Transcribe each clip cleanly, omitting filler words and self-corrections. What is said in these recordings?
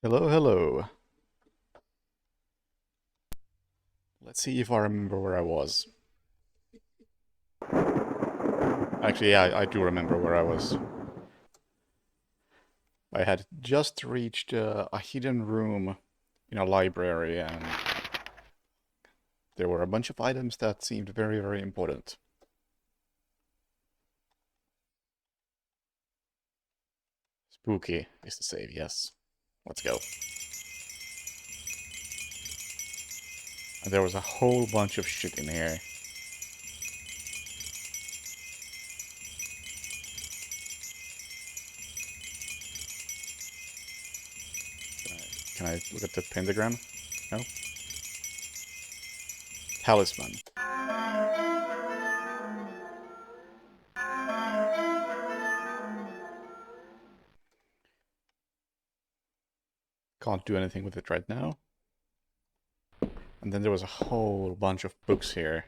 Hello, hello. Let's see if I remember where I was. Actually, yeah, I do remember where I was. I had just reached a hidden room in a library, and there were a bunch of items that seemed very, very important. Spooky is the save, yes. Let's go. And there was a whole bunch of shit in here. Can I look at the pentagram? No? Talisman. Can't do anything with it right now. And then there was a whole bunch of books here.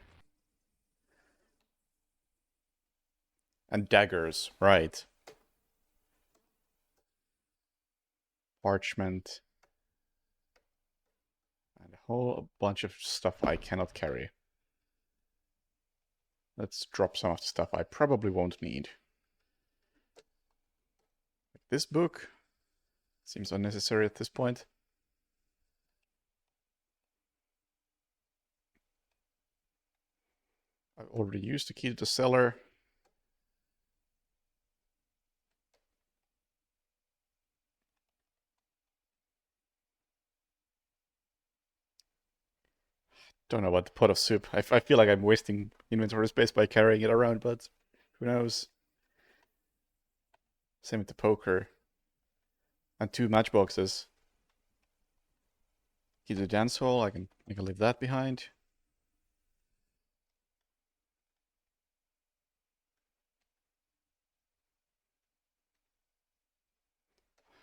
And daggers, right. Parchment. And a whole bunch of stuff I cannot carry. Let's drop some of the stuff I probably won't need. This book seems unnecessary at this point. I've already used the key to the cellar. Don't know about the pot of soup. I feel like I'm wasting inventory space by carrying it around, but who knows? Same with the poker. And 2 matchboxes. Key to the dance hall, I can leave that behind.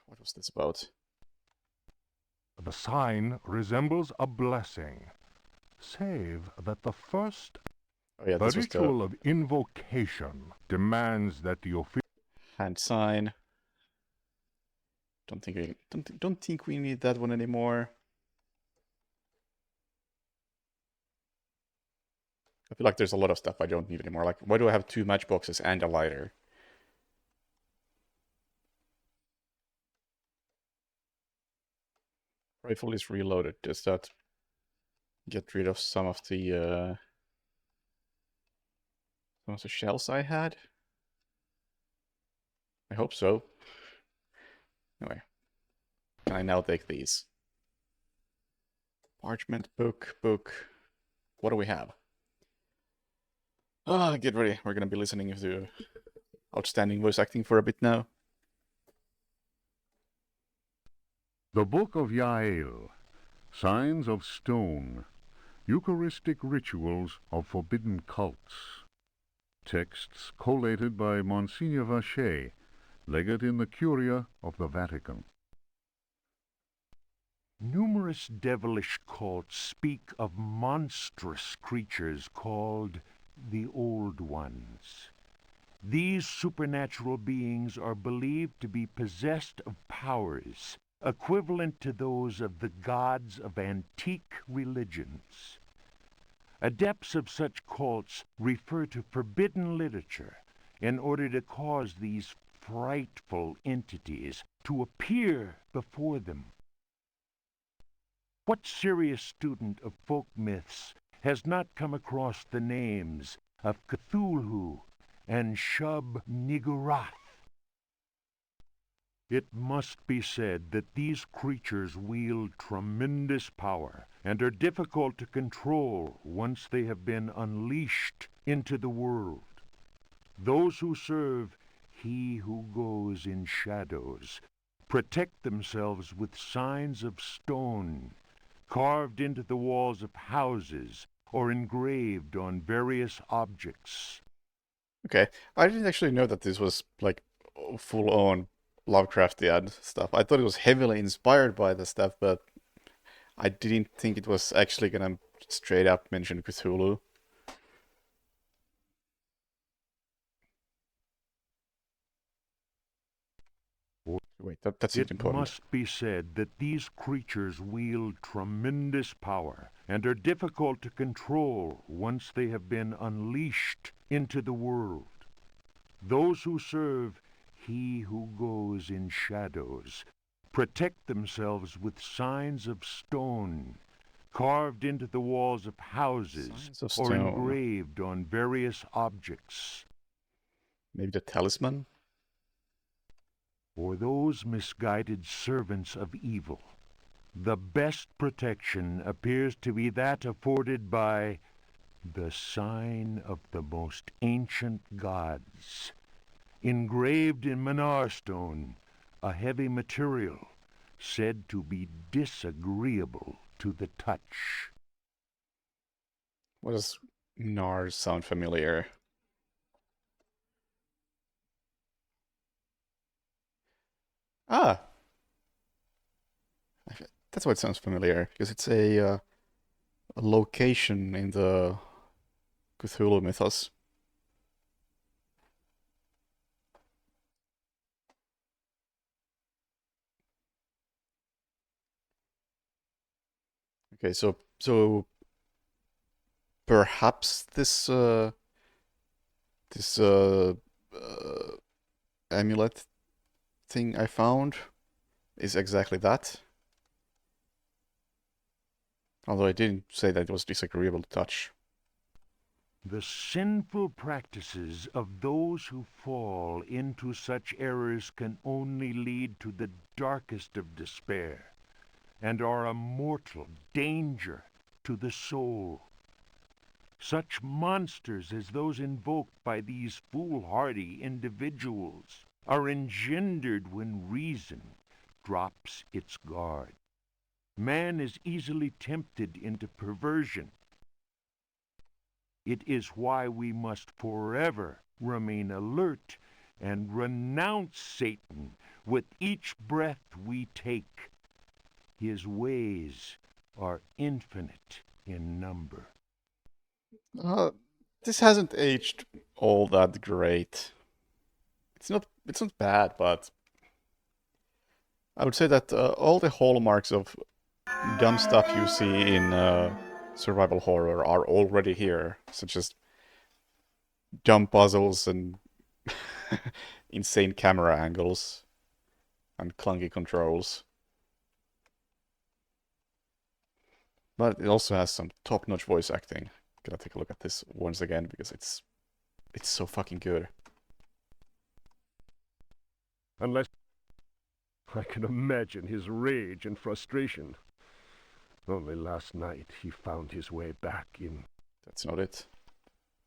What was this about? The sign resembles a blessing, save that the first Oh yeah, the this was the ritual of invocation demands that the official hand sign. Don't think we need that one anymore. I feel like there's a lot of stuff I don't need anymore. Like, why do I have 2 matchboxes and a lighter? Rifle is reloaded. Does that get rid of some of the shells I had? I hope so. Anyway, can I now take these? Parchment, book. What do we have? Ah, get ready. We're gonna be listening to outstanding voice acting for a bit now. The Book of Yael, Signs of Stone, Eucharistic Rituals of Forbidden Cults. Texts collated by Monsignor Vacher, legate in the Curia of the Vatican. Numerous devilish cults speak of monstrous creatures called the Old Ones. These supernatural beings are believed to be possessed of powers equivalent to those of the gods of antique religions. Adepts of such cults refer to forbidden literature in order to cause these frightful entities to appear before them. What serious student of folk myths has not come across the names of Cthulhu and Shub-Niggurath? It must be said that these creatures wield tremendous power and are difficult to control once they have been unleashed into the world. Those who serve He who goes in shadows protect themselves with signs of stone, carved into the walls of houses or engraved on various objects. Okay, I didn't actually know that this was like full-on Lovecraftian stuff. I thought it was heavily inspired by the stuff, but I didn't think it was actually gonna straight up mention Cthulhu. Wait, that seemed It important. must be said that these creatures wield tremendous power and are difficult to control once they have been unleashed into the world. Those who serve He who goes in shadows protect themselves with signs of stone carved into the walls of houses Signs of or stone. engraved on various objects. Maybe the talisman? For those misguided servants of evil, the best protection appears to be that afforded by the sign of the most ancient gods, engraved in Manar stone, a heavy material said to be disagreeable to the touch. What does Nars sound familiar? Ah, that's why it sounds familiar, because it's a location in the Cthulhu mythos. Okay, so perhaps this amulet thing I found is exactly that. Although I didn't say that it was disagreeable to touch. The sinful practices of those who fall into such errors can only lead to the darkest of despair, and are a mortal danger to the soul. Such monsters as those invoked by these foolhardy individuals are engendered when reason drops its guard. Man is easily tempted into perversion. It is why we must forever remain alert and renounce Satan with each breath we take. His ways are infinite in number. This hasn't aged all that great. It's not bad, but I would say that all the hallmarks of dumb stuff you see in survival horror are already here, such as dumb puzzles and insane camera angles and clunky controls. But it also has some top-notch voice acting. Gotta take a look at this once again because it's so fucking good. Unless I can imagine his rage and frustration. Only last night he found his way back in. That's not it.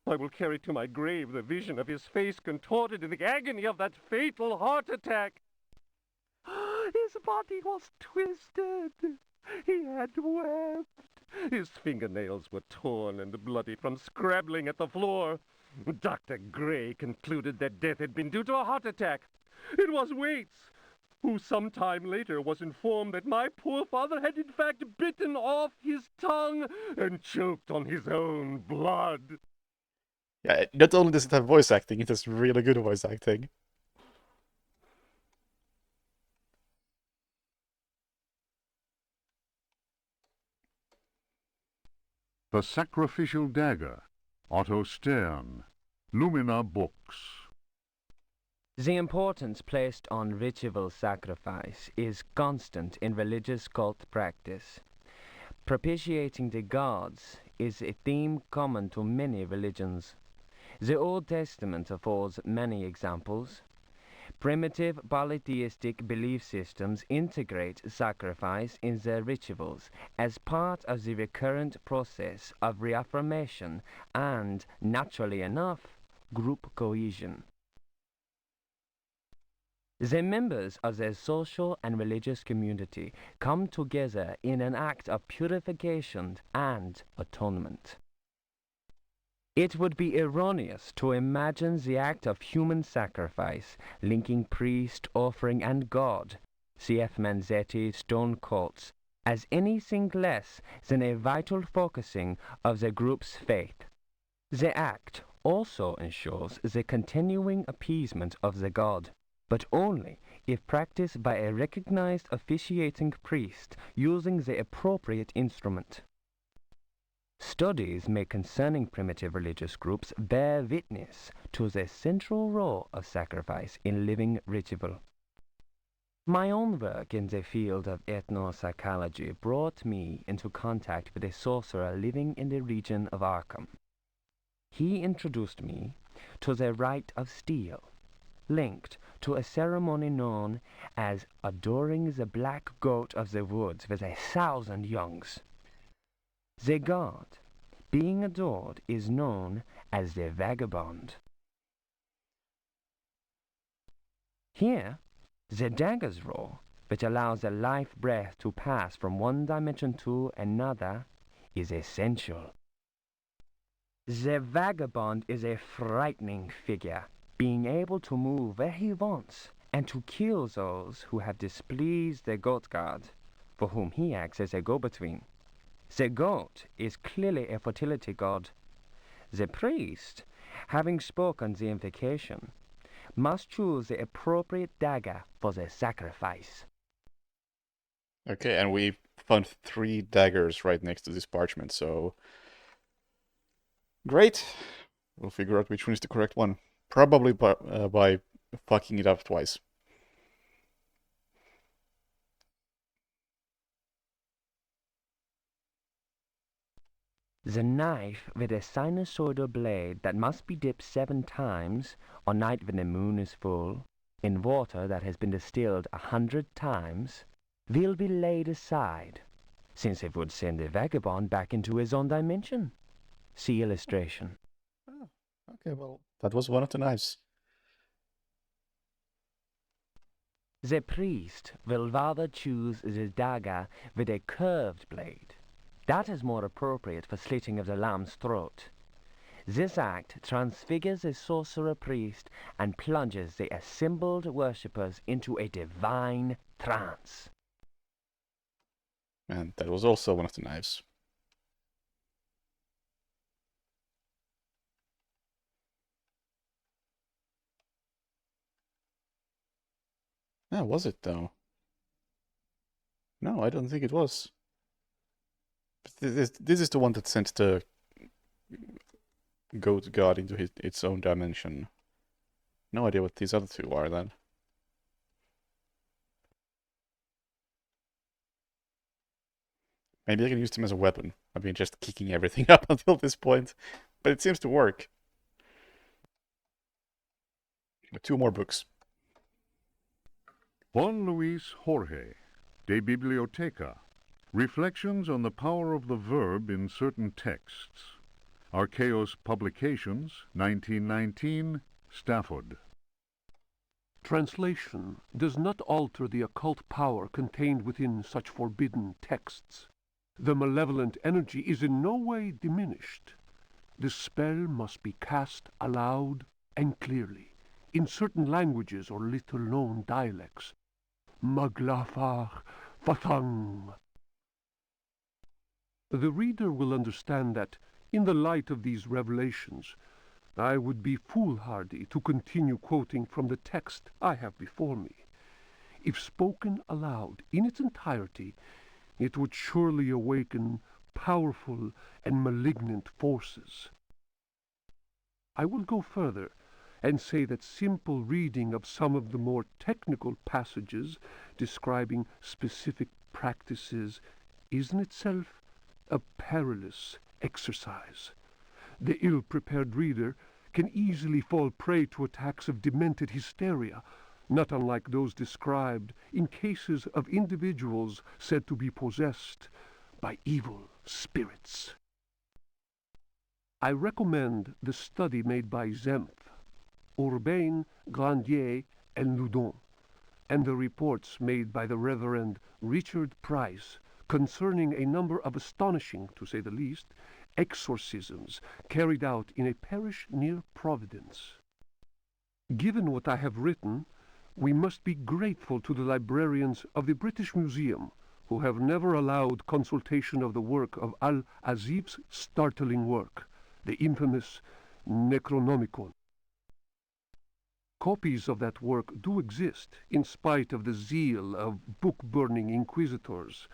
I will carry to my grave the vision of his face contorted in the agony of that fatal heart attack. His body was twisted. He had wept. His fingernails were torn and bloody from scrabbling at the floor. Dr. Gray concluded that death had been due to a heart attack. It was Waits, who some time later was informed that my poor father had in fact bitten off his tongue and choked on his own blood. Yeah, not only does it have voice acting, it has really good voice acting. The Sacrificial Dagger, Otto Stern, Lumina Books. The importance placed on ritual sacrifice is constant in religious cult practice. Propitiating the gods is a theme common to many religions. The Old Testament affords many examples. Primitive polytheistic belief systems integrate sacrifice in their rituals as part of the recurrent process of reaffirmation and, naturally enough, group cohesion. The members of their social and religious community come together in an act of purification and atonement. It would be erroneous to imagine the act of human sacrifice linking priest, offering, and God, C.F. Manzetti, stone cults, as anything less than a vital focusing of the group's faith. The act also ensures the continuing appeasement of the god. but only if practiced by a recognized officiating priest using the appropriate instrument. Studies made concerning primitive religious groups bear witness to the central role of sacrifice in living ritual. My own work in the field of ethnopsychology brought me into contact with a sorcerer living in the region of Arkham. He introduced me to the rite of steel, linked to a ceremony known as adoring the black goat of the woods with 1,000 youngs. The god being adored is known as the vagabond. Here, the dagger's role, which allows the life breath to pass from one dimension to another, is essential. The vagabond is a frightening figure, being able to move where he wants and to kill those who have displeased the goat god, for whom he acts as a go-between. The goat is clearly a fertility god. The priest, having spoken the invocation, must choose the appropriate dagger for the sacrifice. Okay, and we found 3 daggers right next to this parchment, so... Great! We'll figure out which one is the correct one. Probably by fucking it up twice. The knife with a sinusoidal blade that must be dipped 7 times, on night when the moon is full, in water that has been distilled 100 times, will be laid aside, since it would send the vagabond back into his own dimension. See illustration. Oh, okay, well, that was one of the knives. The priest will rather choose the dagger with a curved blade. That is more appropriate for slitting of the lamb's throat. This act transfigures the sorcerer priest and plunges the assembled worshippers into a divine trance. And that was also one of the knives. Oh, was it though? No, I don't think it was. This is the one that sent the goat god into its own dimension. No idea what these other 2 are then. Maybe I can use them as a weapon. I've been just kicking everything up until this point, but it seems to work. 2 more books. Juan Luis Jorge, De Biblioteca. Reflections on the power of the verb in certain texts. Archaeos Publications, 1919, Stafford. Translation does not alter the occult power contained within such forbidden texts. The malevolent energy is in no way diminished. The spell must be cast aloud and clearly, in certain languages or little-known dialects. Maglafar Fathang. The reader will understand that, in the light of these revelations, I would be foolhardy to continue quoting from the text I have before me. If spoken aloud in its entirety, it would surely awaken powerful and malignant forces. I will go further and say that simple reading of some of the more technical passages describing specific practices is in itself a perilous exercise. The ill-prepared reader can easily fall prey to attacks of demented hysteria, not unlike those described in cases of individuals said to be possessed by evil spirits. I recommend the study made by Zempf, Urbain, Grandier, and Loudon, and the reports made by the Reverend Richard Price concerning a number of astonishing, to say the least, exorcisms carried out in a parish near Providence. Given what I have written, we must be grateful to the librarians of the British Museum, who have never allowed consultation of the work of Al-Azif's startling work, the infamous Necronomicon. Copies of that work do exist, in spite of the zeal of book-burning inquisitors.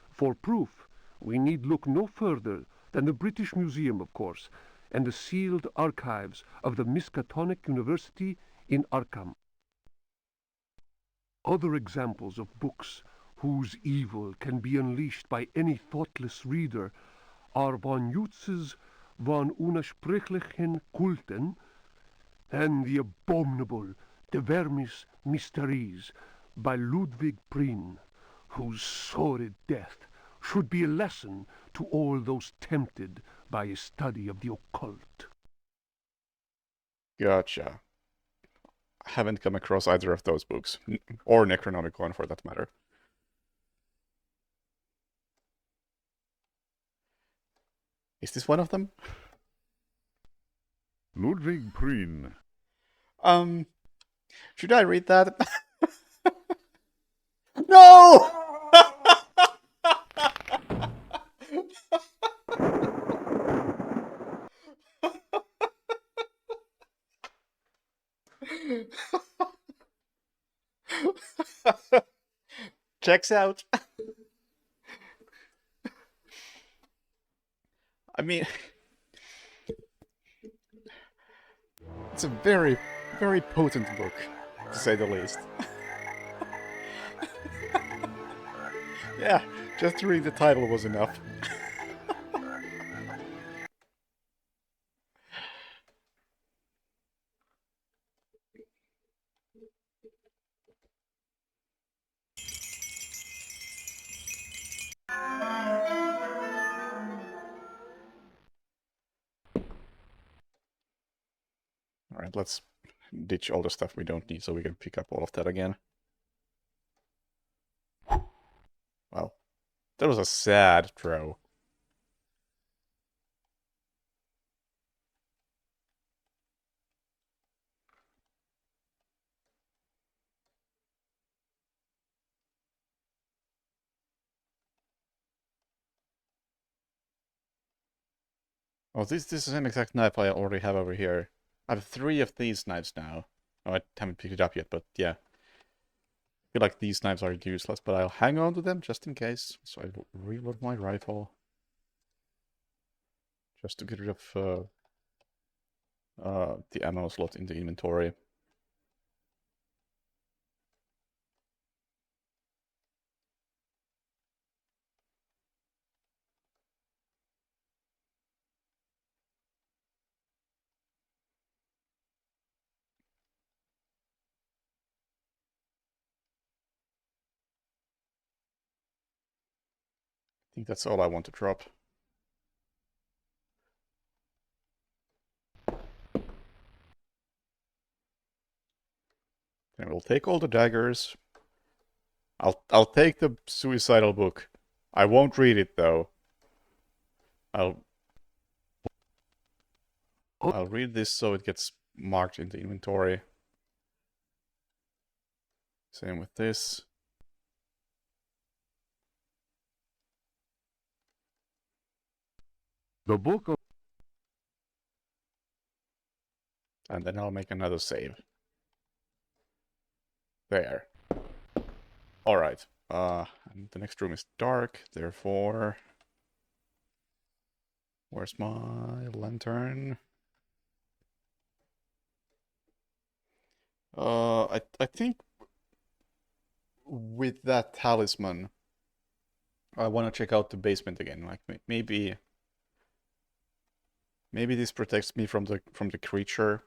For proof, we need look no further than the British Museum, of course, and the sealed archives of the Miskatonic University in Arkham. Other examples of books whose evil can be unleashed by any thoughtless reader are von Jutz's von Unersprechlichen Kulten and the abominable De Vermis Mysteries by Ludwig Prien, whose sordid death should be a lesson to all those tempted by a study of the occult. Gotcha. I haven't come across either of those books, or Necronomicon for that matter. Is this one of them? Ludwig Prien. Should I read that? No! Checks out. I mean, it's a very, very potent book, to say the least. Yeah, just to read the title was enough. Alright, let's ditch all the stuff we don't need so we can pick up all of that again. Well, that was a sad throw. Oh, this is the same exact knife I already have over here. I have 3 of these knives now. Oh, I haven't picked it up yet, but yeah. I feel like these knives are useless, but I'll hang on to them just in case. So I will reload my rifle. Just to get rid of the ammo slot in the inventory. I think that's all I want to drop. And we'll take all the daggers. I'll take the suicidal book. I won't read it though. I'll read this so it gets marked in the inventory. Same with this. The Book of... And then I'll make another save. There. Alright. And the next room is dark, therefore... Where's my lantern? I think with that talisman, I want to check out the basement again. Like maybe this protects me from the creature.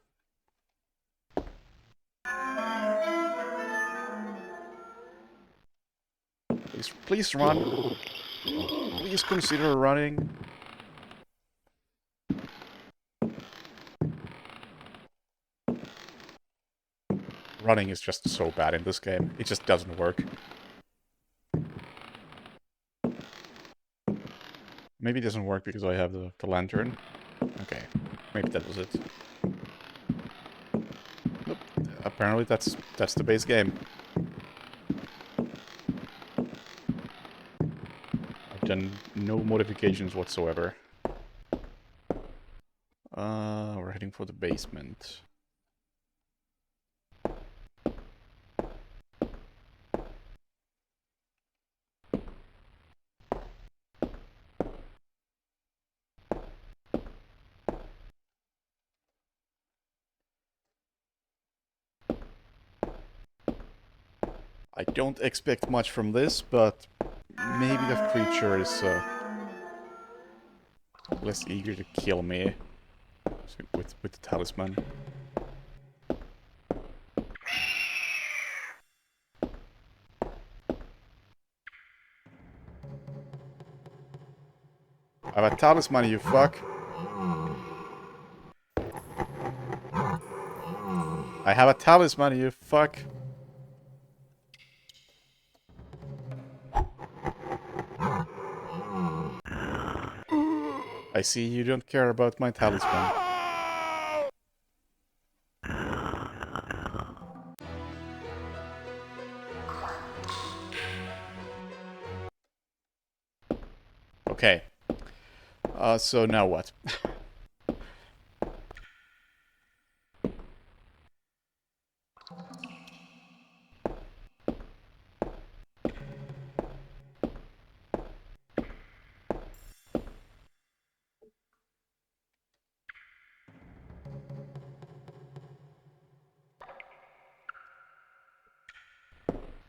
Please run. Please consider running. Running is just so bad in this game. It just doesn't work. Maybe it doesn't work because I have the lantern. Okay, maybe that was it. Nope. Apparently that's the base game. I've done no modifications whatsoever. We're heading for the basement. I don't expect much from this, but maybe the creature is less eager to kill me with the talisman. I have a talisman, you fuck. I have a talisman, you fuck. I see you don't care about my talisman. Okay. So now what?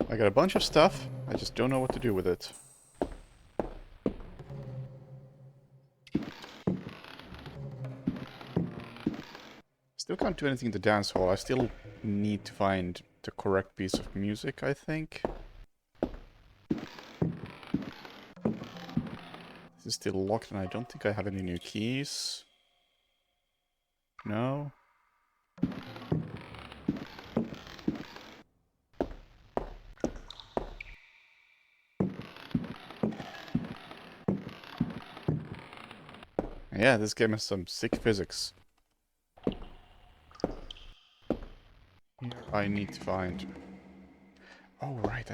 I got a bunch of stuff, I just don't know what to do with it. Still can't do anything in the dance hall. I still need to find the correct piece of music, I think. This is still locked and I don't think I have any new keys. No. Yeah, this game has some sick physics. Here I need to find... Oh, right,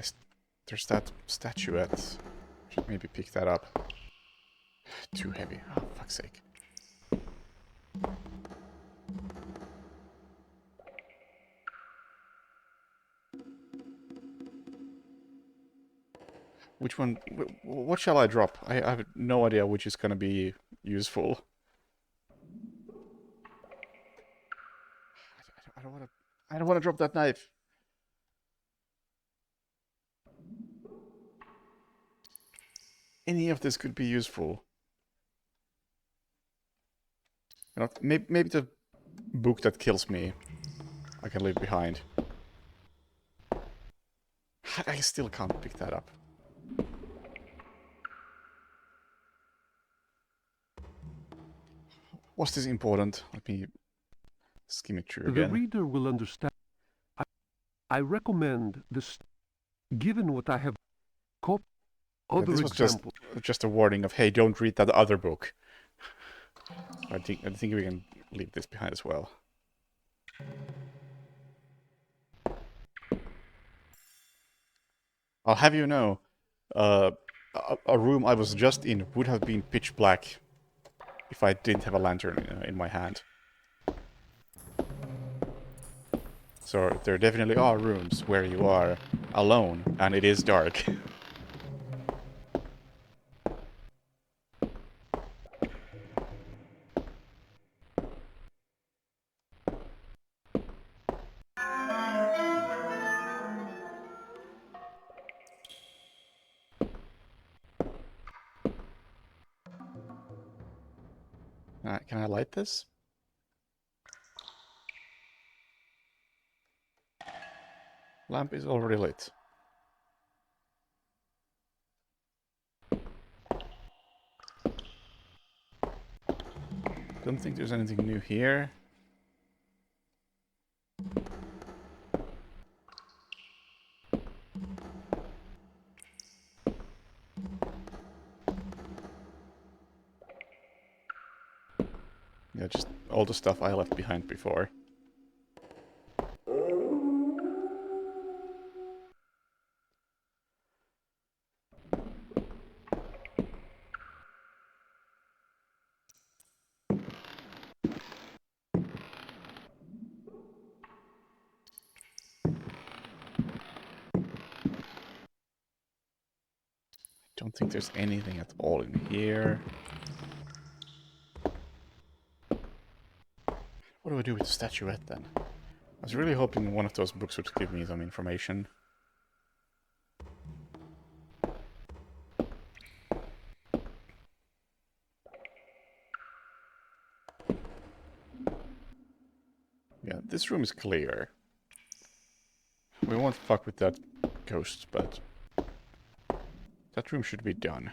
there's that statuette. Should maybe pick that up. Too heavy. Oh, fuck's sake. Which one? What shall I drop? I have no idea which is gonna be useful. I don't wanna... I don't wanna drop that knife. Any of this could be useful. You know, maybe the book that kills me I can leave behind. I still can't pick that up. Was this important? Let me skim it through The again. reader will understand. I recommend this, given what I have copied. Yeah, Other this was examples. just a warning of, hey, don't read that other book. I think we can leave this behind as well. I'll have you know, a room I was just in would have been pitch black if I didn't have a lantern in my hand. So there definitely are rooms where you are alone and it is dark. Can I light this? Lamp is already lit. Don't think there's anything new here. Yeah, just all the stuff I left behind before. Don't think there's anything at all in here. What do I do with the statuette then? I was really hoping one of those books would give me some information. this room is clear. We won't fuck with that ghost, but that room should be done.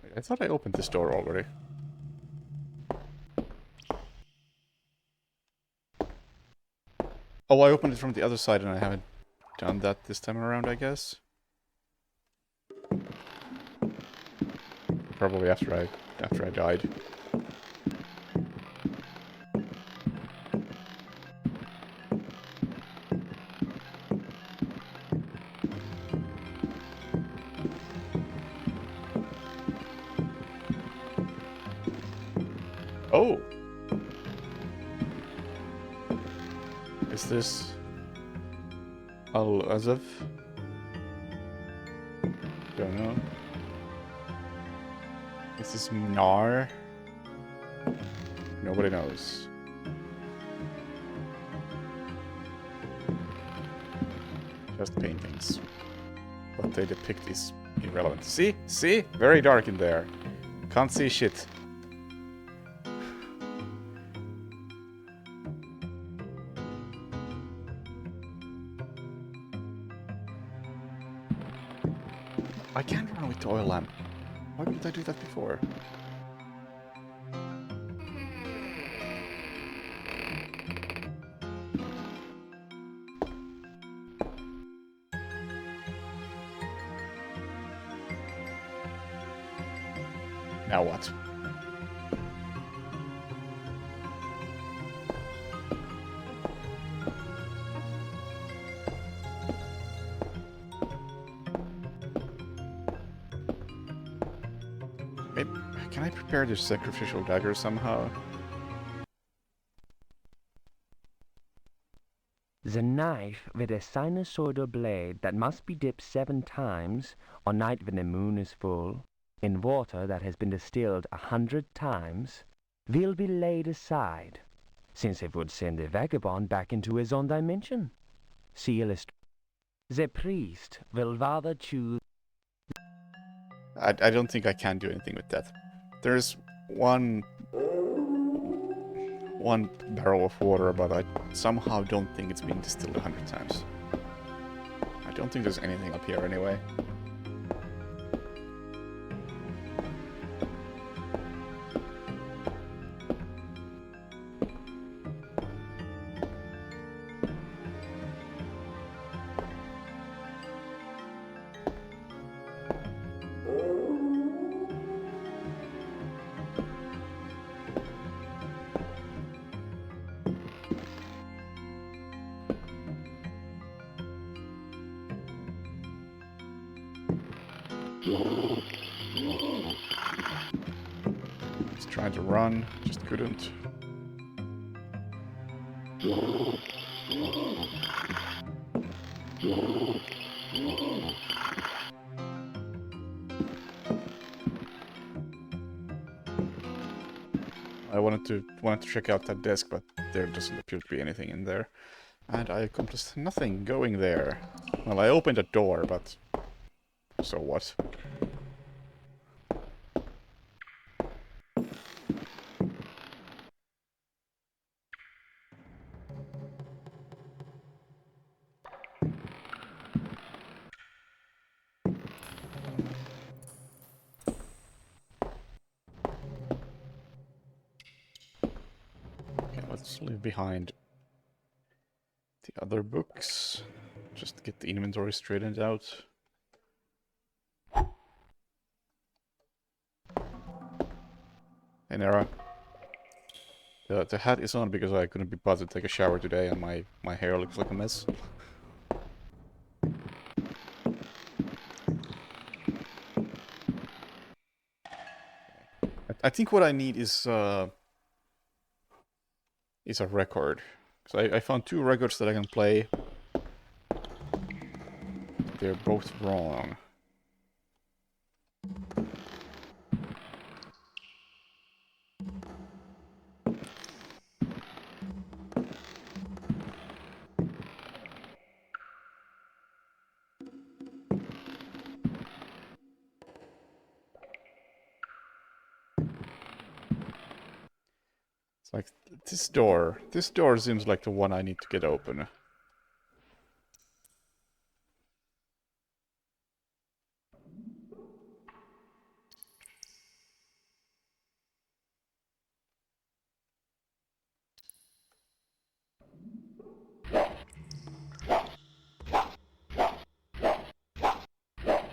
Wait, I thought I opened this door already. Oh, I opened it from the other side and I haven't done that this time around, I guess. Probably after I died. Oh! Is this Al-Azaf? Don't know. Is this Mnar? Nobody knows. Just paintings. What they depict is irrelevant. See? See? Very dark in there. Can't see shit. I can't run with the oil lamp. Why didn't I do that before? Now what? Maybe, can I prepare this sacrificial dagger somehow? The knife with a sinusoidal blade that must be dipped 7 times on night when the moon is full in water that has been distilled 100 times will be laid aside, since it would send the vagabond back into his own dimension. See illustration. The priest will rather choose. I don't think I can do anything with that. There's one barrel of water, but I somehow don't think it's been distilled 100 times. I don't think there's anything up here anyway. He's trying to run, just couldn't. I wanted to check out that desk, but there doesn't appear to be anything in there. And I accomplished nothing going there. Well, I opened a door, but so what? Okay, let's leave behind the other books. Just get the inventory straightened out. Hey Nera. The hat is on because I couldn't be bothered to take a shower today and my hair looks like a mess. I think what I need is a record. Because I found 2 records that I can play. They're both wrong. This door seems like the one I need to get open.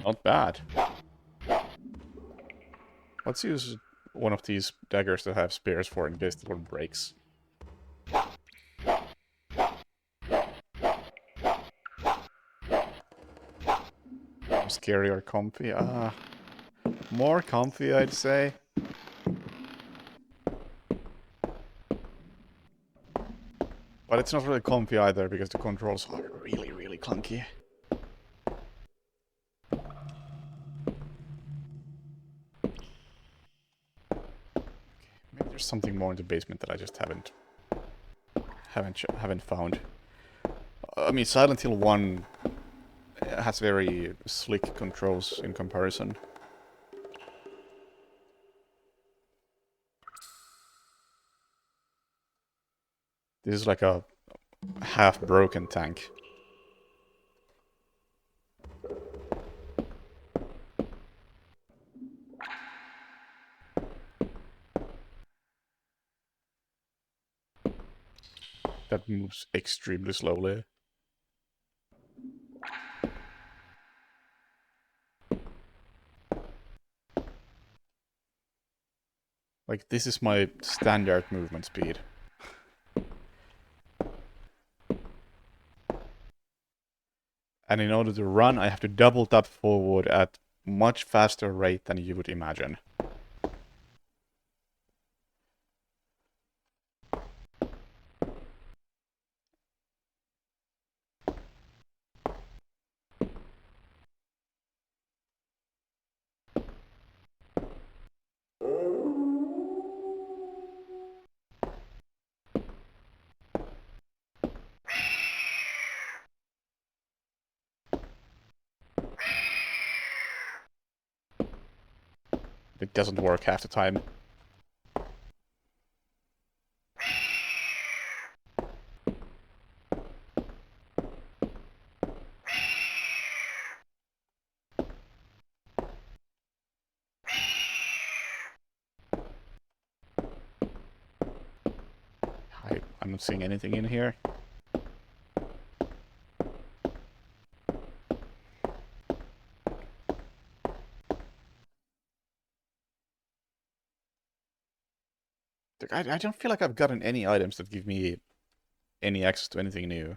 Not bad. Let's use one of these daggers that have spears for in case the door breaks. Scary or comfy? More comfy, I'd say. But it's not really comfy either, because the controls are really, really clunky. Maybe there's something more in the basement that I just haven't found. I mean, Silent Hill 1 has very slick controls in comparison. This is like a half-broken tank. That moves extremely slowly. Like, this is my standard movement speed. And in order to run, I have to double tap forward at much faster rate than you would imagine. It doesn't work half the time. I'm not seeing anything in here. I don't feel like I've gotten any items that give me any access to anything new.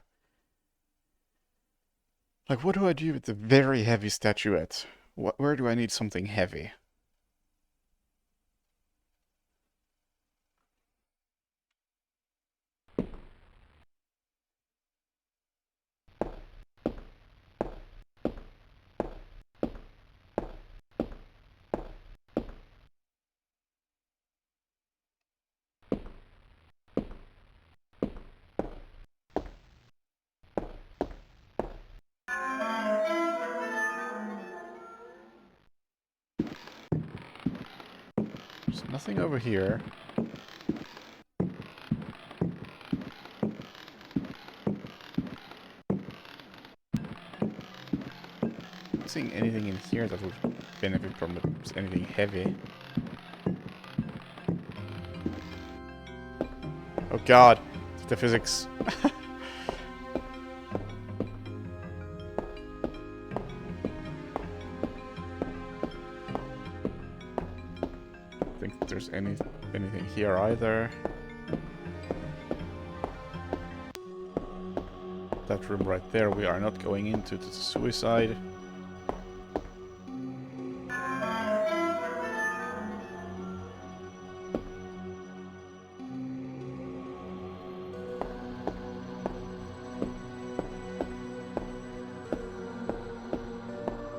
Like, what do I do with the very heavy statuette? Where do I need something heavy? There's nothing over here. Not seeing anything in here that would benefit from anything heavy. Oh god, the physics. I think there's anything here either. That room right there, we are not going into. The suicide.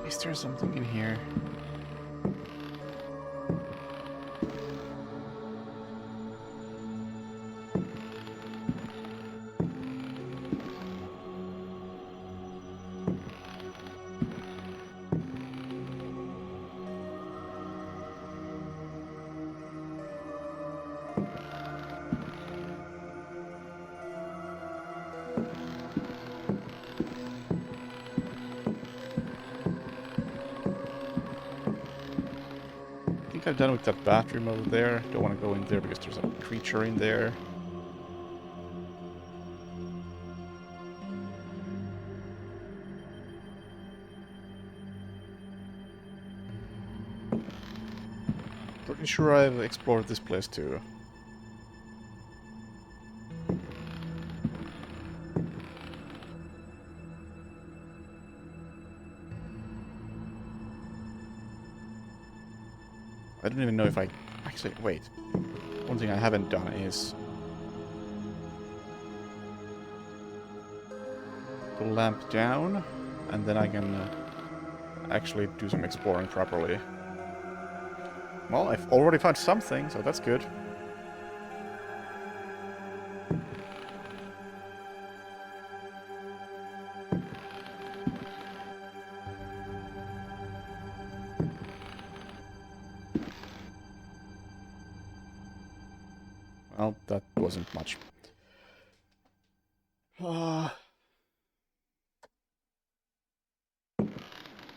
Is there something in here? I'm done with that bathroom over there. Don't want to go in there because there's a creature in there. Pretty sure I've explored this place too. I don't even know if I... Actually, wait. One thing I haven't done is... put a lamp down, and then I can actually do some exploring properly. Well, I've already found something, so that's good. Well, that wasn't much.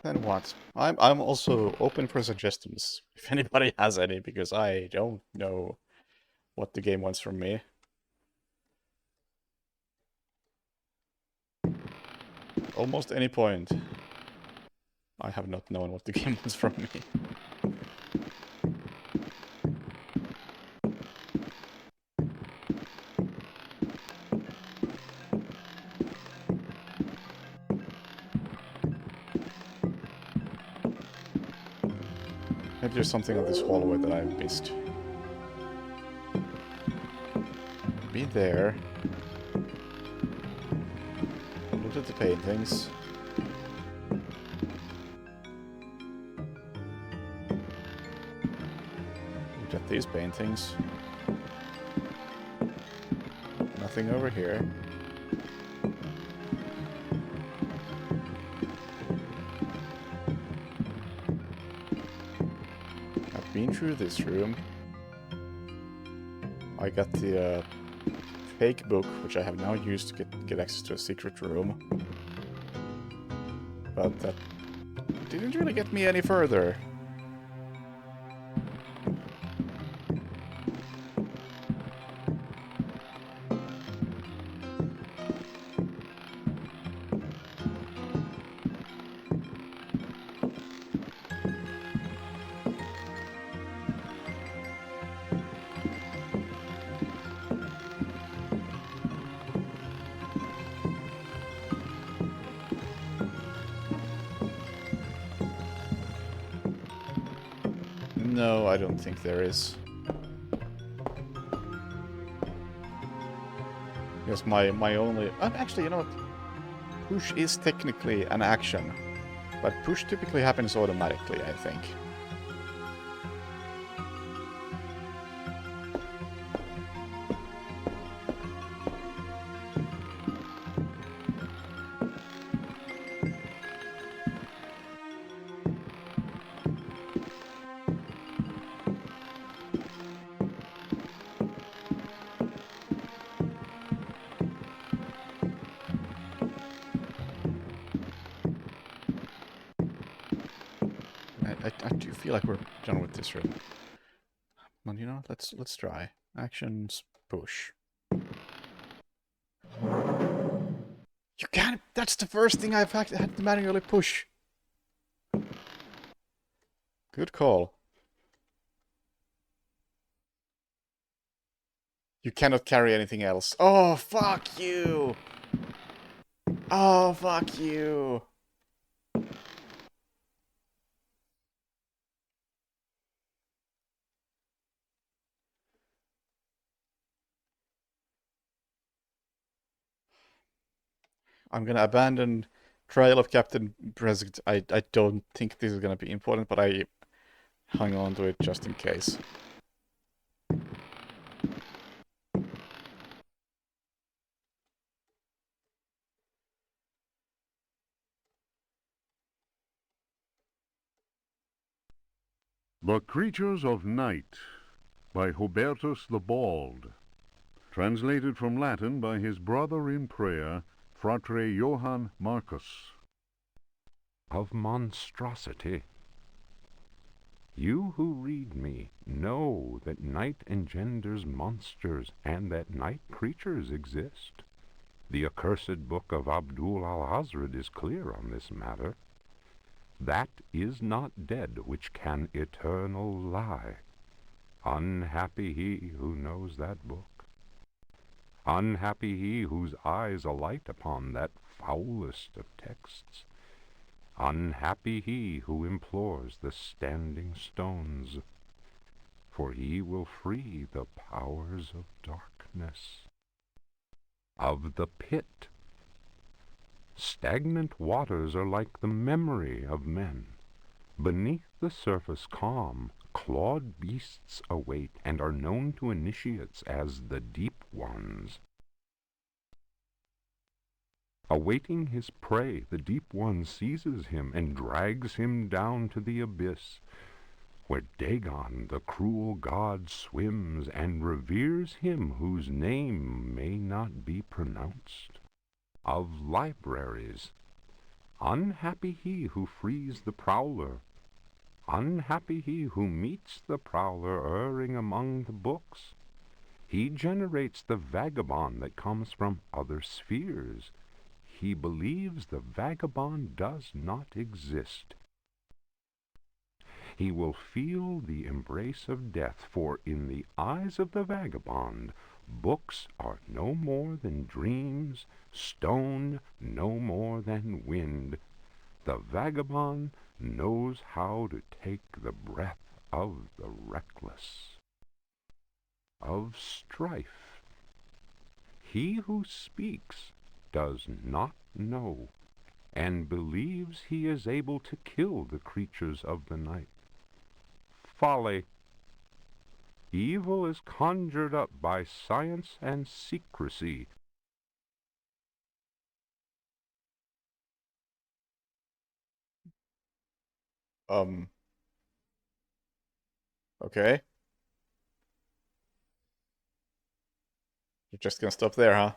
Then what? I'm also open for suggestions, if anybody has any, because I don't know what the game wants from me. Almost any point, I have not known what the game wants from me. Maybe there's something on this hallway that I missed. Be there. Look at the paintings. Look at these paintings. Nothing over here. I've been through this room. I got the fake book, which I have now used to get access to a secret room. But that didn't really get me any further. No, I don't think there is. Because my only... actually, you know what? Push is technically an action. But push typically happens automatically, I think. I do feel like we're done with this room. Well, you know, let's try. Actions, push. You can't. That's the first thing I've had to manually push. Good call. You cannot carry anything else. Oh, fuck you! Oh, fuck you! I'm gonna abandon Trial of Captain Brexit. I don't think this is gonna be important, but I hung on to it just in case. The Creatures of Night by Hubertus the Bald. Translated from Latin by his brother in prayer, Fratre Johann Marcus. Of monstrosity. You who read me know that night engenders monsters and that night creatures exist. The accursed book of Abdul al-Hazred is clear on this matter. That is not dead which can eternal lie. Unhappy he who knows that book. Unhappy he whose eyes alight upon that foulest of texts. Unhappy he who implores the standing stones, for he will free the powers of darkness. Of the pit. Stagnant waters are like the memory of men. Beneath the surface calm, clawed beasts await and are known to initiates as the Deep Ones. Awaiting his prey, the Deep One seizes him and drags him down to the abyss, where Dagon, the cruel god, swims and reveres him whose name may not be pronounced. Of libraries. Unhappy he who frees the prowler. Unhappy he who meets the prowler erring among the books. He generates the vagabond that comes from other spheres. He believes the vagabond does not exist. He will feel the embrace of death, for in the eyes of the vagabond, books are no more than dreams, stone no more than wind. The vagabond knows how to take the breath of the reckless. Of strife. He who speaks does not know, and believes he is able to kill the creatures of the night. Folly. Evil is conjured up by science and secrecy. Okay. You're just gonna stop there, huh?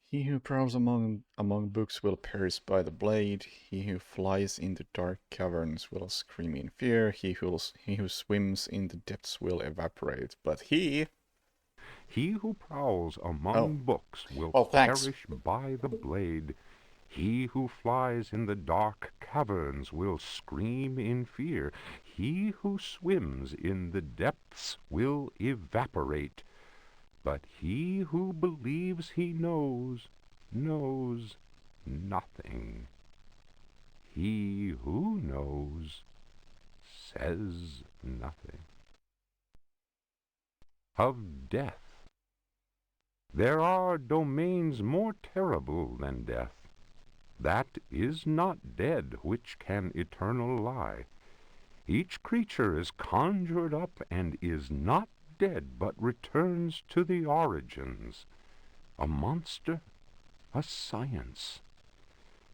He who prowls among books will perish by the blade. He who flies into dark caverns will scream in fear. He who swims in the depths will evaporate. But he who prowls among books will thanks. perish by the blade. He who flies in the dark caverns will scream in fear. He who swims in the depths will evaporate. But he who believes he knows nothing. He who knows says nothing. Of death. There are domains more terrible than death. That is not dead which can eternal lie. Each creature is conjured up and is not dead, but returns to the origins. A monster, a science.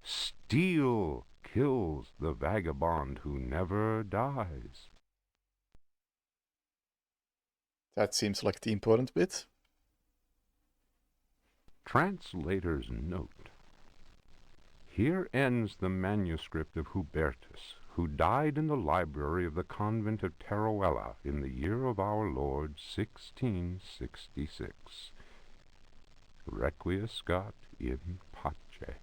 Steel kills the vagabond who never dies. That seems like the important bit. Translator's note. Here ends the manuscript of Hubertus, who died in the library of the convent of Teruel in the year of our Lord 1666. Requiescat in pace.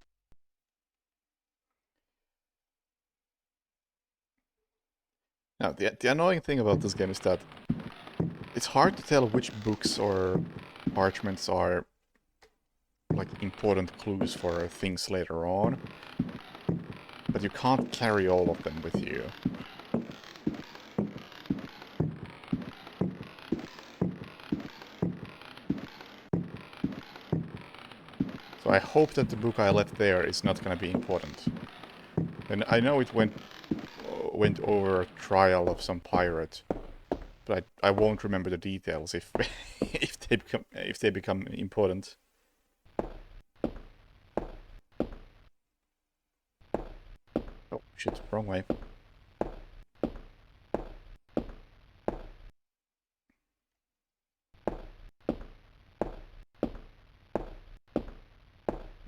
Now, the annoying thing about this game is that it's hard to tell which books or parchments are like important clues for things later on, but you can't carry all of them with you. So I hope that the book I left there is not gonna be important. And I know it went over a trial of some pirate, but I won't remember the details if if they become important. Oh shit, wrong way.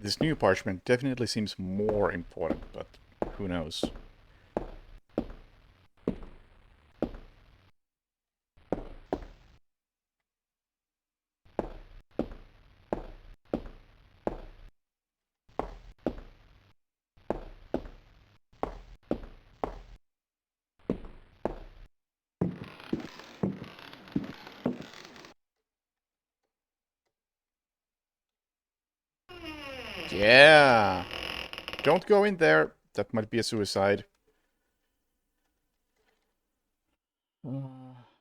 This new parchment definitely seems more important, but who knows? Yeah! Don't go in there. That might be a suicide.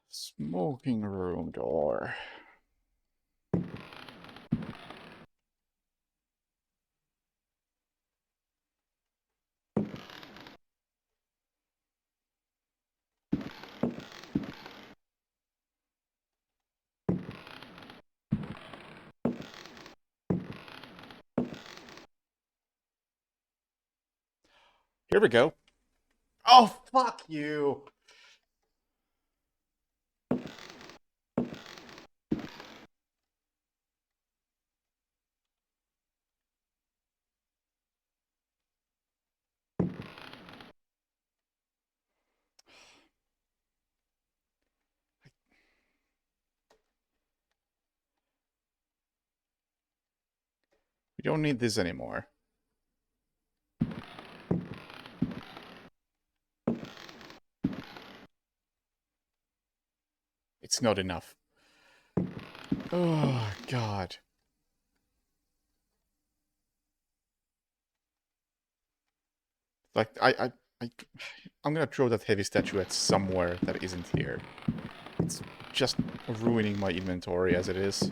Smoking room door. Here we go. Oh, fuck you! We don't need this anymore. It's not enough. Oh, God. Like, I'm gonna throw that heavy statuette somewhere that isn't here. It's just ruining my inventory as it is.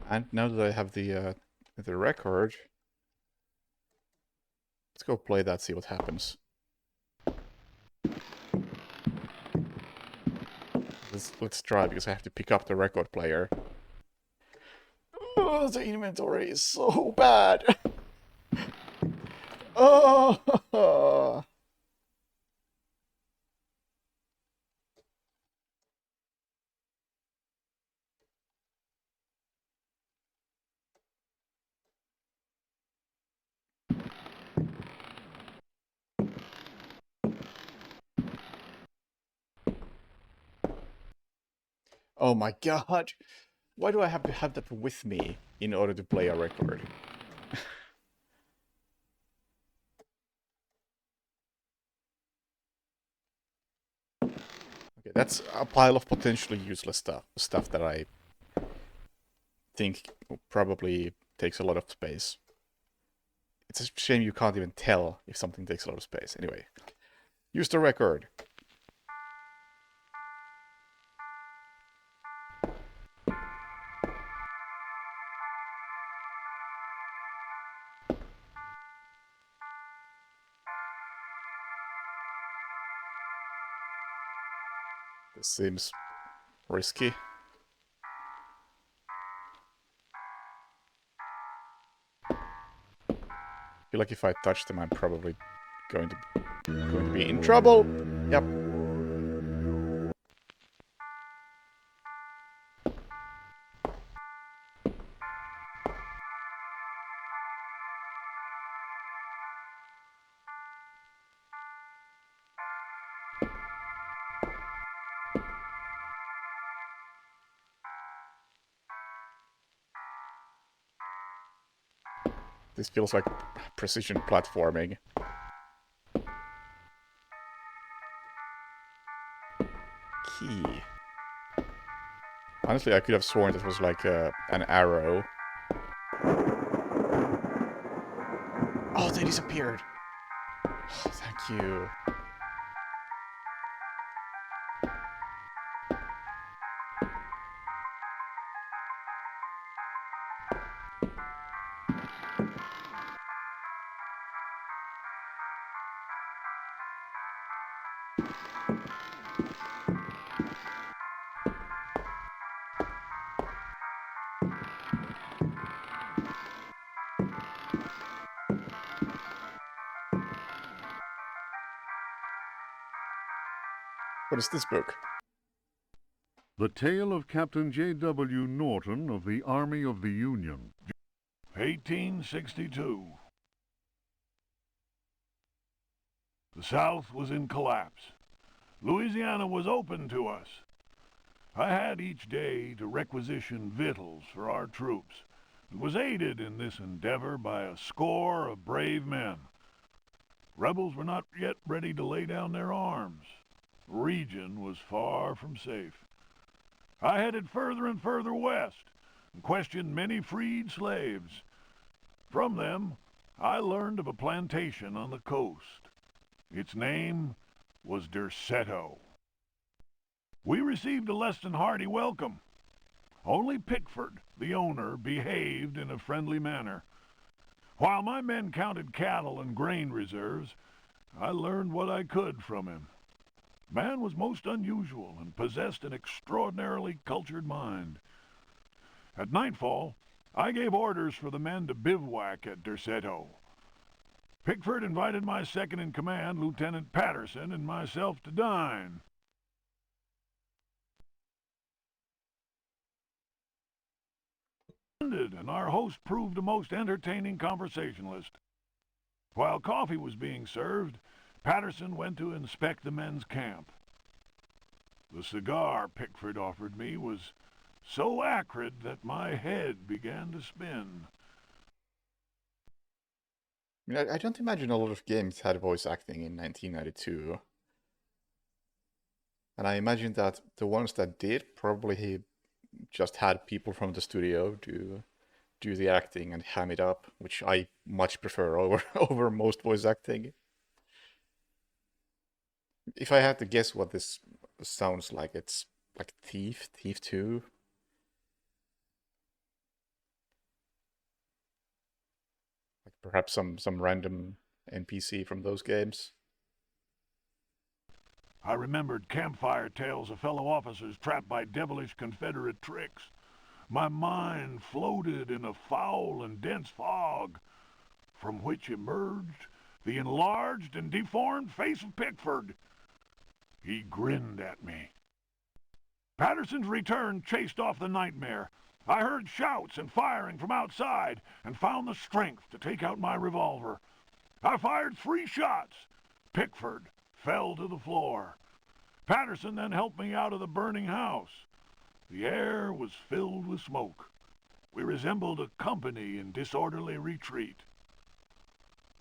And now that I have the record, let's go play that, see what happens. Let's try, because I have to pick up the record player. Oh, the inventory is so bad. Oh. Oh my God. Why do I have to have that with me in order to play a record? Okay, that's a pile of potentially useless stuff that I think probably takes a lot of space. It's a shame you can't even tell if something takes a lot of space. Anyway, use the record. This seems risky. I feel like if I touch them, I'm probably going to be in trouble. Yep. This feels like precision platforming. Key. Honestly, I could have sworn it was like an arrow. Oh, they disappeared. Oh, thank you. What is this book? The Tale of Captain J.W. Norton of the Army of the Union. 1862. The South was in collapse. Louisiana was open to us. I had each day to requisition victuals for our troops, and was aided in this endeavor by a score of brave men. Rebels were not yet ready to lay down their arms. The region was far from safe. I headed further and further west, and questioned many freed slaves. From them, I learned of a plantation on the coast. Its name was Derceto. We received a less than hearty welcome. Only Pickford, the owner, behaved in a friendly manner. While my men counted cattle and grain reserves, I learned what I could from him. Man was most unusual and possessed an extraordinarily cultured mind. At nightfall, I gave orders for the men to bivouac at Derceto. Pickford invited my second-in-command, Lieutenant Patterson, and myself to dine. And our host proved a most entertaining conversationalist. While coffee was being served, Patterson went to inspect the men's camp. The cigar Pickford offered me was so acrid that my head began to spin. I mean, I don't imagine a lot of games had voice acting in 1992. And I imagine that the ones that did probably just had people from the studio do the acting and ham it up, which I much prefer over most voice acting. If I had to guess what this sounds like, it's like Thief 2. Like perhaps some random NPC from those games. I remembered campfire tales of fellow officers trapped by devilish Confederate tricks. My mind floated in a foul and dense fog, from which emerged the enlarged and deformed face of Pickford. He grinned at me. Patterson's return chased off the nightmare. I heard shouts and firing from outside and found the strength to take out my revolver. I fired 3 shots. Pickford fell to the floor. Patterson then helped me out of the burning house. The air was filled with smoke. We resembled a company in disorderly retreat.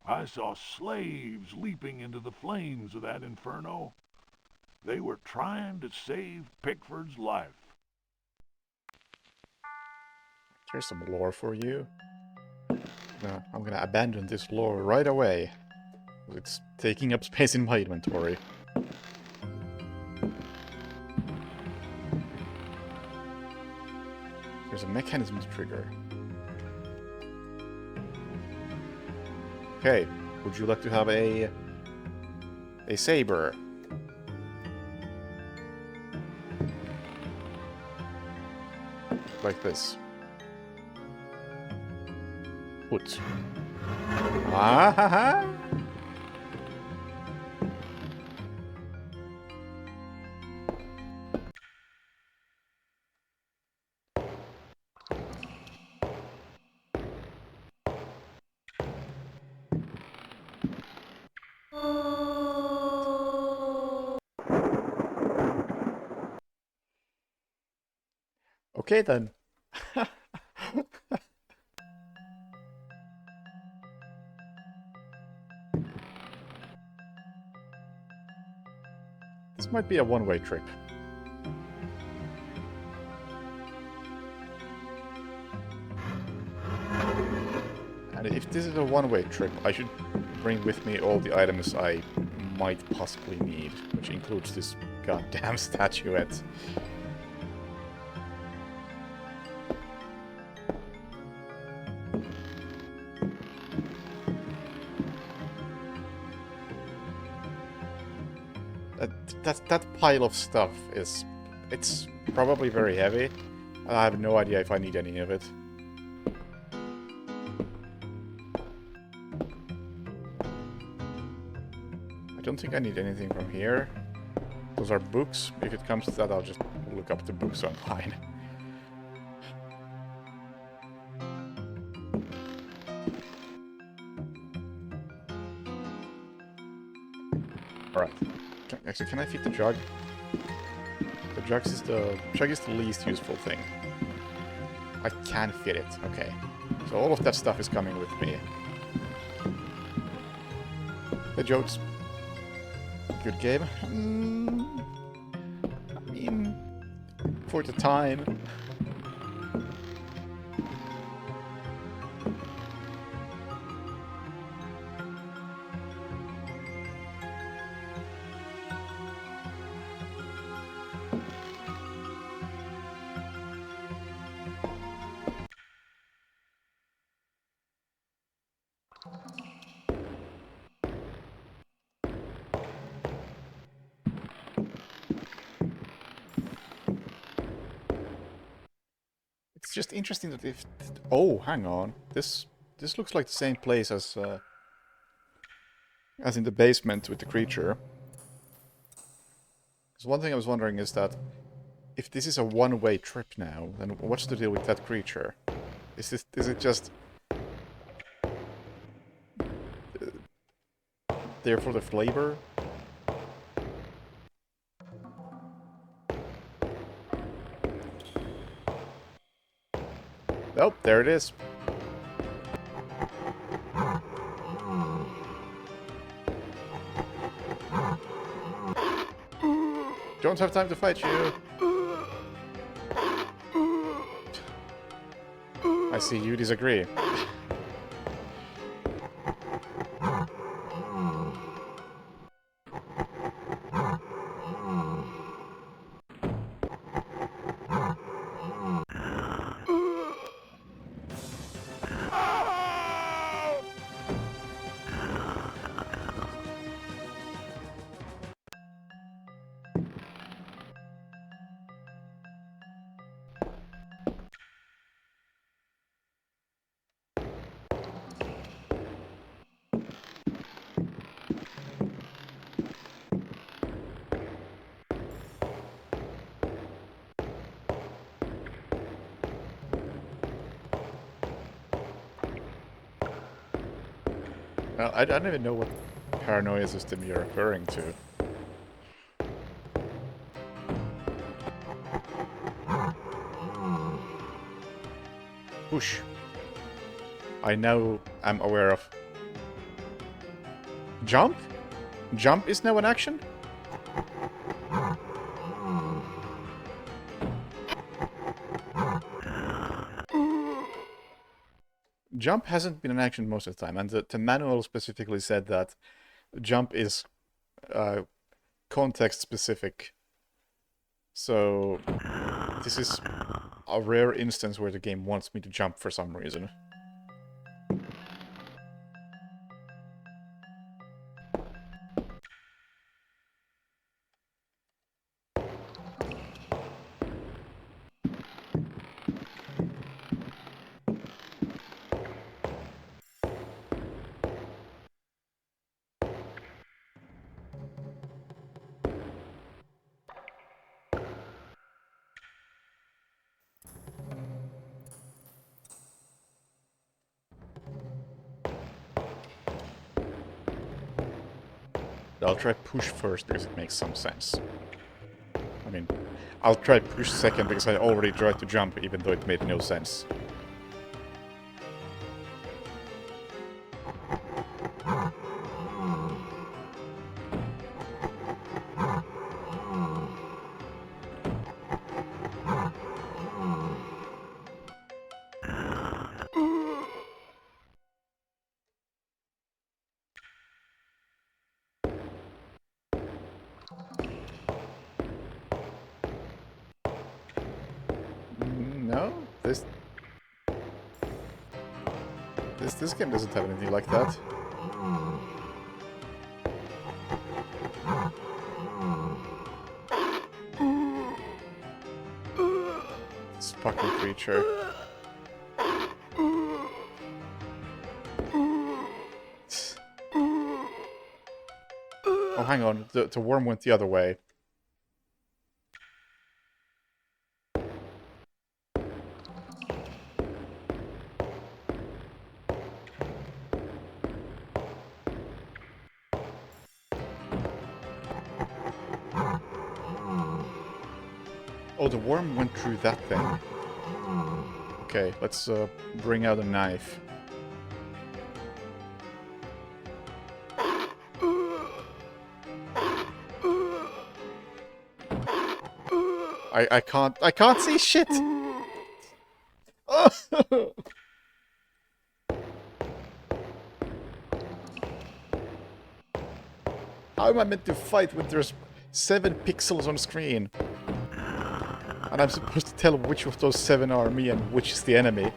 I saw slaves leaping into the flames of that inferno. They were trying to save Pickford's life. Here's some lore for you. I'm gonna abandon this lore right away. It's taking up space in my inventory. There's a mechanism to trigger. Okay, would you like to have a saber? Like this. Put. Ah ha ha! Okay then. This might be a one-way trip. And if this is a one-way trip, I should bring with me all the items I might possibly need, which includes this goddamn statuette. That pile of stuff it's probably very heavy, and I have no idea if I need any of it. I don't think I need anything from here. Those are books. If it comes to that, I'll just look up the books online. Alright. Actually, can I fit the jug? The jug is the least useful thing. I can fit it. Okay. So all of that stuff is coming with me. The jokes. Good game. I mean, for the time. It's just interesting that if... Oh, hang on. This looks like the same place as in the basement with the creature. So one thing I was wondering is that if this is a one-way trip now, then what's the deal with that creature? Is it just there for the flavor? Oh, there it is. Don't have time to fight you. I see you disagree. Well, I don't even know what paranoia system you're referring to. Push. I now am aware of... Jump? Jump is now an action? Jump hasn't been an action most of the time, and the manual specifically said that jump is context specific. So this is a rare instance where the game wants me to jump for some reason. I'll try push first because it makes some sense. I mean, I'll try push second because I already tried to jump even though it made no sense. No? This game doesn't have anything like that. This fucking creature. Oh, hang on. The worm went the other way. Oh, the worm went through that thing. Okay, let's bring out a knife. I can't see shit! How am I meant to fight when there's 7 pixels on screen? And I'm supposed to tell which of those 7 are me and which is the enemy.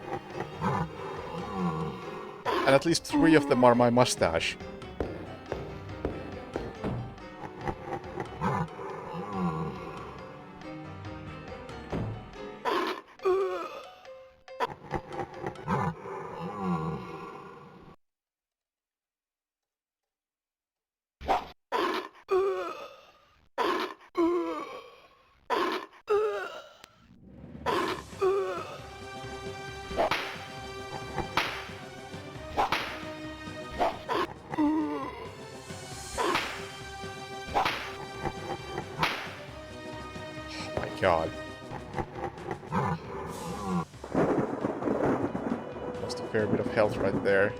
And at least 3 of them are my mustache. God. Lost a fair bit of health right there.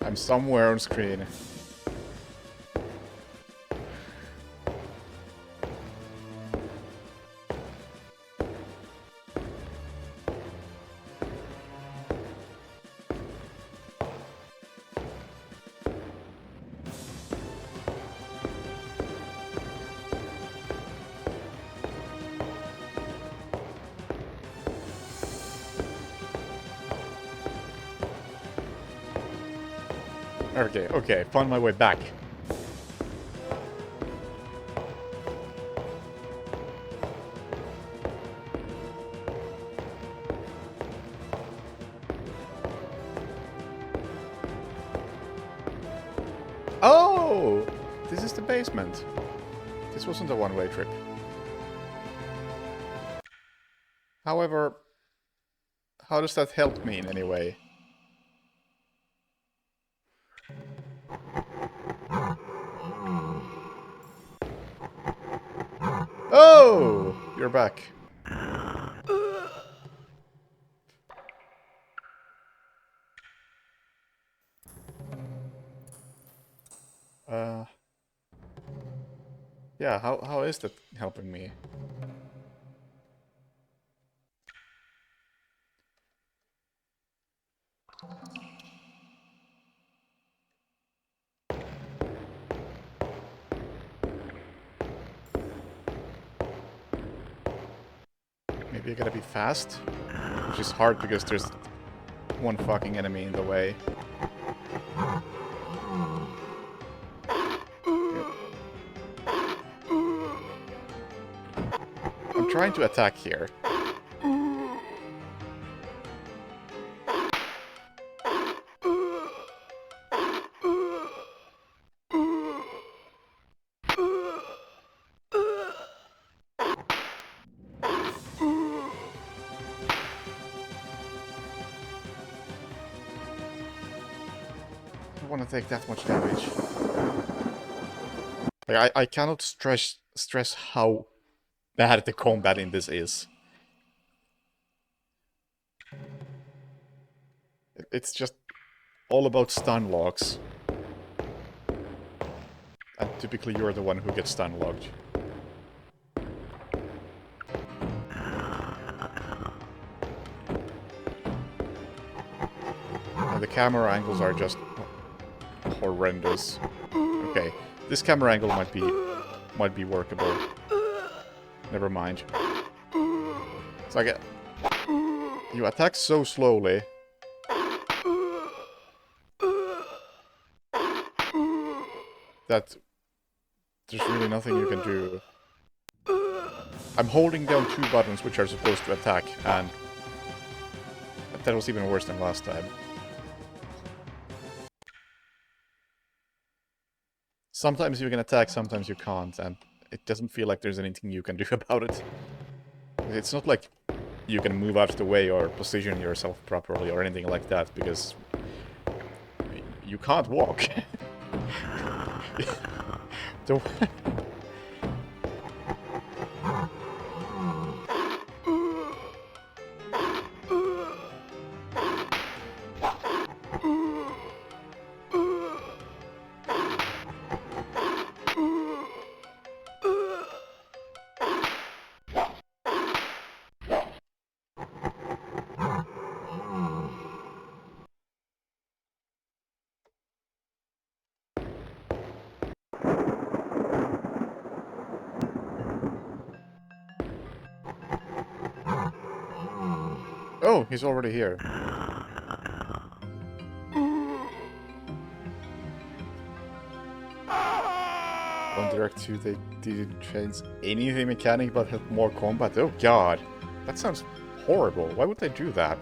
I'm somewhere on screen. Okay, okay, found my way back. Oh! This is the basement. This wasn't a one-way trip. However, how does that help me in any way? Oh! You're back. Yeah, how is that helping me? Maybe I gotta be fast? Which is hard because there's one fucking enemy in the way. I'm trying to attack here. I don't want to take that much damage. Like, I cannot stress how bad the combat in this is. It's just all about stun logs. And typically you're the one who gets stun logged. And the camera angles are just horrendous. Okay, this camera angle might be workable. Never mind. It's like you attack so slowly. That there's really nothing you can do. I'm holding down 2 buttons which are supposed to attack, and that was even worse than last time. sometimes you can attack, sometimes you can't, and it doesn't feel like there's anything you can do about it. It's not like you can move out of the way or position yourself properly or anything like that, because you can't walk. The- Oh, he's already here. On Direct 2, they didn't change anything mechanic but had more combat. Oh god, that sounds horrible. Why would they do that?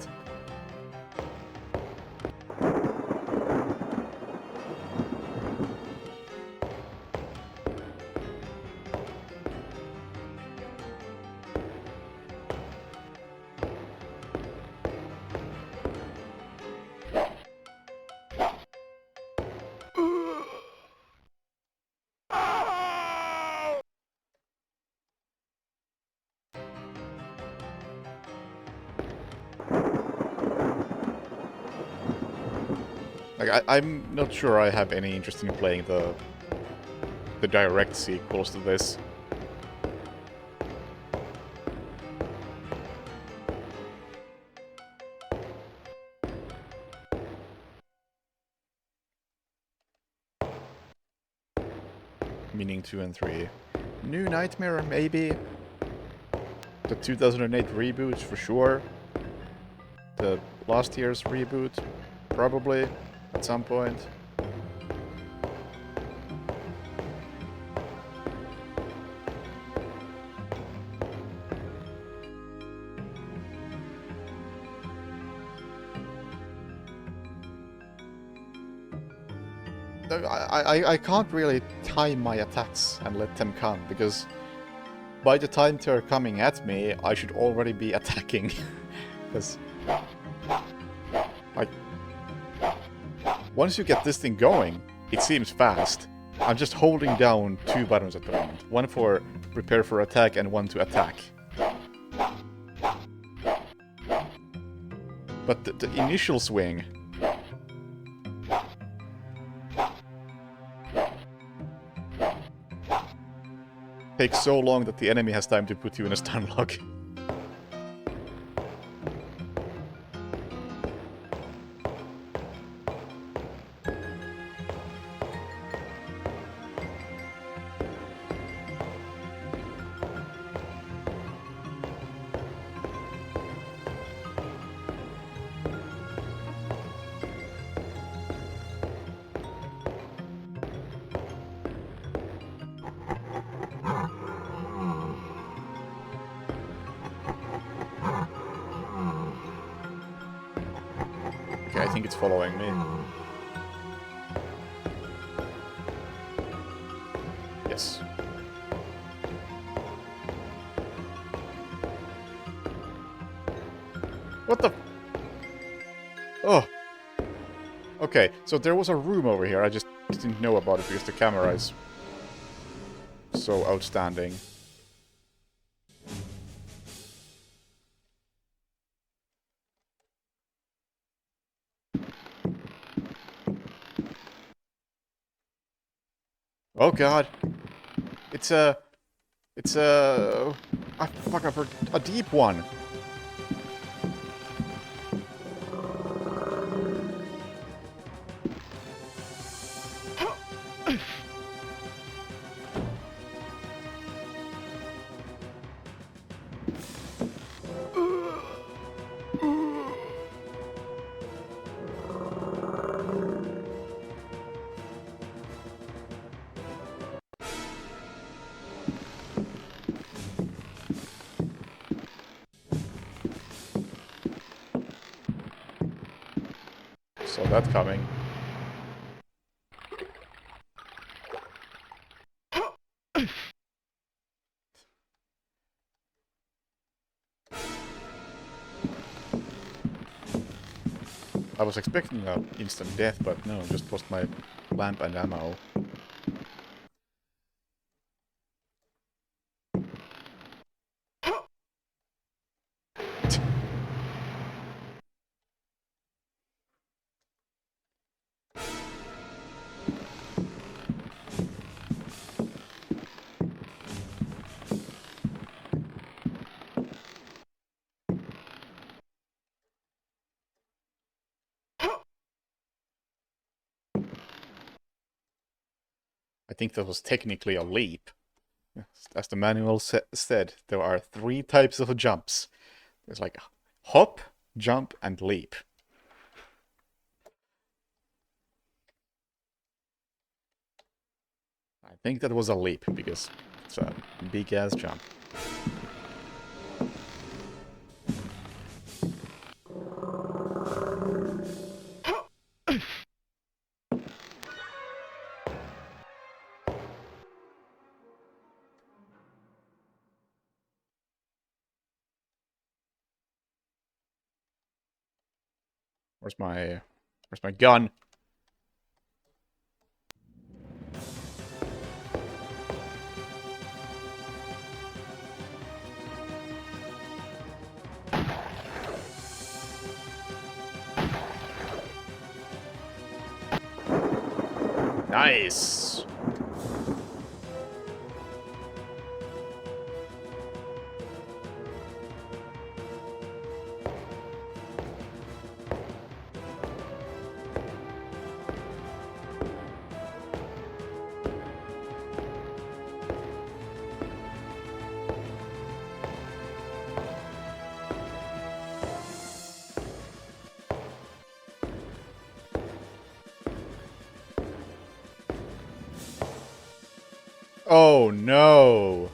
Like, I'm not sure I have any interest in playing the direct sequels to this. Meaning 2 and 3. New Nightmare, maybe. The 2008 reboot, for sure. The last year's reboot, probably, at some point. I can't really time my attacks and let them come, because by the time they're coming at me, I should already be attacking. Because, like, once you get this thing going, it seems fast. I'm just holding down 2 buttons at the moment. One for prepare for attack and one to attack. But the initial swing... takes so long that the enemy has time to put you in a stun lock. Okay, I think it's following me. Yes. What the... Oh! Okay, so there was a room over here, I just didn't know about it because the camera is so outstanding. Oh god. It's a... It's a... Ah, fuck, I've heard a deep one. Saw that coming. I was expecting an instant death, but no, just lost my lamp and ammo. I think that was technically a leap. As the manual said, there are 3 types of jumps. There's like hop, jump, and leap. I think that was a leap, because it's a big-ass jump. Where's my gun? Nice. Oh no!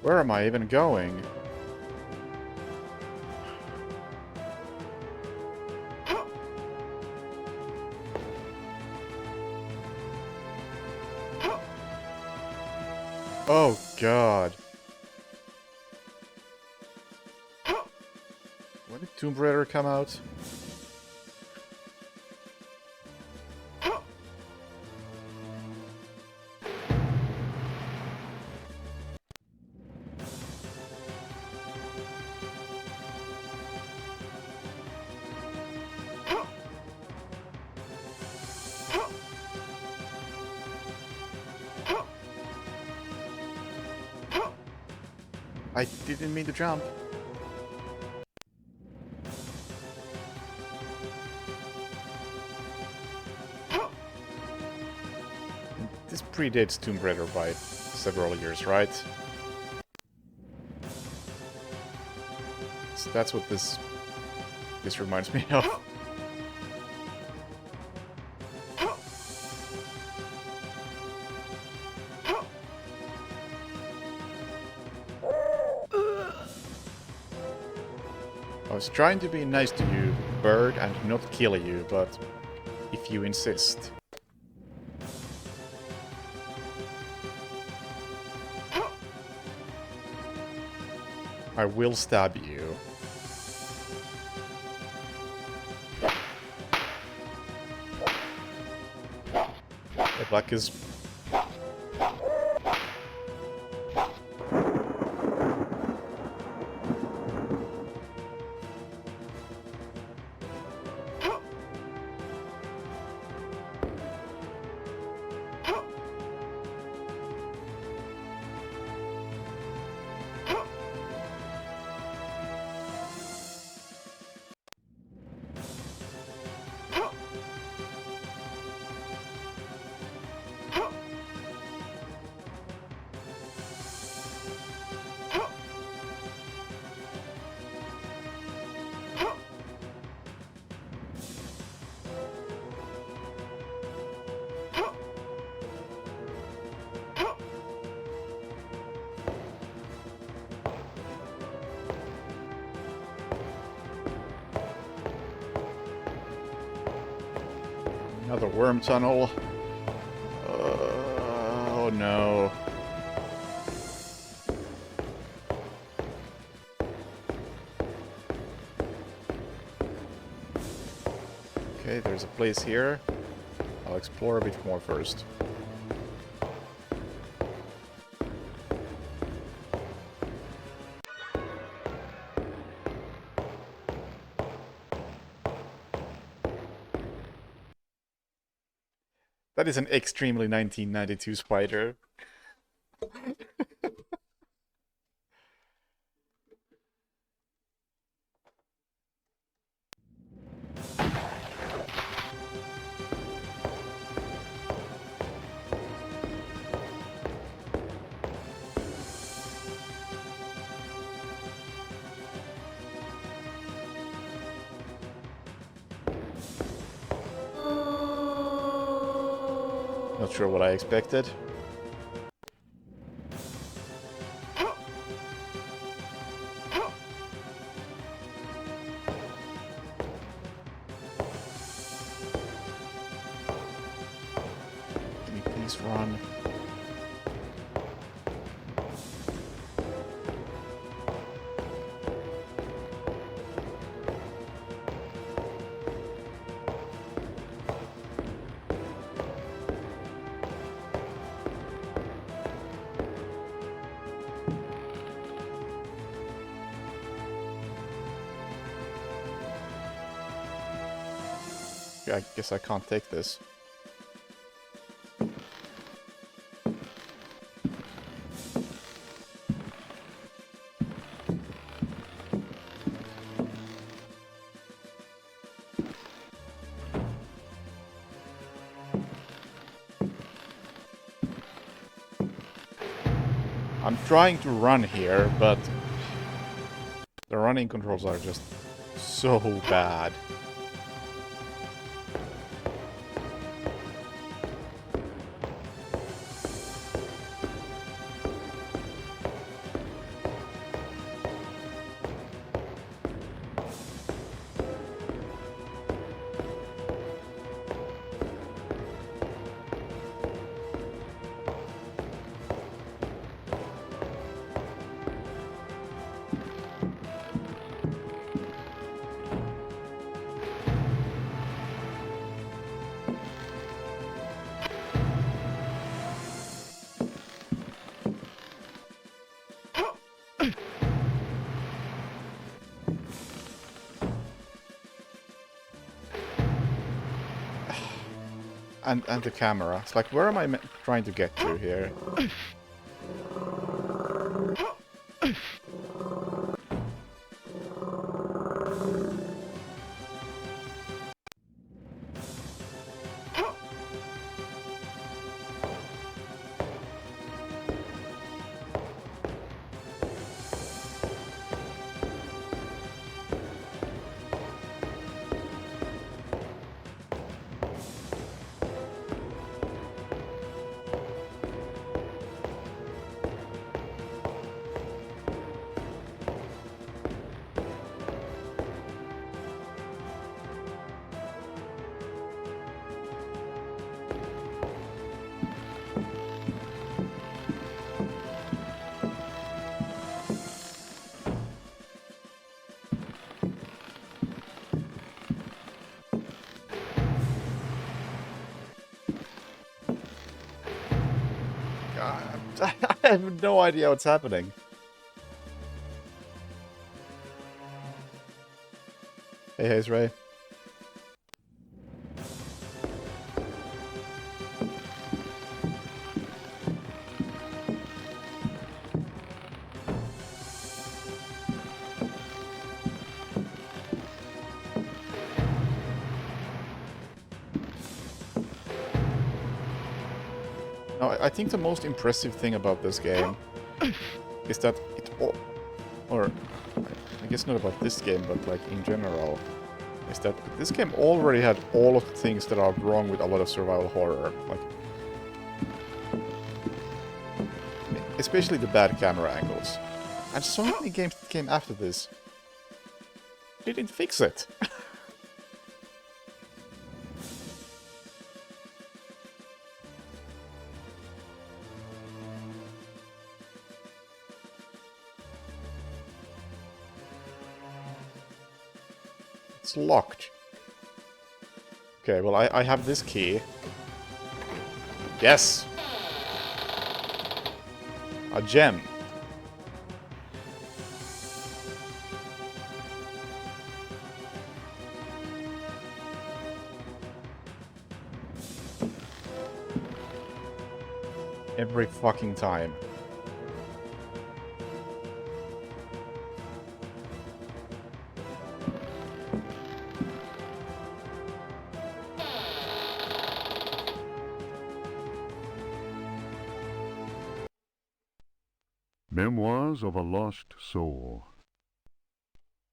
Where am I even going? Oh god. When did Tomb Raider come out? I didn't mean to jump. This predates Tomb Raider by several years, right? So that's what this reminds me of. I was trying to be nice to you, bird, and not kill you, but if you insist. I will stab you. The luck is... Another worm tunnel. Oh no. Okay, there's a place here. I'll explore a bit more first. That is an extremely 1992 spider. Not sure what I expected. Can you please run? I guess I can't take this. I'm trying to run here, but the running controls are just so bad. And the camera. It's like, where am I trying to get to here? I have no idea what's happening. Hey, Haze Ray. No, I think the most impressive thing about this game is that it or I guess not about this game, but like in general, is that this game already had all of the things that are wrong with a lot of survival horror, like especially the bad camera angles. And so many games that came after this didn't fix it. It's locked. Okay, well, I have this key. Yes! A gem. Every fucking time. Memoirs of a Lost Soul.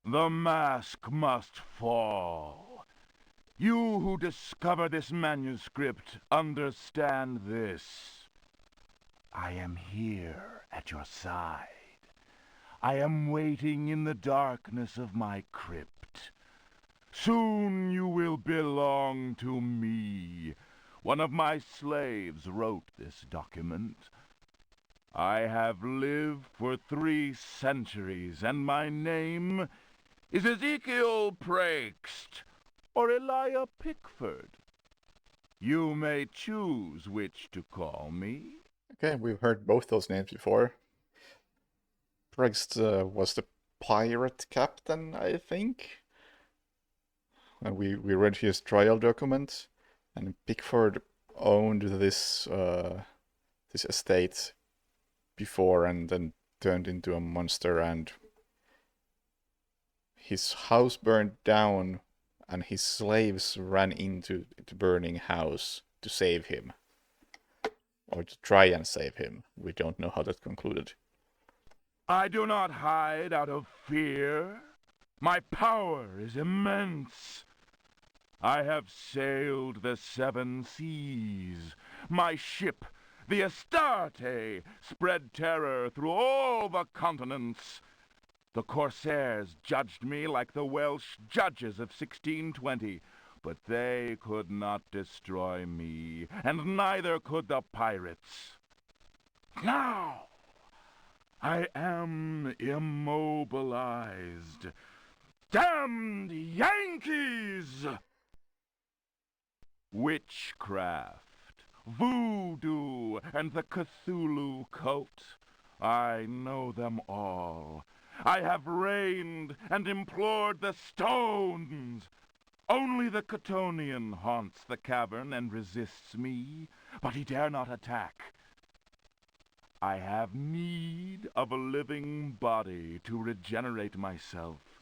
The mask must fall. You who discover this manuscript understand this. I am here at your side. I am waiting in the darkness of my crypt. Soon you will belong to me. One of my slaves wrote this document. I have lived for 3 centuries, and my name is Ezekiel Prext, or Elijah Pickford. You may choose which to call me. Okay, we've heard both those names before. Prext was the pirate captain, I think. And we read his trial document, and Pickford owned this this estate before and then turned into a monster, and his house burned down and his slaves ran into the burning house to save him. Or to try and save him. We don't know how that concluded. I do not hide out of fear. My power is immense. I have sailed the 7 seas. My ship, the Astarte, spread terror through all the continents. The corsairs judged me like the Welsh judges of 1620, but they could not destroy me, and neither could the pirates. Now, I am immobilized. Damned Yankees! Witchcraft, voodoo, and the Cthulhu cult. I know them all. I have reigned and implored the stones. Only the Chthonian haunts the cavern and resists me, but he dare not attack. I have need of a living body to regenerate myself.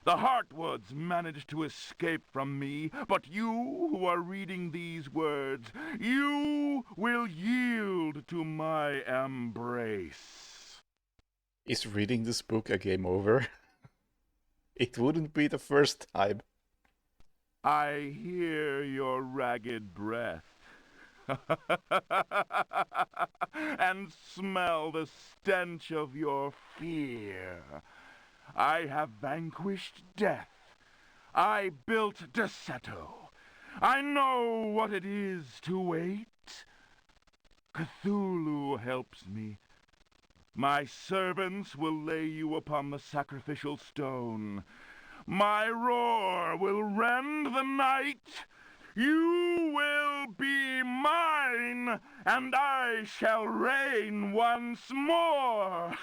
The Heartwoods managed to escape from me, but you who are reading these words, you will yield to my embrace. Is reading this book a game over? It wouldn't be the first time. I hear your ragged breath and smell the stench of your fear. I have vanquished death. I built Deseto. I know what it is to wait. Cthulhu helps me. My servants will lay you upon the sacrificial stone. My roar will rend the night. You will be mine, and I shall reign once more.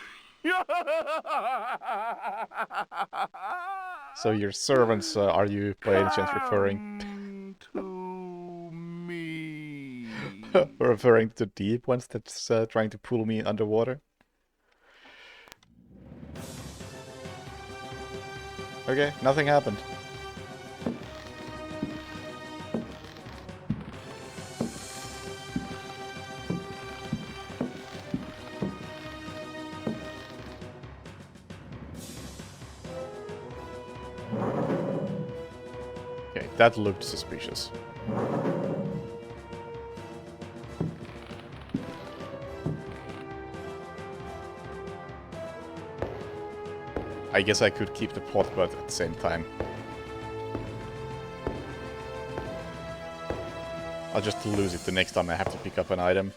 So your servants, are you by any chance referring Come to me. referring to the deep ones that's trying to pull me underwater? Okay, nothing happened. Okay, that looked suspicious. I guess I could keep the pot, but at the same time I'll just lose it the next time I have to pick up an item.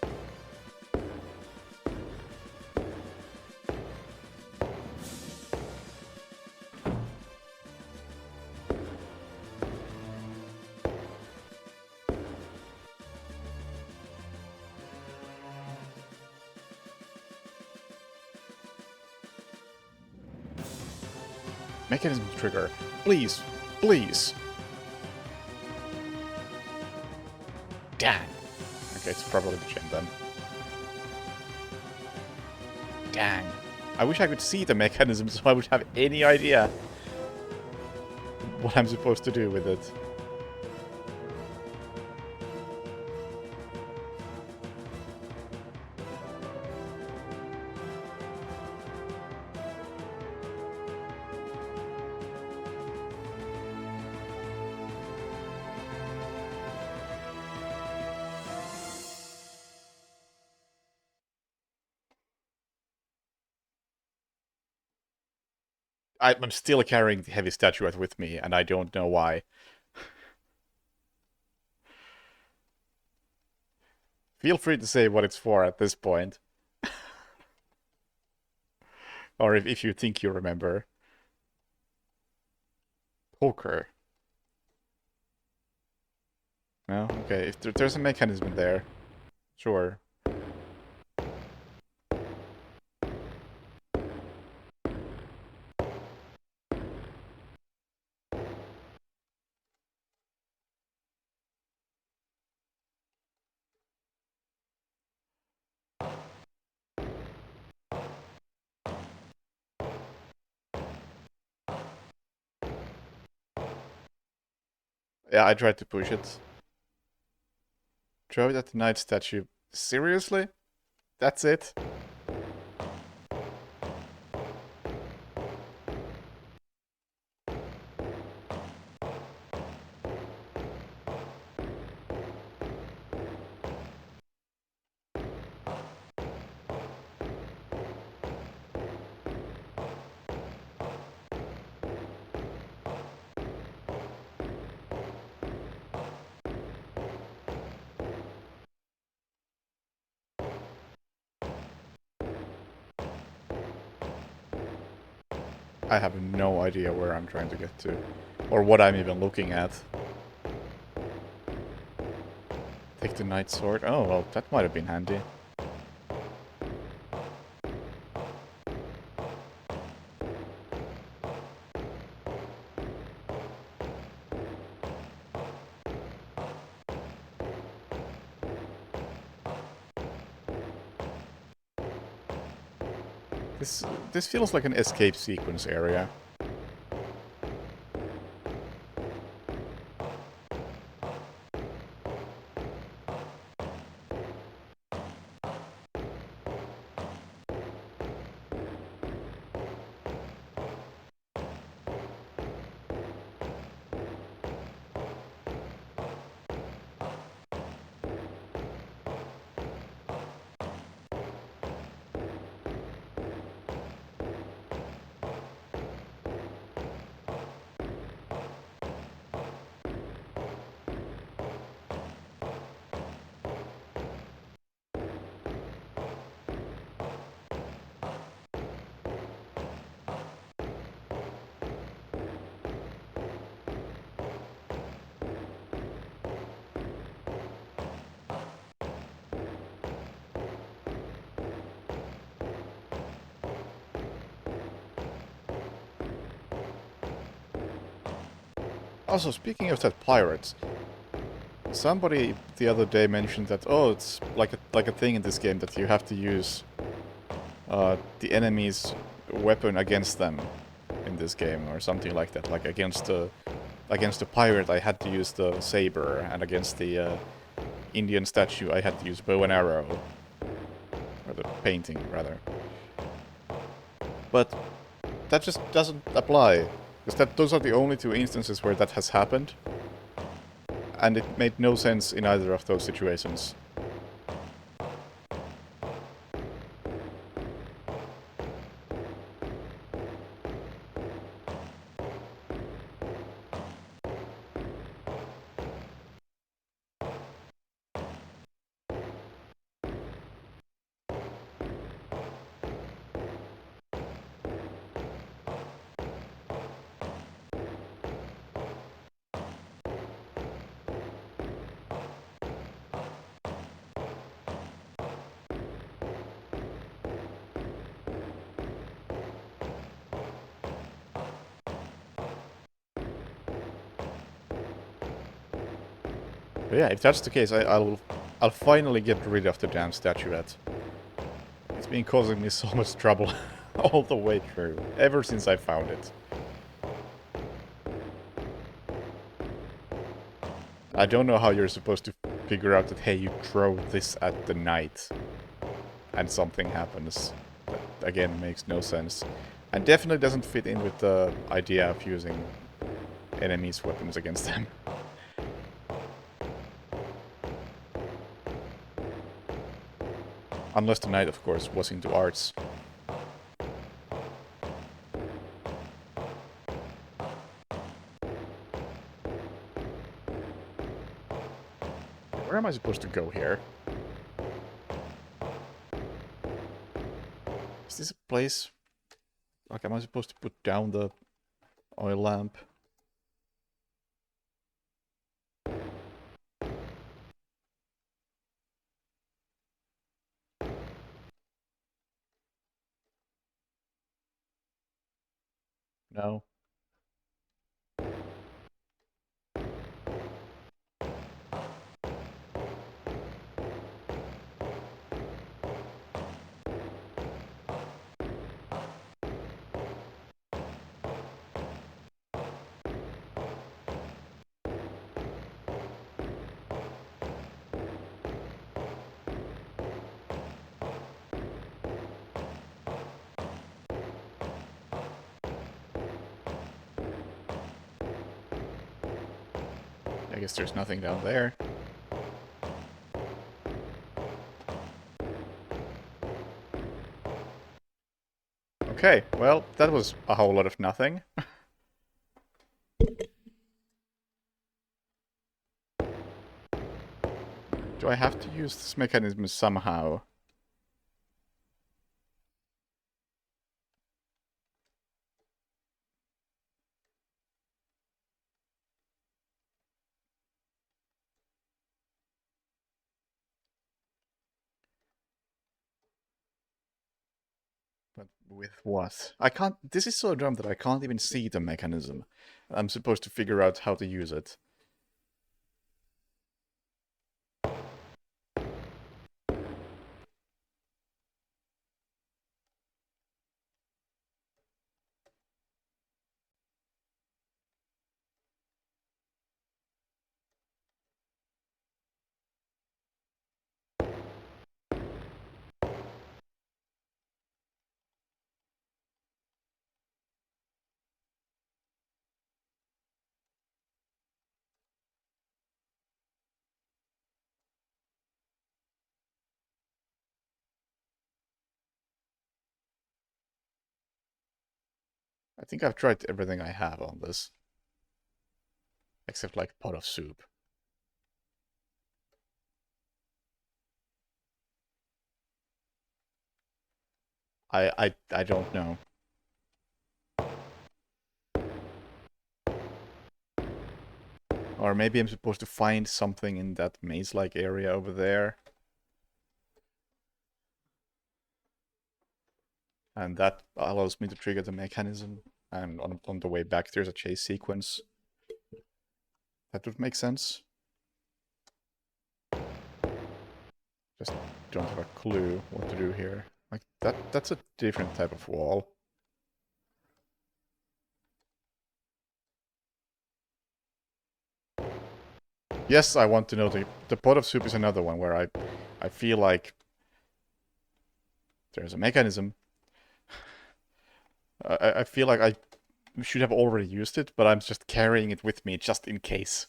Mechanism trigger. Please. Please. Dang. Okay, it's probably the chain then. Dang. I wish I could see the mechanism so I would have any idea what I'm supposed to do with it. I'm still carrying the heavy statuette with me, and I don't know why. Feel free to say what it's for at this point. Or if you think you remember. Poker. No? Okay, if there's a mechanism in there. Sure. Yeah, I tried to push it. Throw it at the knight statue. Seriously? That's it? I have no idea where I'm trying to get to. Or what I'm even looking at. Take the knight sword. Oh, well, that might have been handy. This feels like an escape sequence area. Also, speaking of that pirates, somebody the other day mentioned that, oh, it's like a thing in this game that you have to use the enemy's weapon against them in this game, or something like that. Like against the pirate, I had to use the saber, and against the Indian statue, I had to use bow and arrow, or the painting rather. But that just doesn't apply. Because those are the only two instances where that has happened. And it made no sense in either of those situations. But yeah, if that's the case, I'll finally get rid of the damn statuette. It's been causing me so much trouble all the way through, ever since I found it. I don't know how you're supposed to figure out that, hey, you throw this at the knight and something happens. That, again, makes no sense. And definitely doesn't fit in with the idea of using enemies' weapons against them. Unless the knight, of course, was into arts. Where am I supposed to go here? Is this a place? Like, am I supposed to put down the oil lamp? No. I guess there's nothing down there. Okay, well, that was a whole lot of nothing. Do I have to use this mechanism somehow? But with what? I can't... This is so dumb that I can't even see the mechanism. I'm supposed to figure out how to use it. I think I've tried everything I have on this. Except like pot of soup. I don't know. Or maybe I'm supposed to find something in that maze-like area over there. And that allows me to trigger the mechanism. And on the way back there's a chase sequence. That would make sense. Just don't have a clue what to do here. Like, that's a different type of wall. Yes, I want to know the pot of soup is another one where I feel like there's a mechanism. I feel like I should have already used it, but I'm just carrying it with me just in case.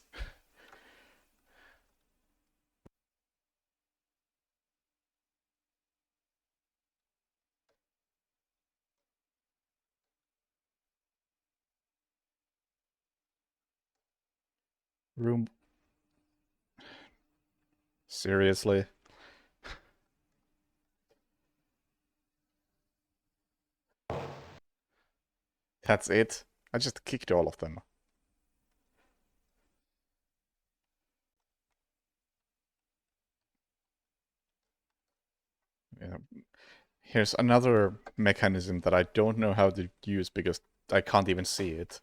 Room. Seriously? That's it? I just kicked all of them. Yeah. Here's another mechanism that I don't know how to use because I can't even see it.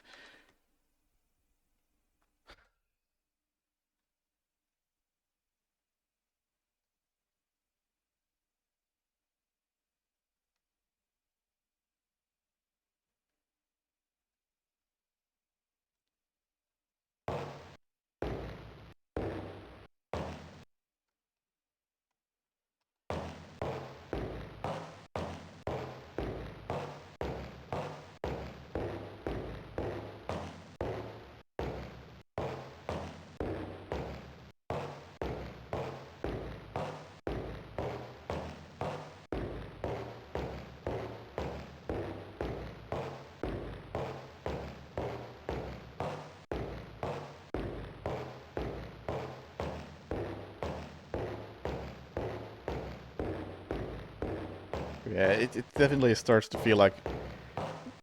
Yeah, it definitely starts to feel like...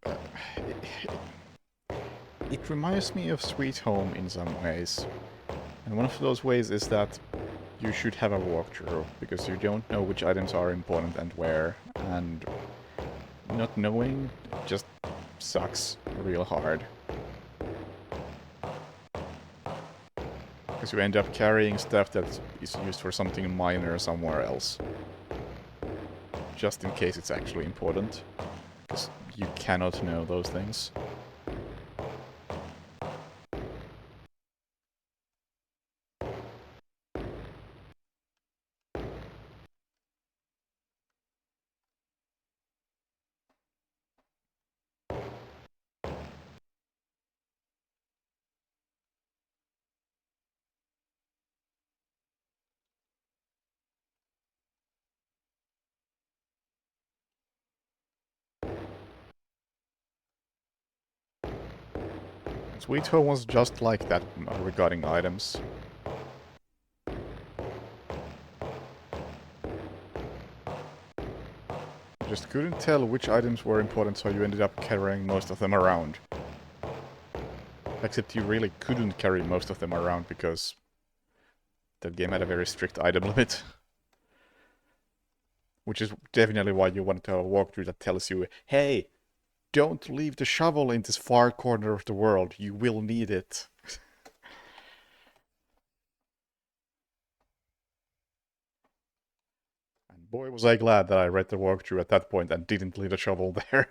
Uh, it reminds me of Sweet Home in some ways. And one of those ways is that you should have a walkthrough, because you don't know which items are important and where, and not knowing just sucks real hard. Because you end up carrying stuff that is used for something minor somewhere else. Just in case it's actually important. Because you cannot know those things. Sweet Home was just like that regarding items. You just couldn't tell which items were important, so you ended up carrying most of them around. Except you really couldn't carry most of them around because that game had a very strict item limit. Which is definitely why you want to have a walkthrough that tells you, hey, don't leave the shovel in this far corner of the world, you will need it. And boy was I glad that I read the walkthrough at that point and didn't leave the shovel there.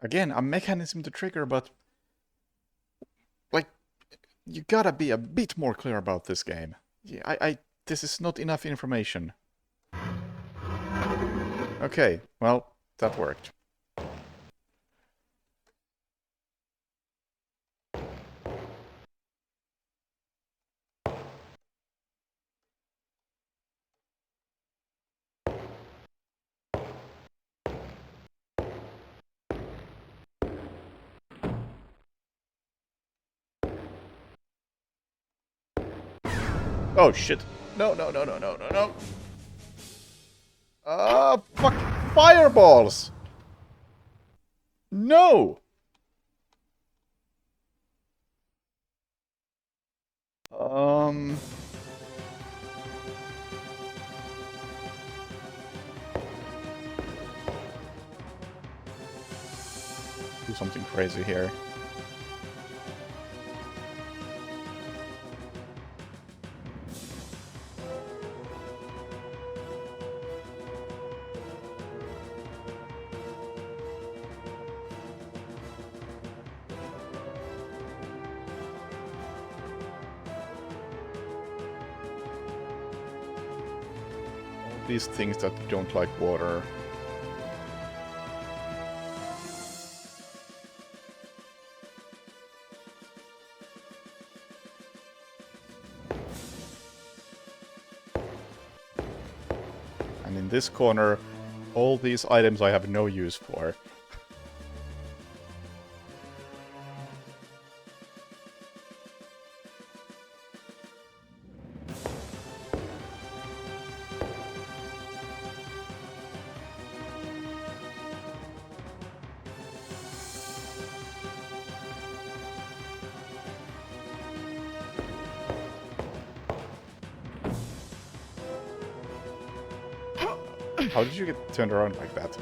Again, a mechanism to trigger, but... like, you gotta be a bit more clear about this game. Yeah, this is not enough information. Okay, well, that worked. Oh shit. No, no, no, no, no, no, no. Fuck. Fireballs! No! Um... Do something crazy here. These things that don't like water. And in this corner, all these items I have no use for. How did you get turned around like that?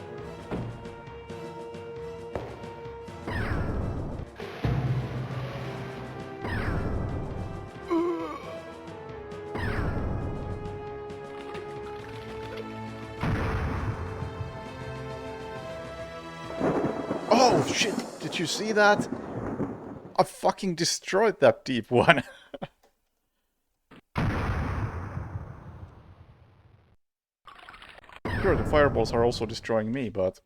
Oh shit, did you see that? I fucking destroyed that deep one. Sure, the fireballs are also destroying me, but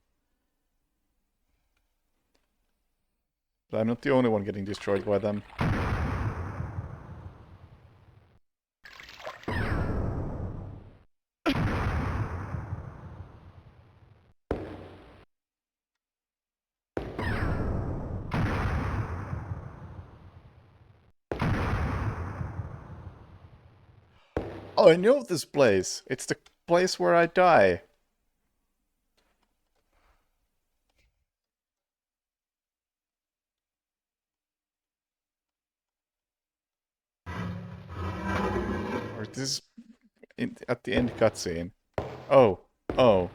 I'm not the only one getting destroyed by them. Oh, I know this place. It's the place where I die. Or this is at the end cutscene. Oh, oh,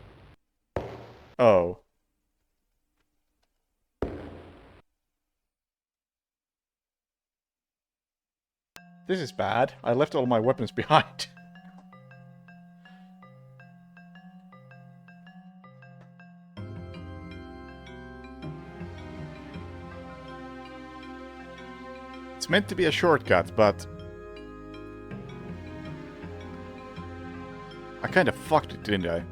oh. This is bad. I left all my weapons behind. It's meant to be a shortcut, but I kind of fucked it, didn't I?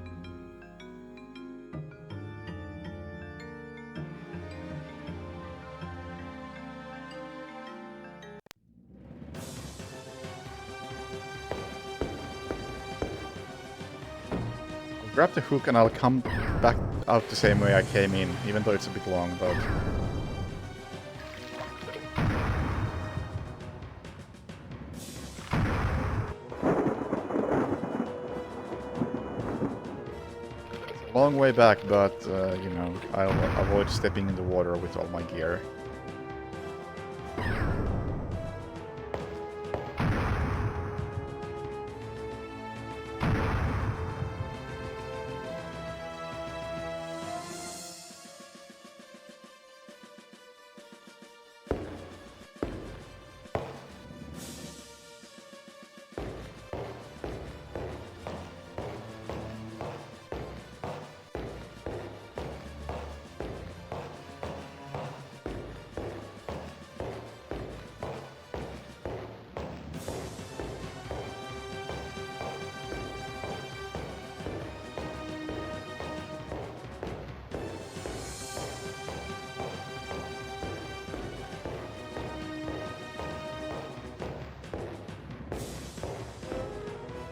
I'll grab the hook and I'll come back out the same way I came in, even though it's a bit long, but... Long way back, but, you know, I'll avoid stepping in the water with all my gear.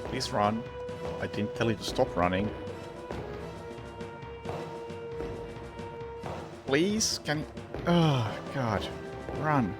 Please run. I didn't tell you to stop running. Please? Can you... Oh, God. Run.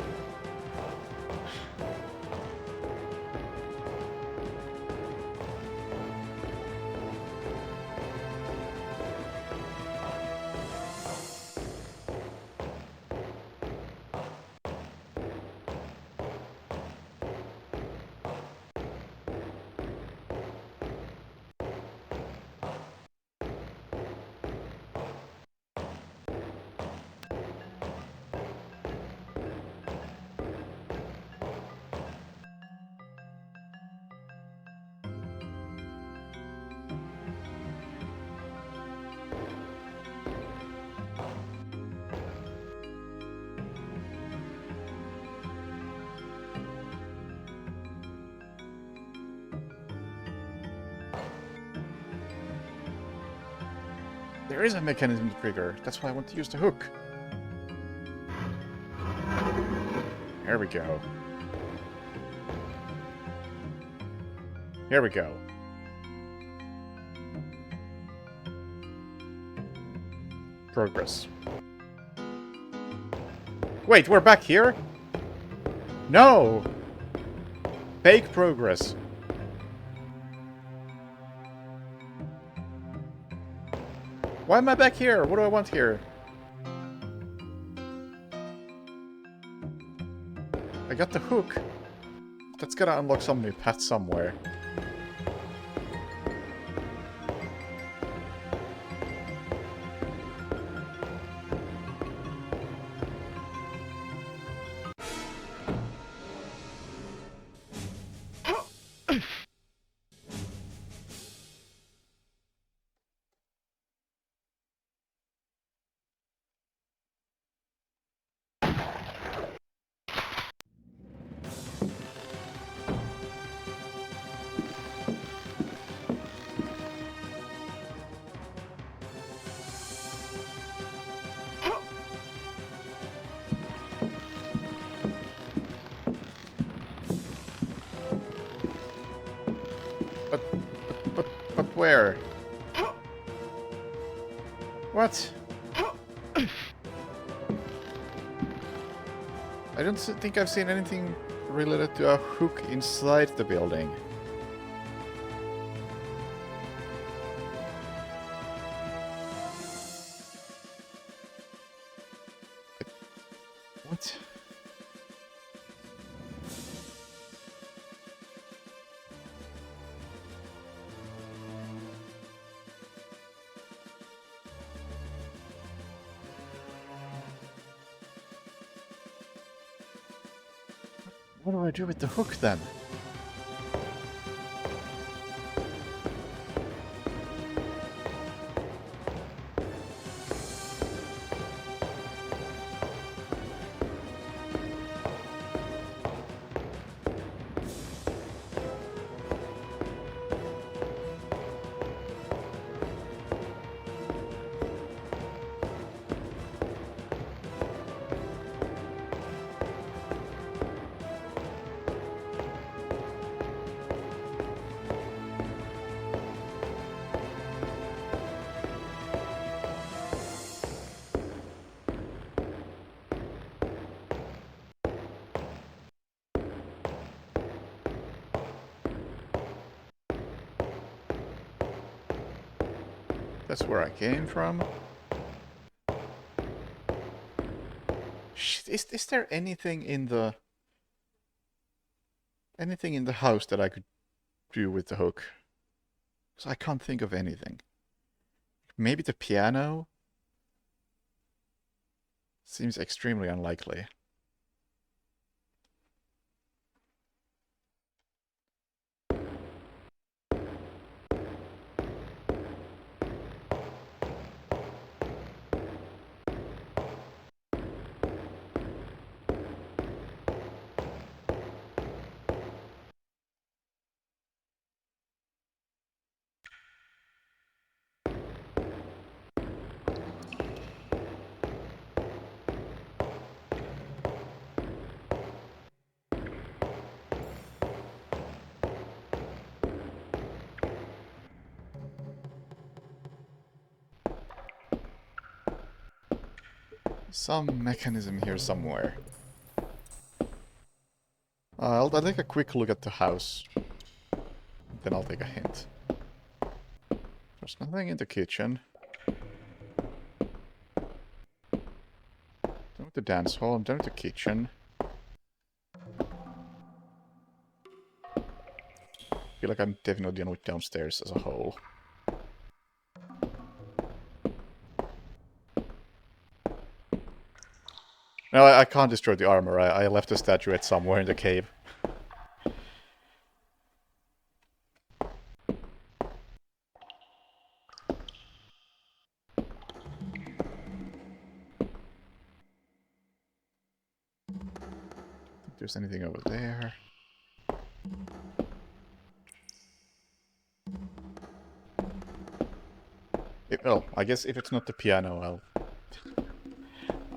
There is a mechanism to trigger. That's why I want to use the hook. There we go. Here we go. Progress. Wait, we're back here? No! Fake progress. Why am I back here? What do I want here? I got the hook. That's gonna unlock some new path somewhere. But where? What? I don't think I've seen anything related to a hook inside the building. What do I do with the hook then? That's where I came from. Shit, is there anything in the house that I could do with the hook? Because I can't think of anything. Maybe the piano? Seems extremely unlikely. Some mechanism here somewhere. I'll take a quick look at the house. Then I'll take a hint. There's nothing in the kitchen. Done with the dance hall, I'm done with the kitchen. Feel like I'm definitely done with downstairs as a whole. No, I can't destroy the armor. I left a statuette somewhere in the cave. Think there's anything over there. Well, I guess if it's not the piano,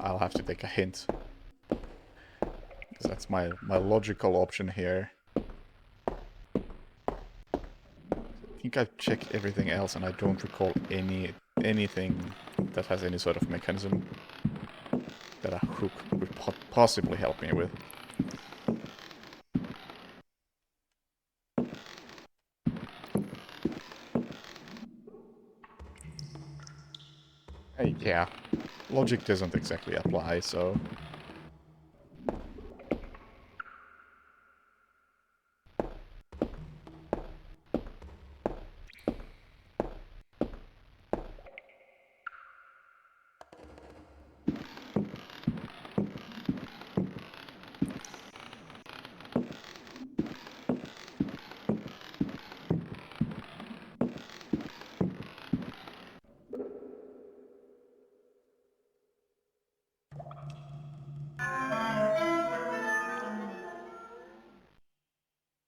I'll have to take a hint. Because that's my logical option here. I think I've checked everything else and I don't recall anything that has any sort of mechanism that a hook would possibly help me with. Hey, yeah. Logic doesn't exactly apply, so...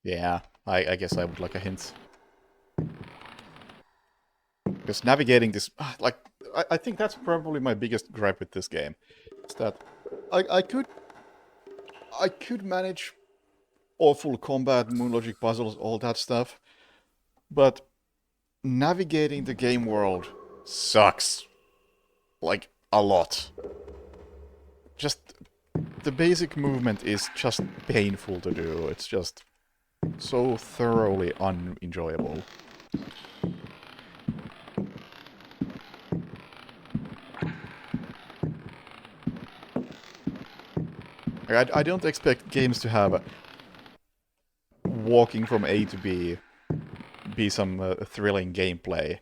Yeah, I guess I would like a hint. Because navigating this... like, I think that's probably my biggest gripe with this game. Is that I could manage awful combat, moon logic puzzles, all that stuff. But navigating the game world sucks. Like, a lot. Just... the basic movement is just painful to do. It's just... so thoroughly unenjoyable. I don't expect games to have walking from A to B be some thrilling gameplay.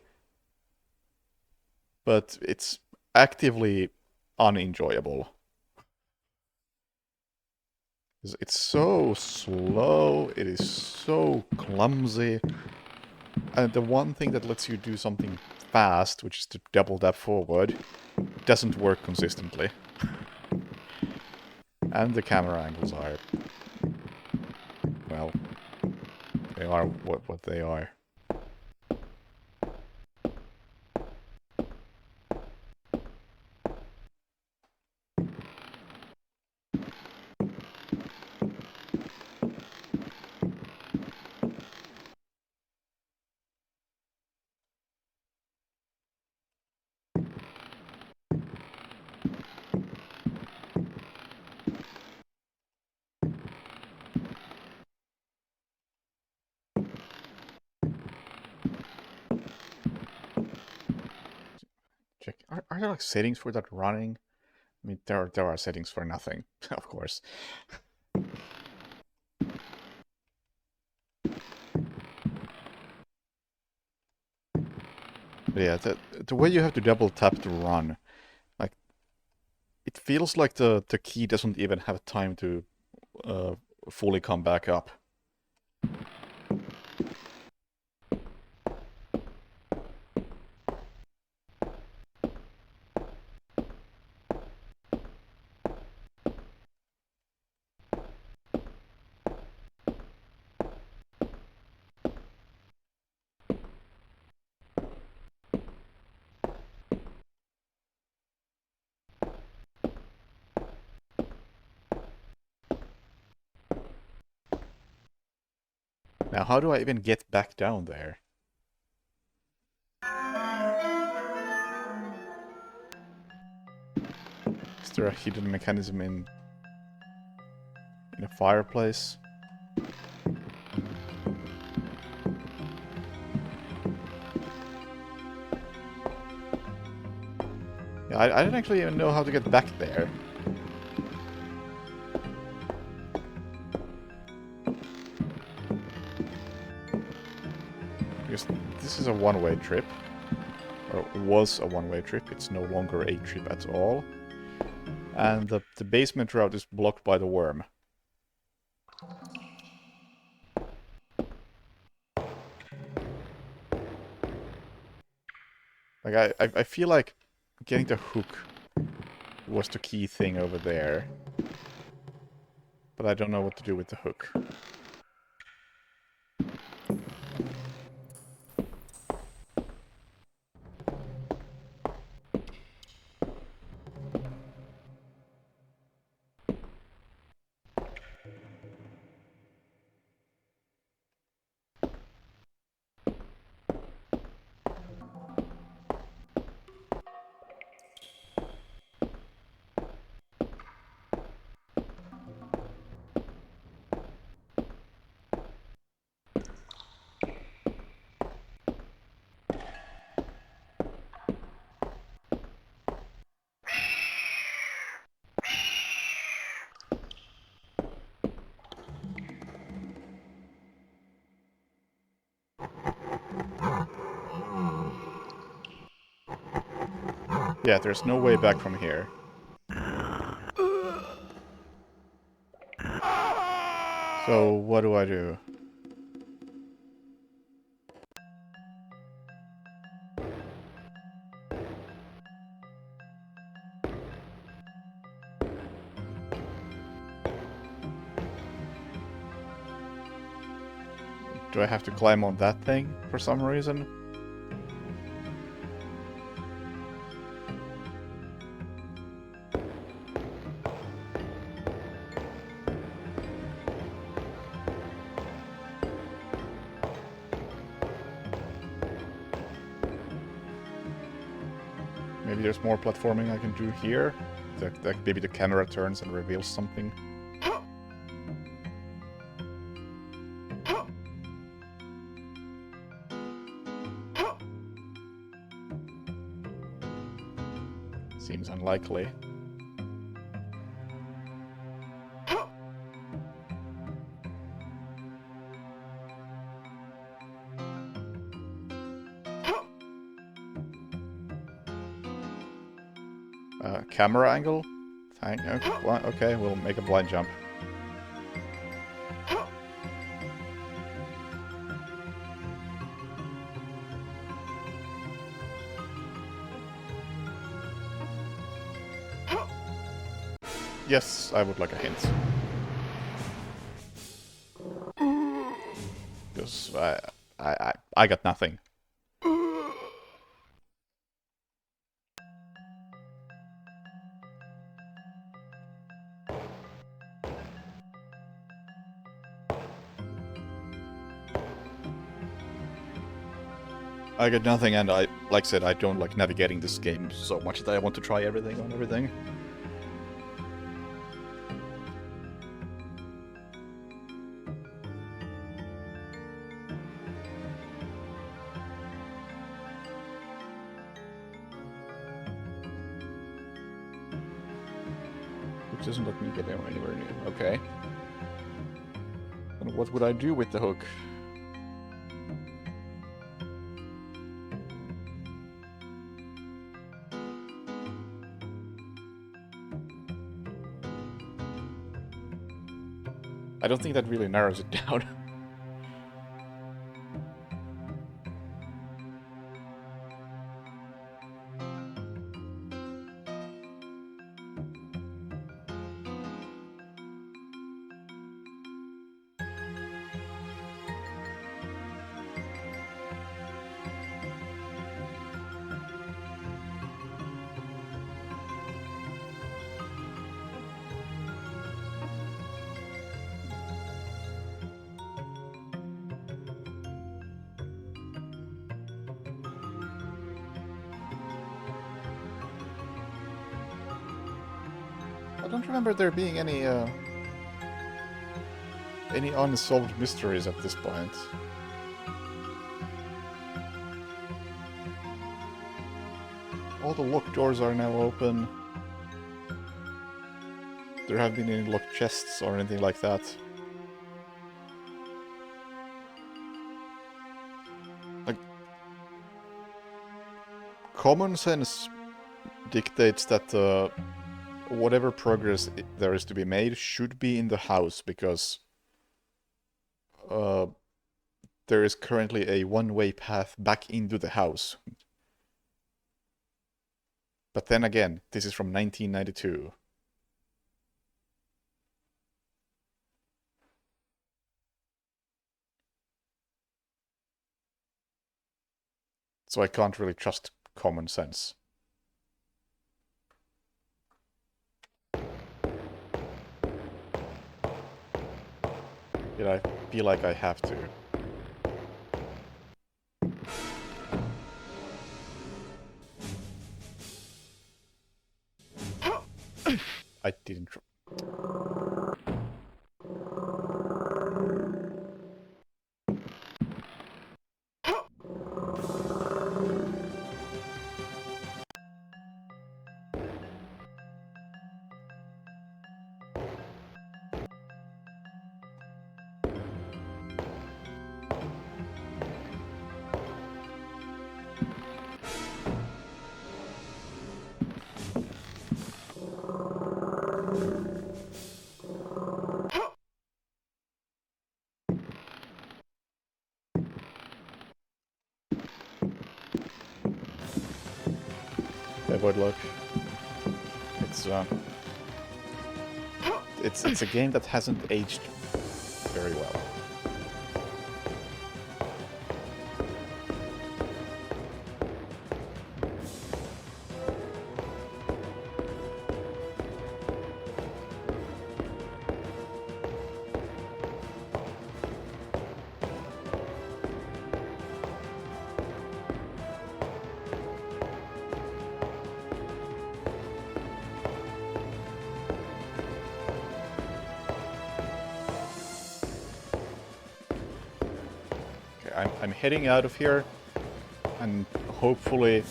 But it's actively unenjoyable. It's so slow, it is so clumsy. And the one thing that lets you do something fast, which is to double tap forward, doesn't work consistently. And the camera angles are... well, they are what they are. Check. Are there like settings for that running? I mean, there are settings for nothing, of course. But yeah, the way you have to double tap to run, like, it feels like the key doesn't even have time to fully come back up. Now, how do I even get back down there? Is there a hidden mechanism in a fireplace? Yeah, I don't actually even know how to get back there. Because this is a one-way trip. Or was a one-way trip. It's no longer a trip at all. And the basement route is blocked by the worm. Like, I feel like getting the hook was the key thing over there. But I don't know what to do with the hook. Yeah, there's no way back from here. So, what do I do? Do I have to climb on that thing for some reason? Maybe there's more platforming I can do here. That maybe the camera turns and reveals something. Seems unlikely. Camera angle? Okay, we'll make a blind jump. Yes, I would like a hint. Because I got nothing. I got nothing, and like I said, I don't like navigating this game so much that I want to try everything on everything. Which doesn't let me get anywhere near. Okay. And what would I do with the hook? I don't think that really narrows it down. I don't remember there being any unsolved mysteries at this point. All the locked doors are now open. There haven't been any locked chests or anything like that. Like, common sense dictates that whatever progress there is to be made should be in the house, because there is currently a one-way path back into the house. But then again, this is from 1992. So I can't really trust common sense. Yet I feel like I have to. I didn't. Avoid luck. It's a game that hasn't aged very well. I'm heading out of here and hopefully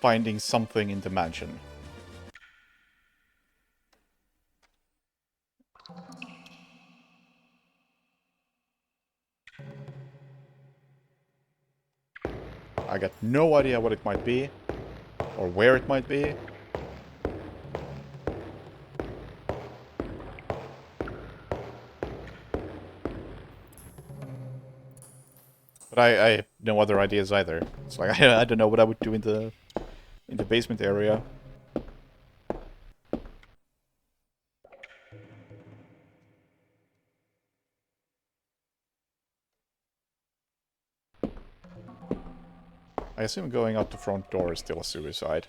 finding something in the mansion. I got no idea what it might be or where it might be. But I have no other ideas either. It's like I don't know what I would do in the basement area. I assume going out the front door is still a suicide.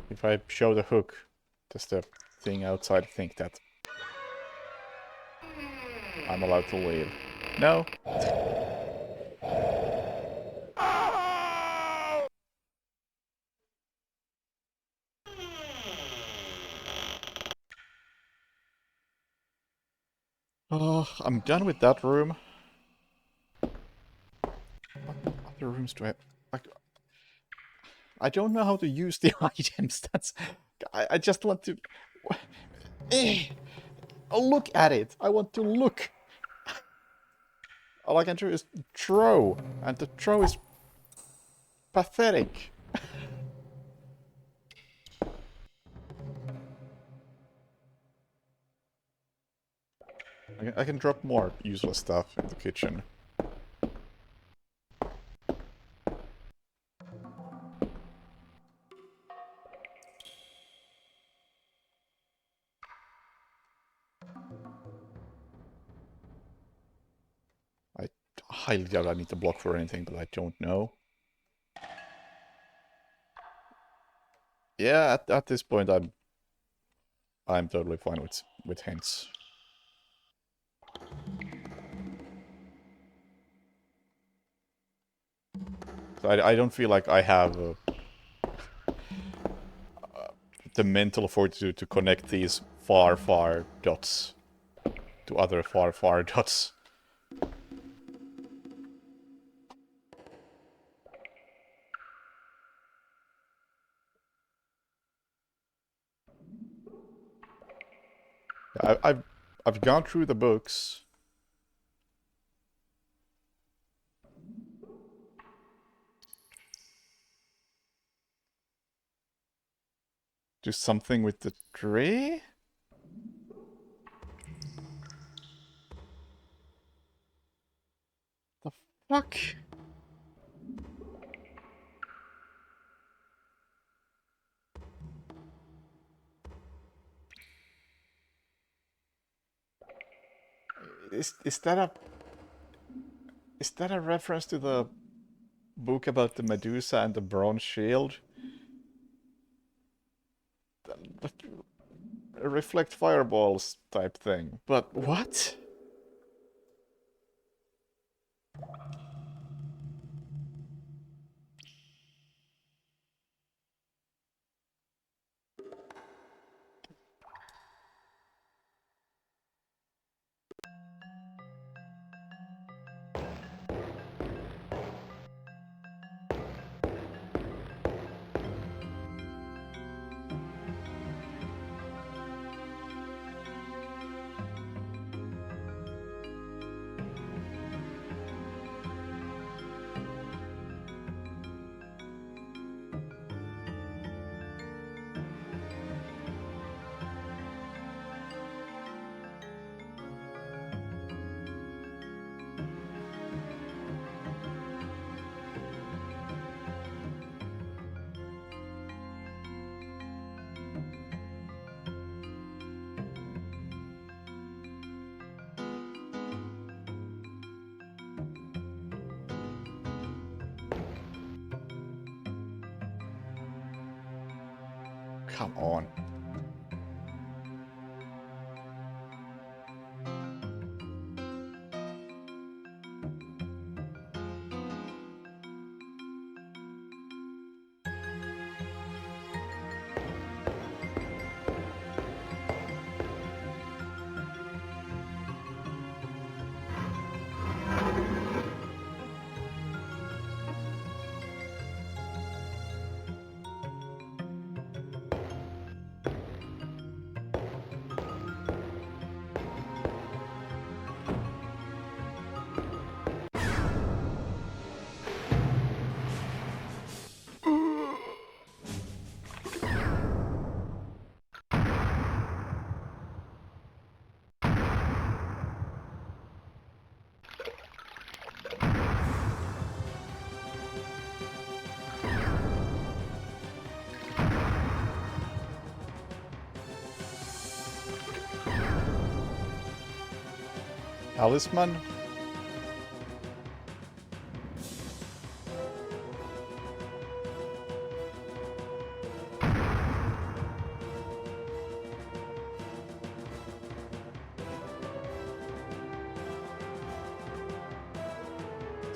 If I show the hook, does the thing outside think that I'm allowed to leave? No? Oh, I'm done with that room. What other rooms do I have? Like, I don't know how to use the items. That's... I just want to... look at it! I want to look! All I can do is throw, and the throw is pathetic. I can drop more useless stuff in the kitchen. I highly doubt I need to block for anything, but I don't know. Yeah, at this point I'm totally fine with hints. So I don't feel like I have the mental fortitude to connect these far, far dots to other far, far dots. I've gone through the books. Do something with the tree? The fuck? Is that a reference to the book about the Medusa and the bronze shield? But reflect fireballs type thing. But what? Come on. Talisman?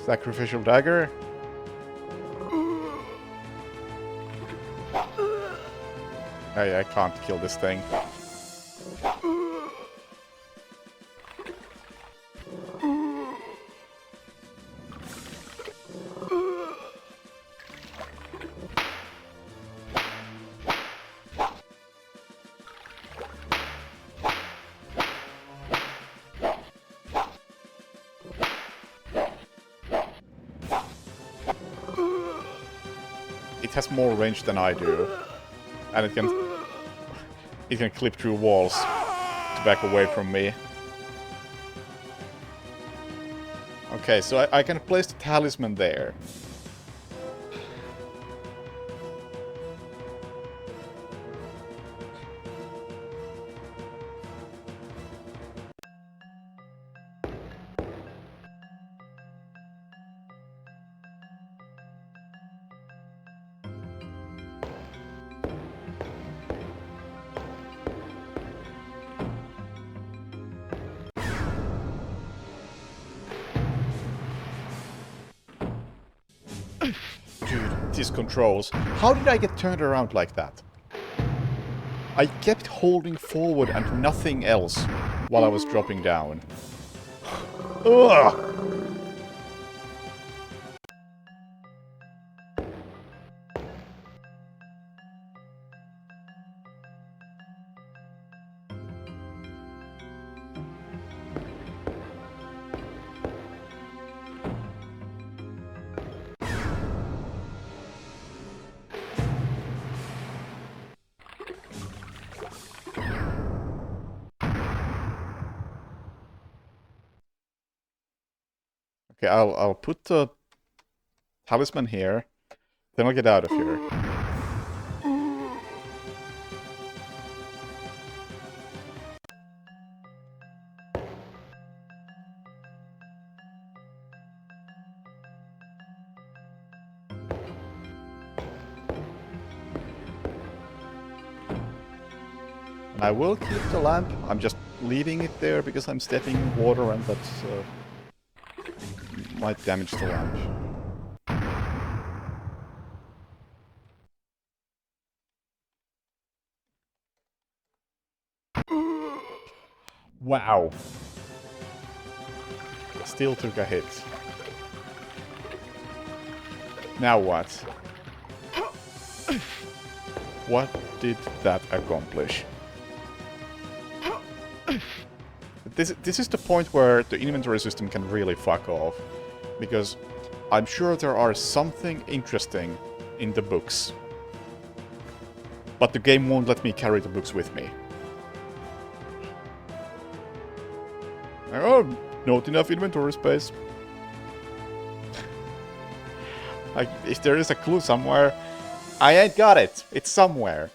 Sacrificial dagger. I can't kill this thing. It has more range than I do, and it can clip through walls to back away from me. Okay, so I can place the talisman there. Dude, these controls. How did I get turned around like that? I kept holding forward and nothing else while I was dropping down. Ugh! Okay, I'll put the talisman here, then I'll get out of here. I will keep the lamp. I'm just leaving it there because I'm stepping in water and that might damage the lamp. Wow. Still took a hit. Now what? What did that accomplish? This is the point where the inventory system can really fuck off. Because I'm sure there are something interesting in the books. But the game won't let me carry the books with me. Oh, not enough inventory space. Like, if there is a clue somewhere, I ain't got it. It's somewhere.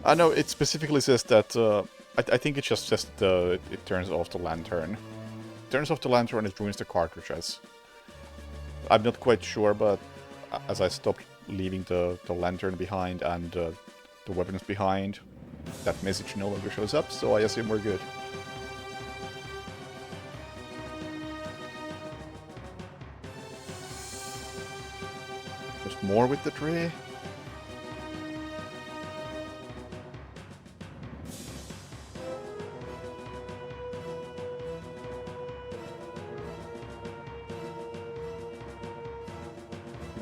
I know it specifically says that. I think it just says that it turns off the lantern. It turns off the lantern, it ruins the cartridges. I'm not quite sure, but as I stopped leaving the lantern behind and the weapons behind, that message no longer shows up, so I assume we're good. There's more with the tree.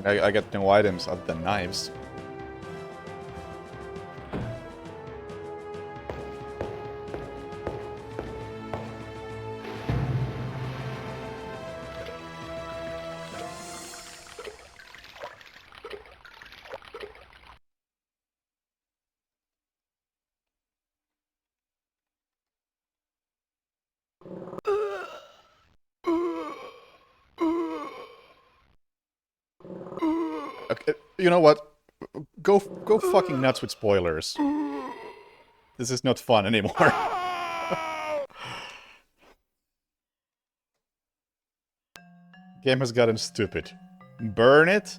I got no items other than knives. Okay, you know what? Go fucking nuts with spoilers. This is not fun anymore. Game has gotten stupid. Burn it?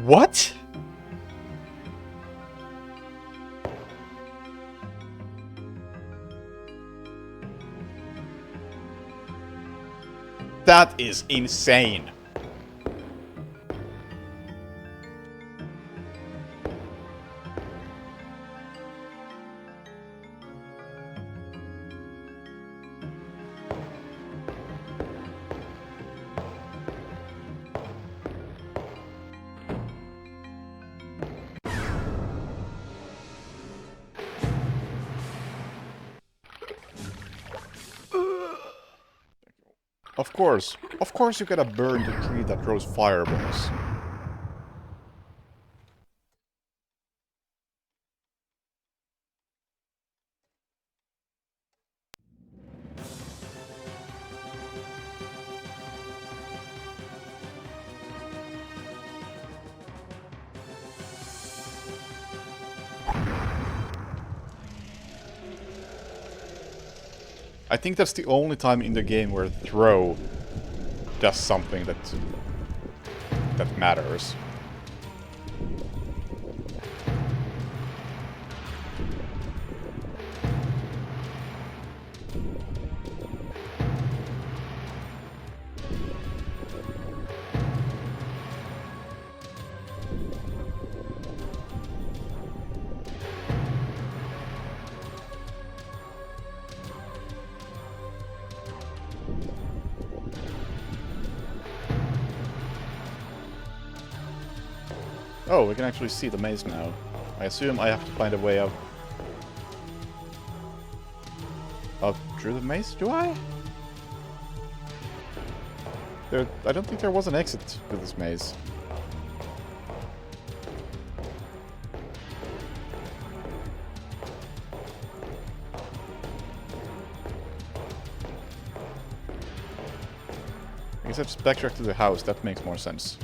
What? That is insane. Of course you gotta burn the tree that throws fireballs. I think that's the only time in the game where throw does something that matters. Oh, we can actually see the maze now. I assume I have to find a way out through the maze, do I? I don't think there was an exit to this maze. I guess I just backtrack to the house, that makes more sense.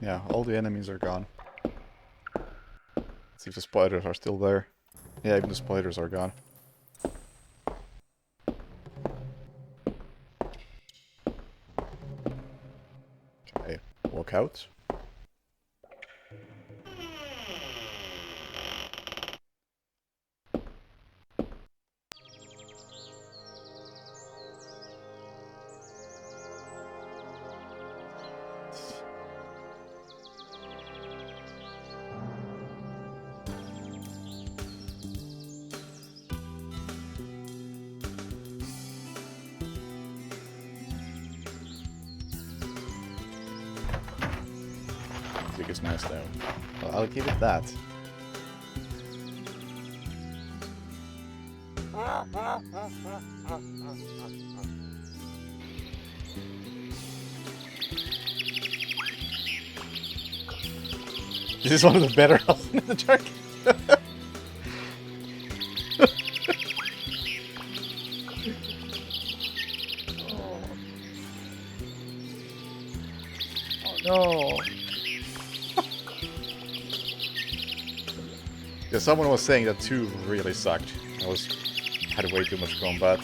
Yeah, all the enemies are gone. Let's see if the spiders are still there. Yeah, even the spiders are gone. Okay, walk out. Music is nice though. Well, I'll give it that. This is one of the better health in the dark. No. Yeah, someone was saying that 2 really sucked. Had way too much combat.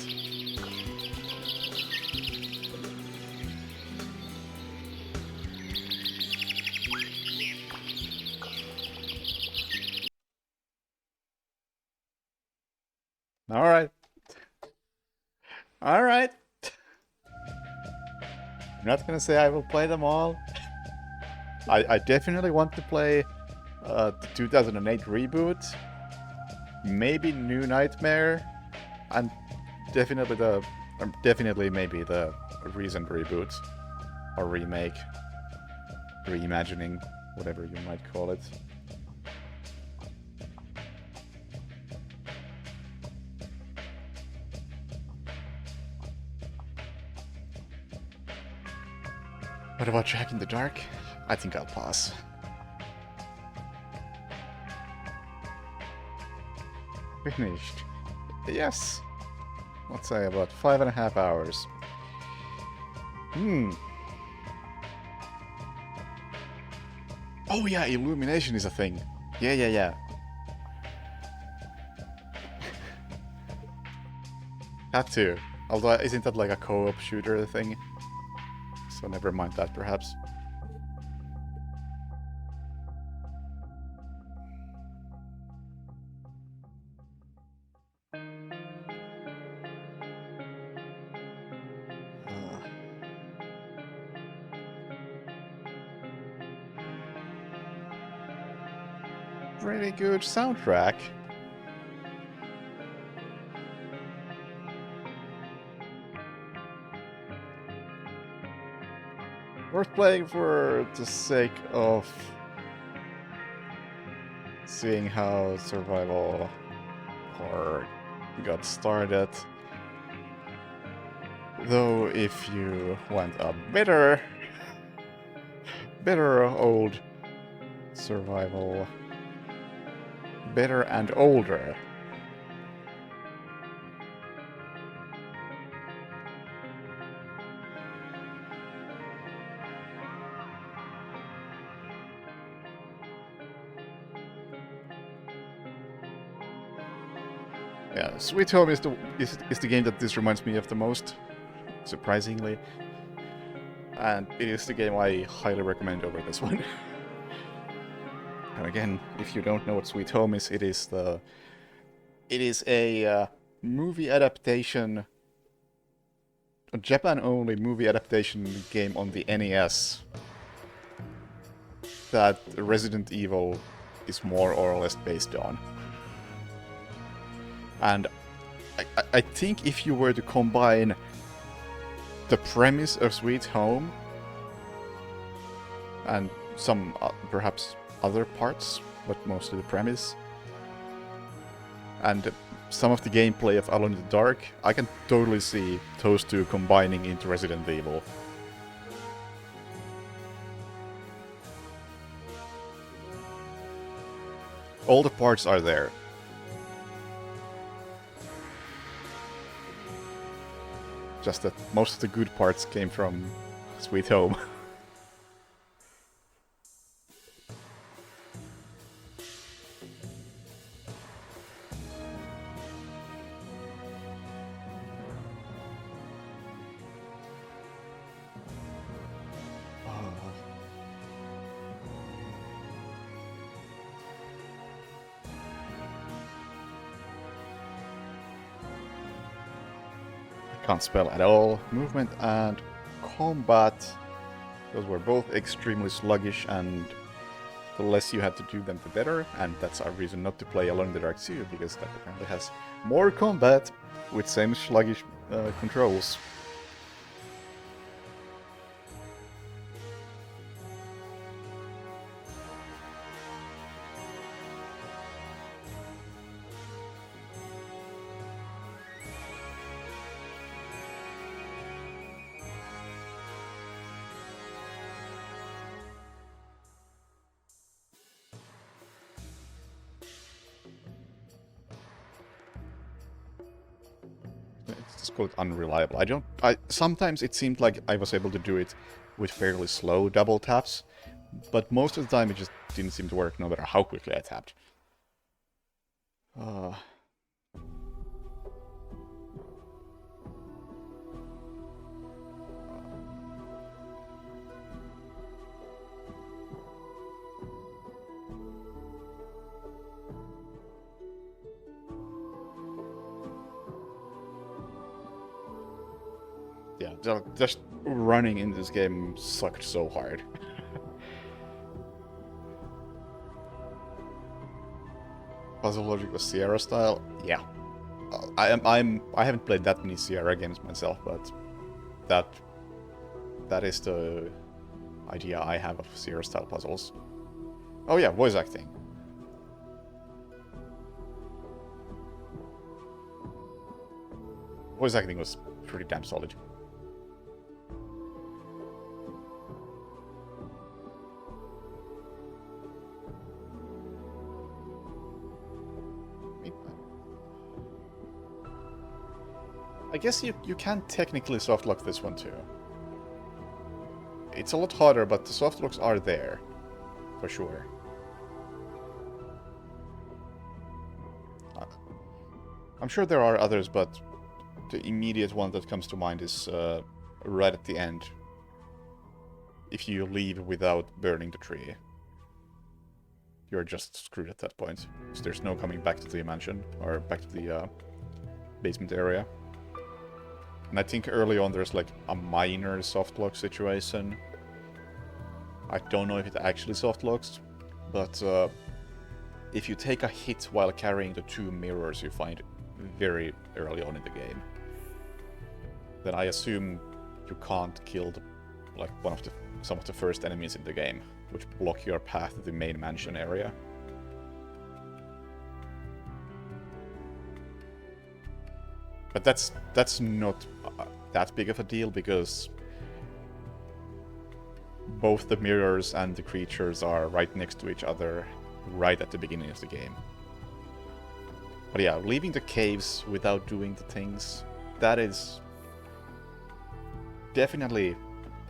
All right. All right. I'm not gonna say I will play them all. I definitely want to play the 2008 reboot, maybe New Nightmare, and definitely maybe the recent reboot or remake, reimagining, whatever you might call it. What about Jack in the Dark? I think I'll pass. Finished. Yes. Let's say about 5.5 hours. Oh yeah, illumination is a thing. Yeah. Have to. Although, isn't that like a co-op shooter thing? So never mind that, perhaps. Pretty good soundtrack. Worth playing for the sake of seeing how survival horror got started. Though if you want a better old survival, better and older. Yeah, Sweet Home is the game that this reminds me of the most, surprisingly. And it is the game I highly recommend over this one. And again, if you don't know what Sweet Home is, it is a movie adaptation, a Japan-only movie adaptation game on the NES that Resident Evil is more or less based on. And I think if you were to combine the premise of Sweet Home and some perhaps other parts, but mostly the premise, and some of the gameplay of Alone in the Dark, I can totally see those two combining into Resident Evil. All the parts are there. Just that most of the good parts came from Sweet Home. Can't spell at all. Movement and combat, those were both extremely sluggish, and the less you had to do them, the better. And that's our reason not to play Alone in the Dark 2, because that apparently has more combat with same sluggish controls. It's called unreliable. Sometimes it seemed like I was able to do it with fairly slow double taps, but most of the time it just didn't seem to work no matter how quickly I tapped. Just running in this game sucked so hard. Puzzle logic was Sierra style? Yeah. I haven't played that many Sierra games myself, but that is the idea I have of Sierra style puzzles. Oh yeah, voice acting. Voice acting was pretty damn solid. I guess you can technically softlock this one too. It's a lot harder, but the softlocks are there, for sure. I'm sure there are others, but the immediate one that comes to mind is right at the end. If you leave without burning the tree, you're just screwed at that point. So there's no coming back to the mansion, or back to the basement area. And I think early on there's like a minor softlock situation. I don't know if it actually softlocks, but if you take a hit while carrying the 2 mirrors you find very early on in the game, then I assume you can't kill like some of the first enemies in the game, which block your path to the main mansion area. But that's not that big of a deal, because both the mirrors and the creatures are right next to each other right at the beginning of the game. But yeah, leaving the caves without doing the things, that is definitely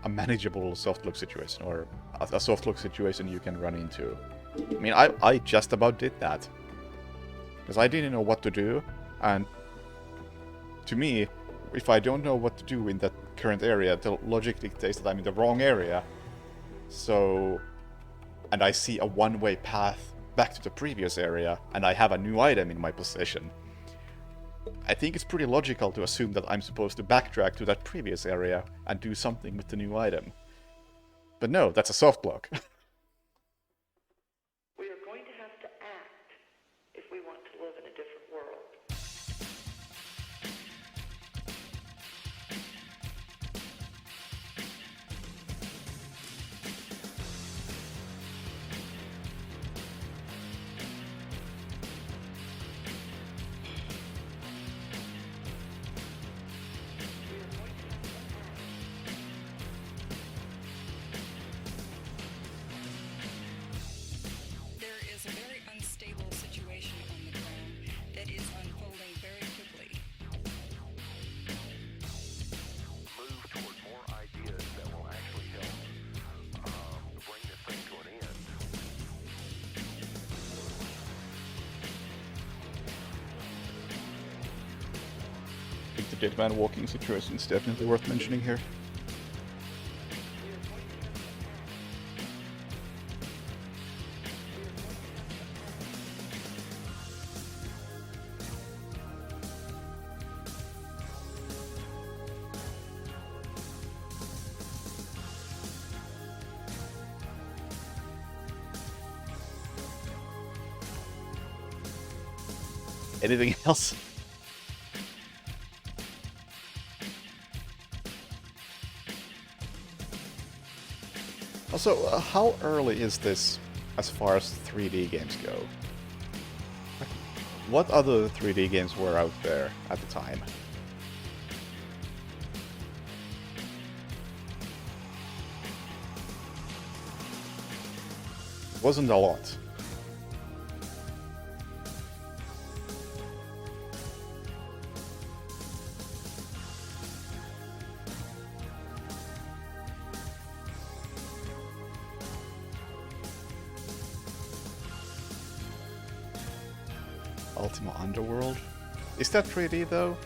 a manageable softlock situation, or a softlock situation you can run into. I mean, I just about did that, because I didn't know what to do, and to me, if I don't know what to do in that current area, the logic dictates that I'm in the wrong area. So, and I see a one-way path back to the previous area, and I have a new item in my possession. I think it's pretty logical to assume that I'm supposed to backtrack to that previous area and do something with the new item. But no, that's a soft block. We are going to have to act if we want to live in a different world. There is a very unstable situation on the ground that is unfolding very quickly. Move toward more ideas that will actually help bring this thing to an end. I think the dead man walking situation is definitely worth mentioning here. Anything else? Also, how early is this as far as 3D games go? Like, what other 3D games were out there at the time? Wasn't a lot. Ultima Underworld? Is that 3D though?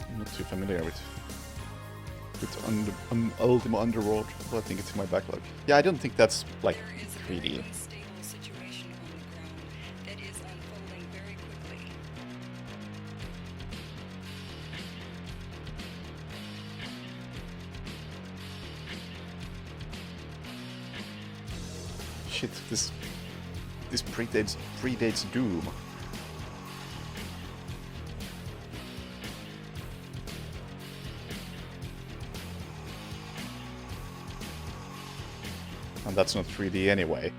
I'm not too familiar with Ultima Underworld, but I think it's in my backlog. Yeah, I don't think that's like There is a 3D. very unstable situation on the ground that is unfolding very quickly. shit, this predates Doom. And that's not 3D anyway.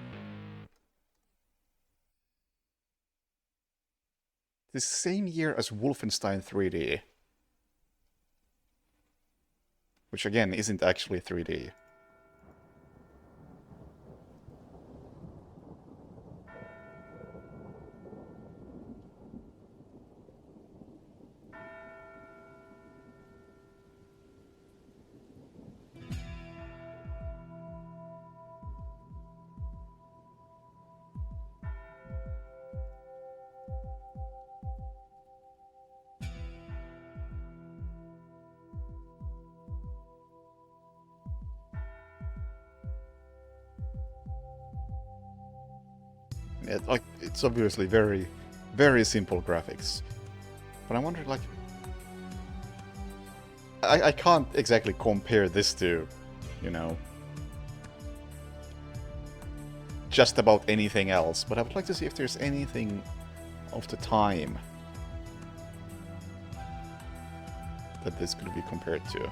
The same year as Wolfenstein 3D. Which again isn't actually 3D. It's obviously very, very simple graphics. But I wonder, like... I can't exactly compare this to, you know... just about anything else, but I would like to see if there's anything of the time that this could be compared to.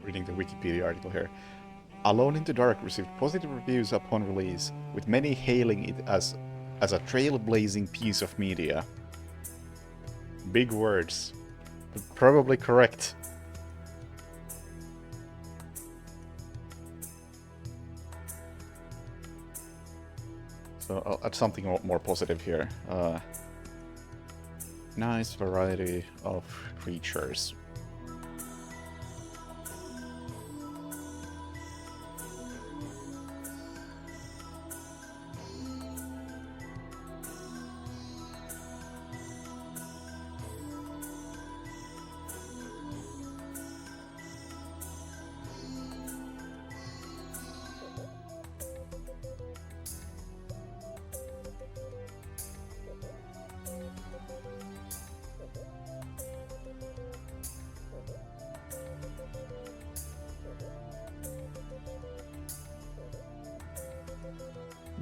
Reading the Wikipedia article here. Alone in the Dark received positive reviews upon release, with many hailing it as a trailblazing piece of media. Big words, but probably correct. So I'll add something more positive here. Nice variety of creatures.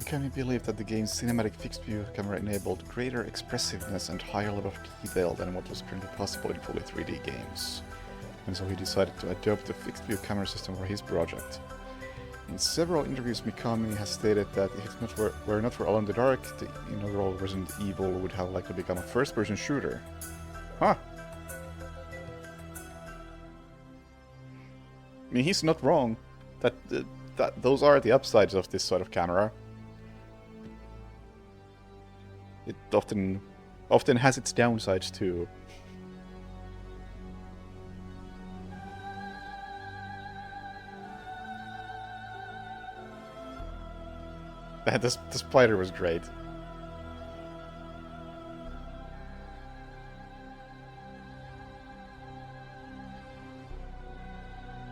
Can we believe that the game's cinematic fixed-view camera enabled greater expressiveness and higher level of detail than what was currently possible in fully 3D games? And so he decided to adopt the fixed-view camera system for his project. In several interviews, Mikami has stated that if it were not for Alone in the Dark, the inaugural Resident Evil would have likely become a first-person shooter. Huh! I mean, he's not wrong. That those are the upsides of this sort of camera. It often has its downsides too. The spider was great.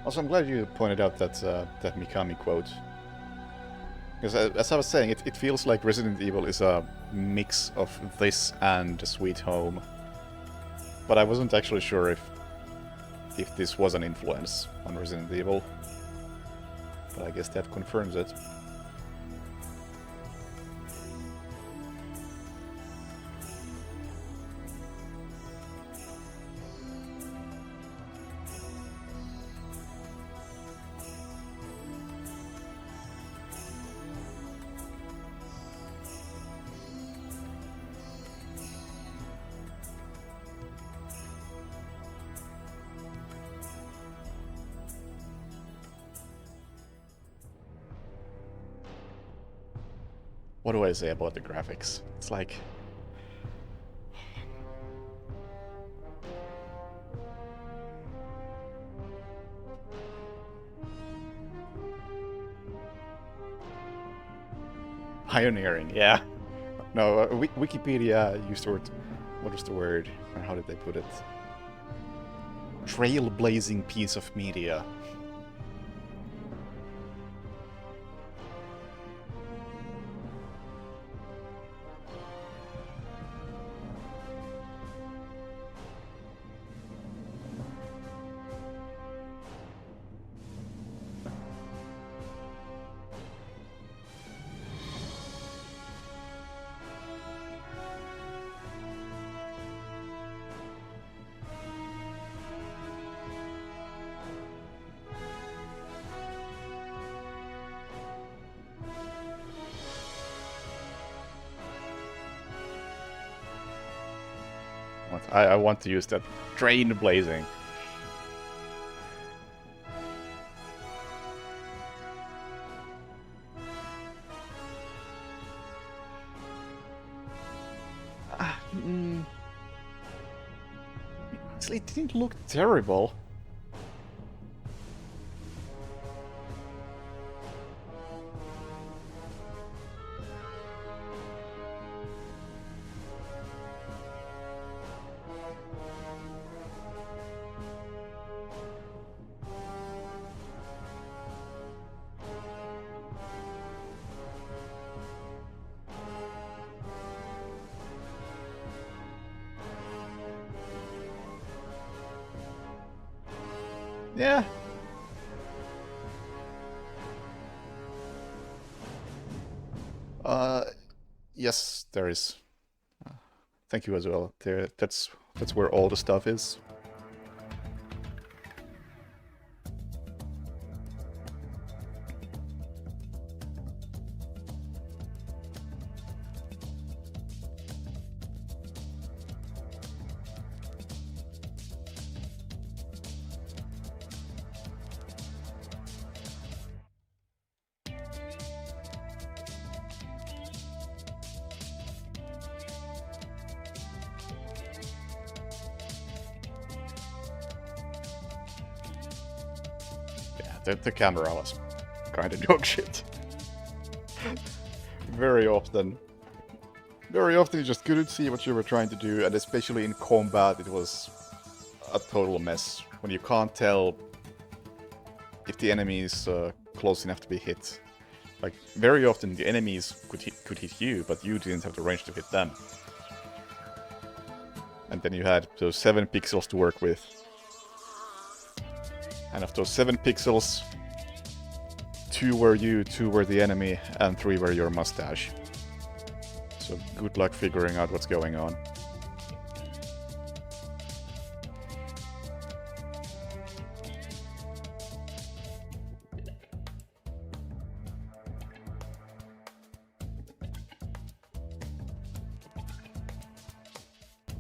Also, I'm glad you pointed out that that Mikami quote. Because as I was saying, it feels like Resident Evil is a mix of this and Sweet Home. But I wasn't actually sure if this was an influence on Resident Evil. But I guess that confirms it. What do I say about the graphics? It's like... Pioneering, yeah. No, Wikipedia used the word. What was the word? Or how did they put it? Trailblazing piece of media. I want to use that. Train blazing. Actually, it didn't look terrible. Yeah. Yes, there is. Thank you as well. That's where all the stuff is. The camera was kind of dog shit. Very often you just couldn't see what you were trying to do, and especially in combat it was a total mess. When you can't tell if the enemy is close enough to be hit. Like, very often the enemies could hit you, but you didn't have the range to hit them. And then you had those 7 pixels to work with. And of those 7 pixels, 2 were you, 2 were the enemy, and 3 were your mustache. So good luck figuring out what's going on.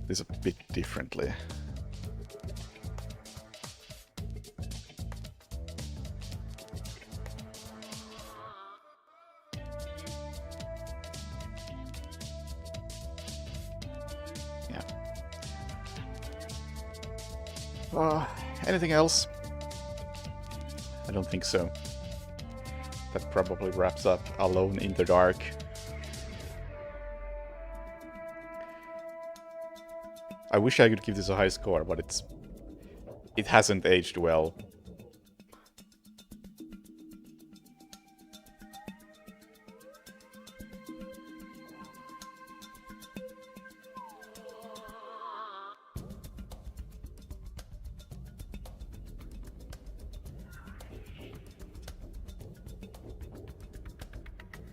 This a bit differently. Anything else? I don't think so. That probably wraps up Alone in the Dark. I wish I could give this a high score, but it hasn't aged well.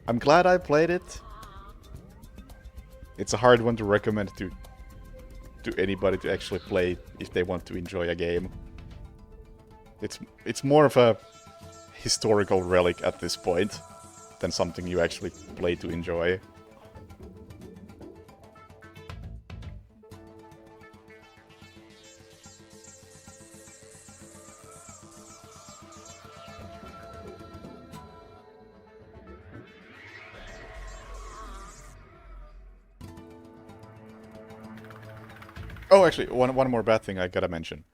I'm glad I played it. It's a hard one to recommend to anybody to actually play if they want to enjoy a game. It's more of a historical relic at this point than something you actually play to enjoy. Oh, actually, one more bad thing I gotta mention.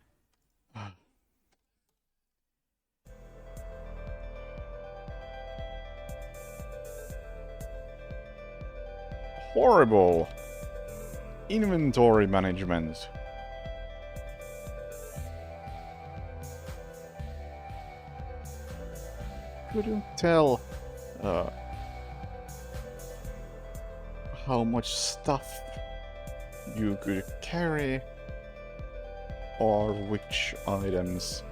horrible. Inventory management. Couldn't tell how much stuff you could carry or which items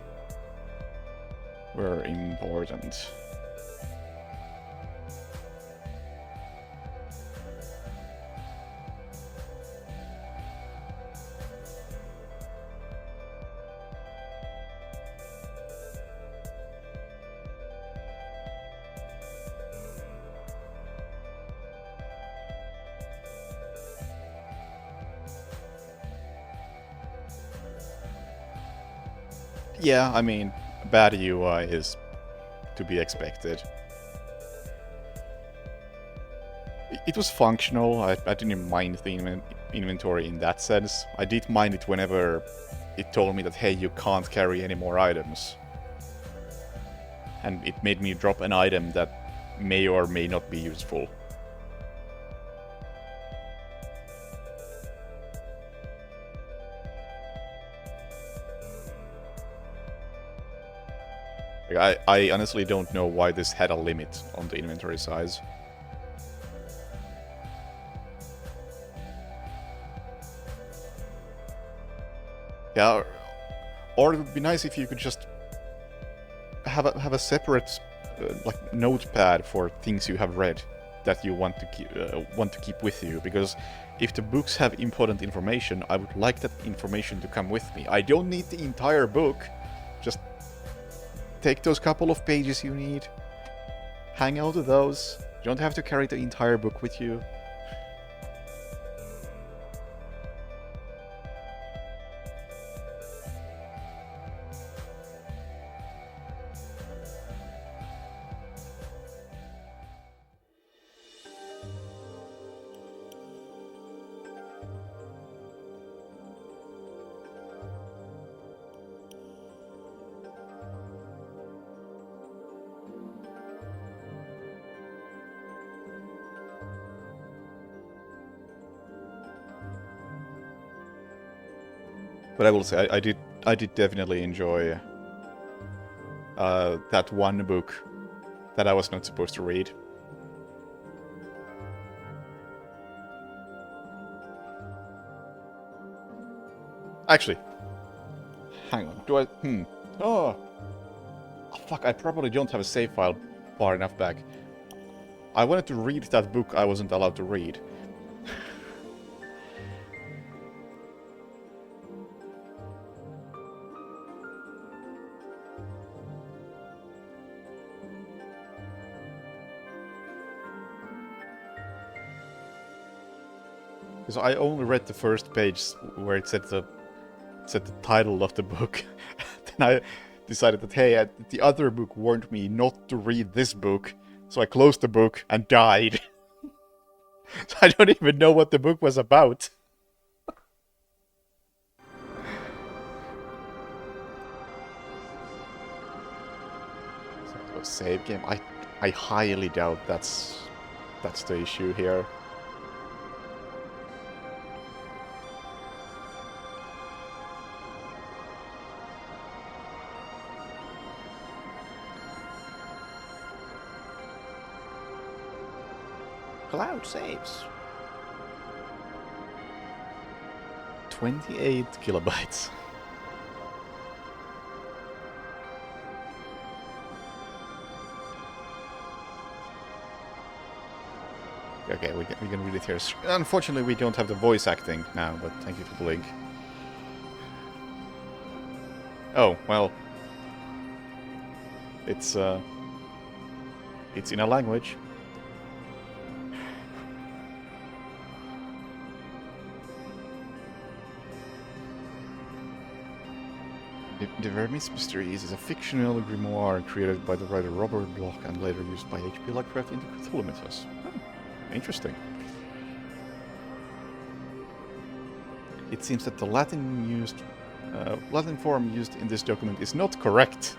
were important. Yeah, I mean, bad UI is to be expected. It was functional. I didn't mind the inventory in that sense. I did mind it whenever it told me that, hey, you can't carry any more items. And it made me drop an item that may or may not be useful. Like, I honestly don't know why this had a limit on the inventory size. Yeah, or it would be nice if you could just have a separate like notepad for things you have read that you want to keep with you. Because if the books have important information, I would like that information to come with me. I don't need the entire book. Just take those couple of pages you need. Hang out with those. You don't have to carry the entire book with you. But I will say, I did definitely enjoy that one book that I was not supposed to read. Actually, hang on. Do I? Oh, fuck! I probably don't have a save file far enough back. I wanted to read that book I wasn't allowed to read. Because I only read the first page where it said the title of the book. Then I decided that, hey, the other book warned me not to read this book, so I closed the book and died. So I don't even know what the book was about. So, save game. I highly doubt that's the issue here. Cloud saves. 28 kilobytes. Okay, we can read it here. Unfortunately, we don't have the voice acting now, but thank you for the link. Oh, well. It's in a language. The Vermis Mysteries is a fictional grimoire created by the writer Robert Bloch and later used by H.P. Lovecraft into Cthulhu mythos. Oh, interesting. It seems that the Latin form used in this document is not correct.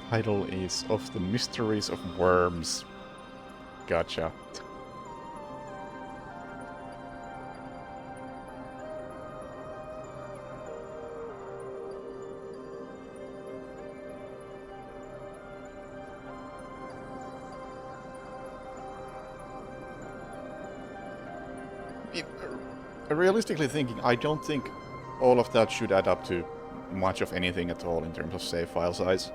Title is Of the Mysteries of Worms. Gotcha. Realistically thinking, I don't think all of that should add up to much of anything at all in terms of save file size.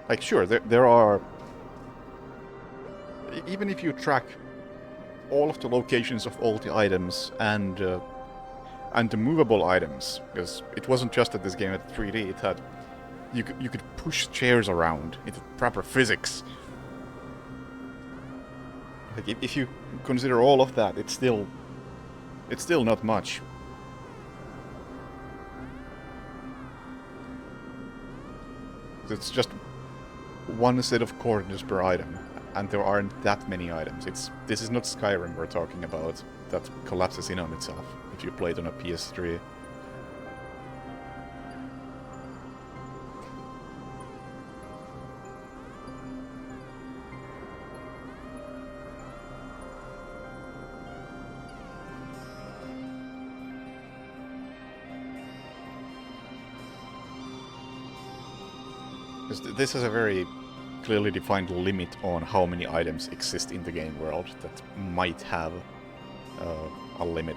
Like, sure, there are... Even if you track all of the locations of all the items and the movable items, because it wasn't just that this game had 3D, it had... You could push chairs around into proper physics. Like, if you consider all of that, it's still not much. It's just one set of coordinates per item, and there aren't that many items. This is not Skyrim we're talking about, that collapses in on itself if you play it on a PS3. This has a very clearly defined limit on how many items exist in the game world that might have a limit.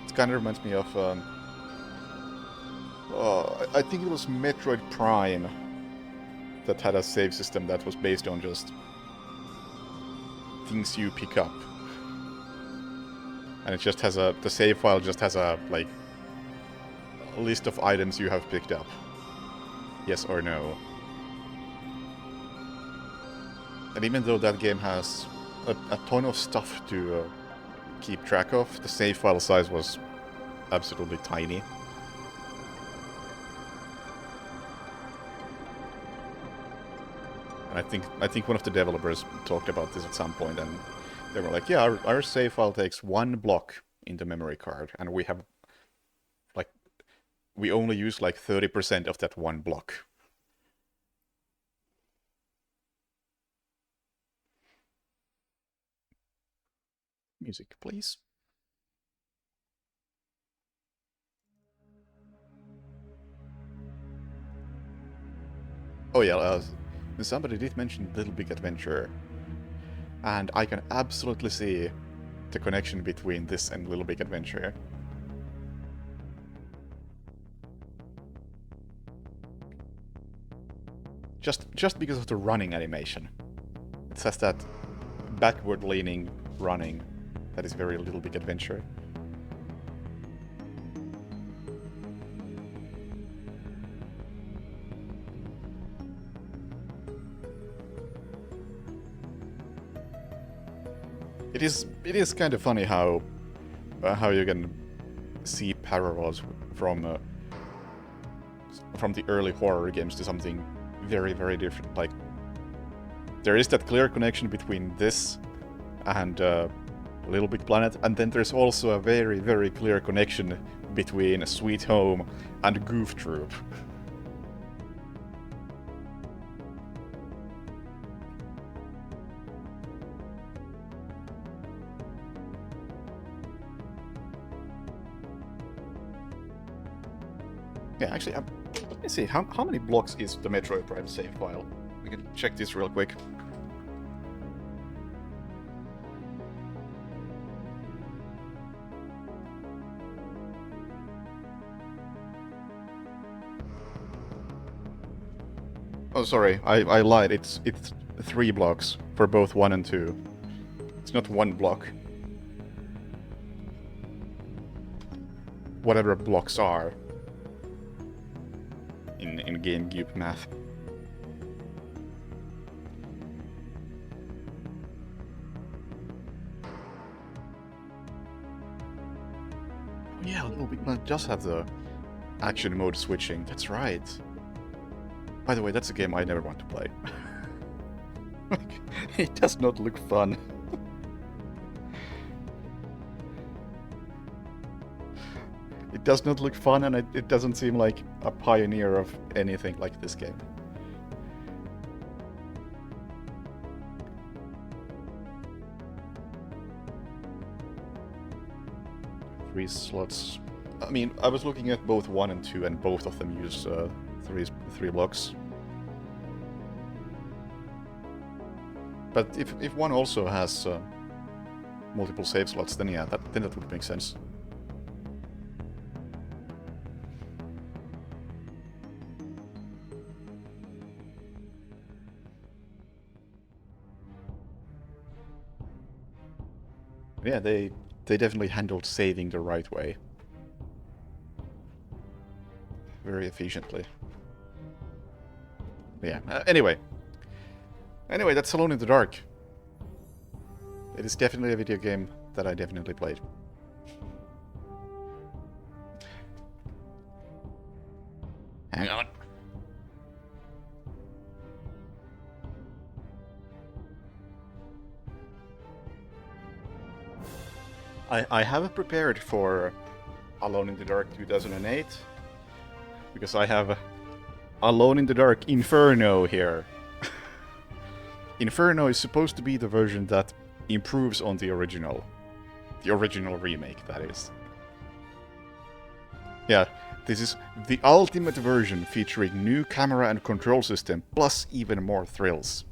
It kind of reminds me of... I think it was Metroid Prime that had a save system that was based on just things you pick up. And it just has the save file just has a list of items you have picked up. Yes or no. And even though that game has a ton of stuff to keep track of, the save file size was absolutely tiny. And I think one of the developers talked about this at some point, and they were like, yeah, our save file takes 1 block in the memory card, and we only use 30% of that 1 block. Music, please. Oh yeah, somebody did mention Little Big Adventure, and I can absolutely see the connection between this and Little Big Adventure. Just because of the running animation. It has that backward-leaning running that is very Little Big Adventure. It is kind of funny how you can see parallels from the early horror games to something very, very different. Like, there is that clear connection between this and Little Big Planet, and then there's also a very, very clear connection between Sweet Home and Goof Troop. Yeah, actually, let me see, how many blocks is the Metroid Prime save file? We can check this real quick. Oh, sorry, I lied. It's 3 blocks for both 1 and 2. It's not 1 block. Whatever blocks are in GameCube math. Yeah, Little Big Planet does have the action mode switching. That's right. By the way, that's a game I never want to play. It does not look fun. It does not look fun, and it doesn't seem like a pioneer of anything like this game. Three slots. I mean, I was looking at both 1 and 2, and both of them use three blocks. But if one also has multiple save slots, then yeah, then that would make sense. Yeah, they definitely handled saving the right way. Very efficiently. Yeah, anyway, that's Alone in the Dark. It is definitely a video game that I definitely played. Hang on. I have prepared for Alone in the Dark 2008, because I have Alone in the Dark Inferno here. Inferno is supposed to be the version that improves on the original remake, that is. Yeah, this is the ultimate version featuring new camera and control system, plus even more thrills.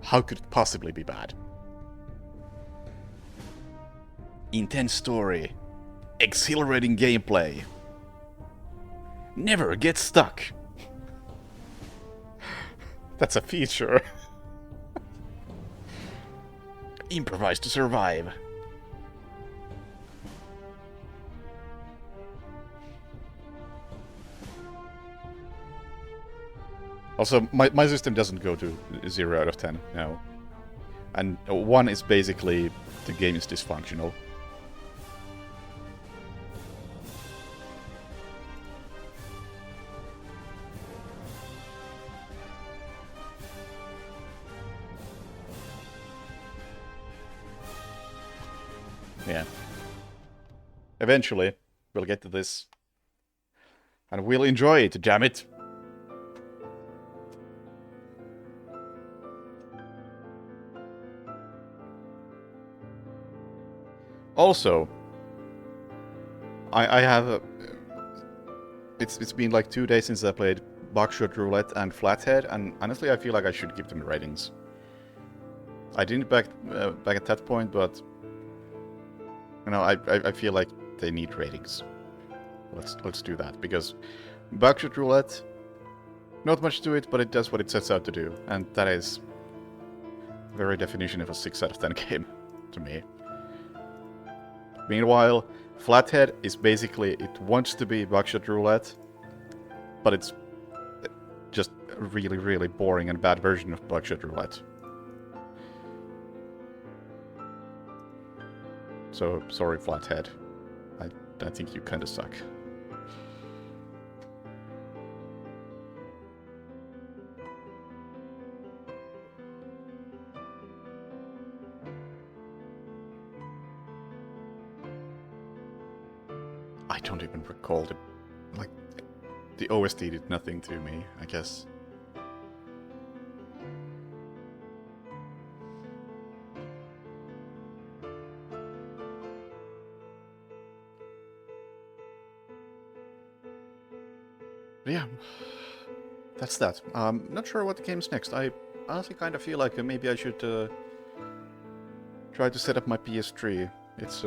How could it possibly be bad? Intense story, exhilarating gameplay, never get stuck. That's a feature. Improvise to survive. Also, my system doesn't go to 0 out of 10, no. And 1 is basically the game is dysfunctional. Yeah. Eventually, we'll get to this. And we'll enjoy it, damn it! Also, I have... It's been like 2 days since I played Buckshot Roulette and Flathead, and honestly I feel like I should give them ratings. I didn't back at that point, but... You know, I feel like they need ratings. Let's do that, because Buckshot Roulette, not much to it, but it does what it sets out to do, and that is the very definition of a 6 out of 10 game to me. Meanwhile, Flathead is basically, it wants to be Buckshot Roulette, but it's just a really, really boring and bad version of Buckshot Roulette. So, sorry, Flathead. I think you kinda suck. I don't even recall the OST did nothing to me, I guess. But yeah, that's that. Not sure what game's next. I honestly kind of feel like maybe I should try to set up my PS3. It's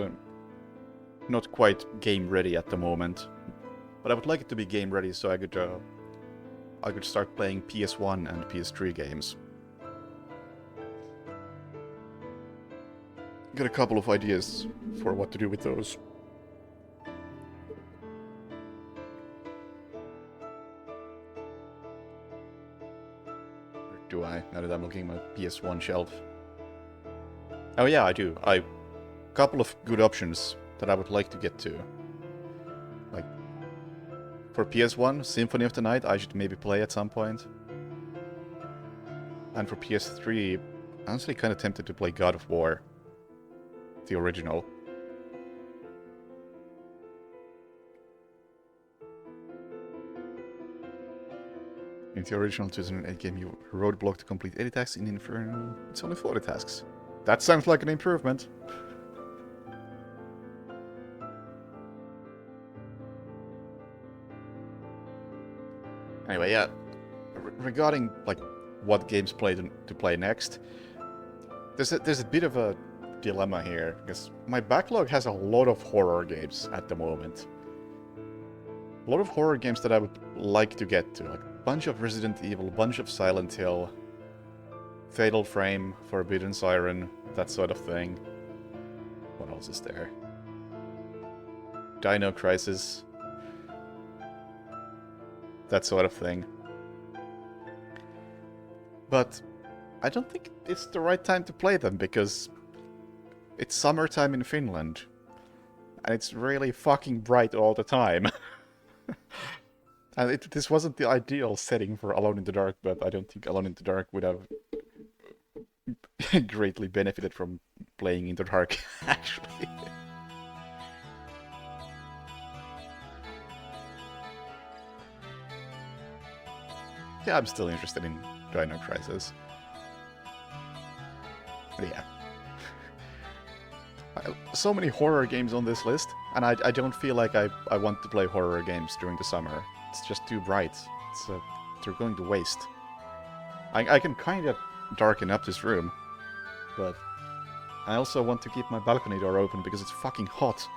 not quite game ready at the moment, but I would like it to be game ready so I could start playing PS1 and PS3 games. Got a couple of ideas for what to do with those. Or do I? Now that I'm looking at my PS1 shelf. Oh yeah, I do. Couple of good options that I would like to get to. Like, for PS1, Symphony of the Night, I should maybe play at some point. And for PS3, honestly kind of tempted to play God of War. The original. In the original 2008 game, you roadblock to complete 80 tasks. In Inferno, it's only 40 tasks. That sounds like an improvement. Anyway, yeah. Regarding like what games to play next, there's a bit of a dilemma here because my backlog has a lot of horror games at the moment. A lot of horror games that I would like to get to, like a bunch of Resident Evil, a bunch of Silent Hill, Fatal Frame, Forbidden Siren, that sort of thing. What else is there? Dino Crisis. That sort of thing. But I don't think it's the right time to play them because it's summertime in Finland. And it's really fucking bright all the time. And this wasn't the ideal setting for Alone in the Dark, but I don't think Alone in the Dark would have greatly benefited from playing in the dark, actually. Yeah, I'm still interested in Dino Crisis. But yeah. So many horror games on this list, and I don't feel like I want to play horror games during the summer. It's just too bright. They're going to waste. I can kind of darken up this room, but I also want to keep my balcony door open because it's fucking hot.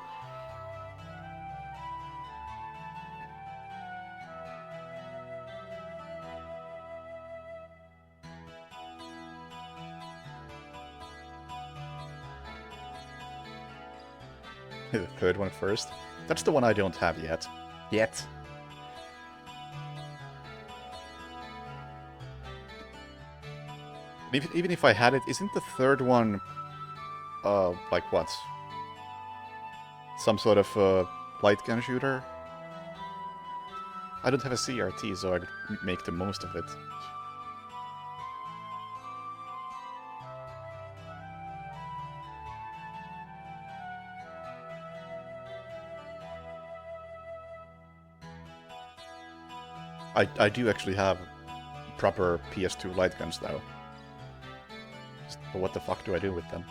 The third one first. That's the one I don't have yet. Even if I had it, isn't the third one, like what? Some sort of light gun shooter? I don't have a CRT, so I could make the most of it. I do actually have proper PS2 light guns, though. But what the fuck do I do with them?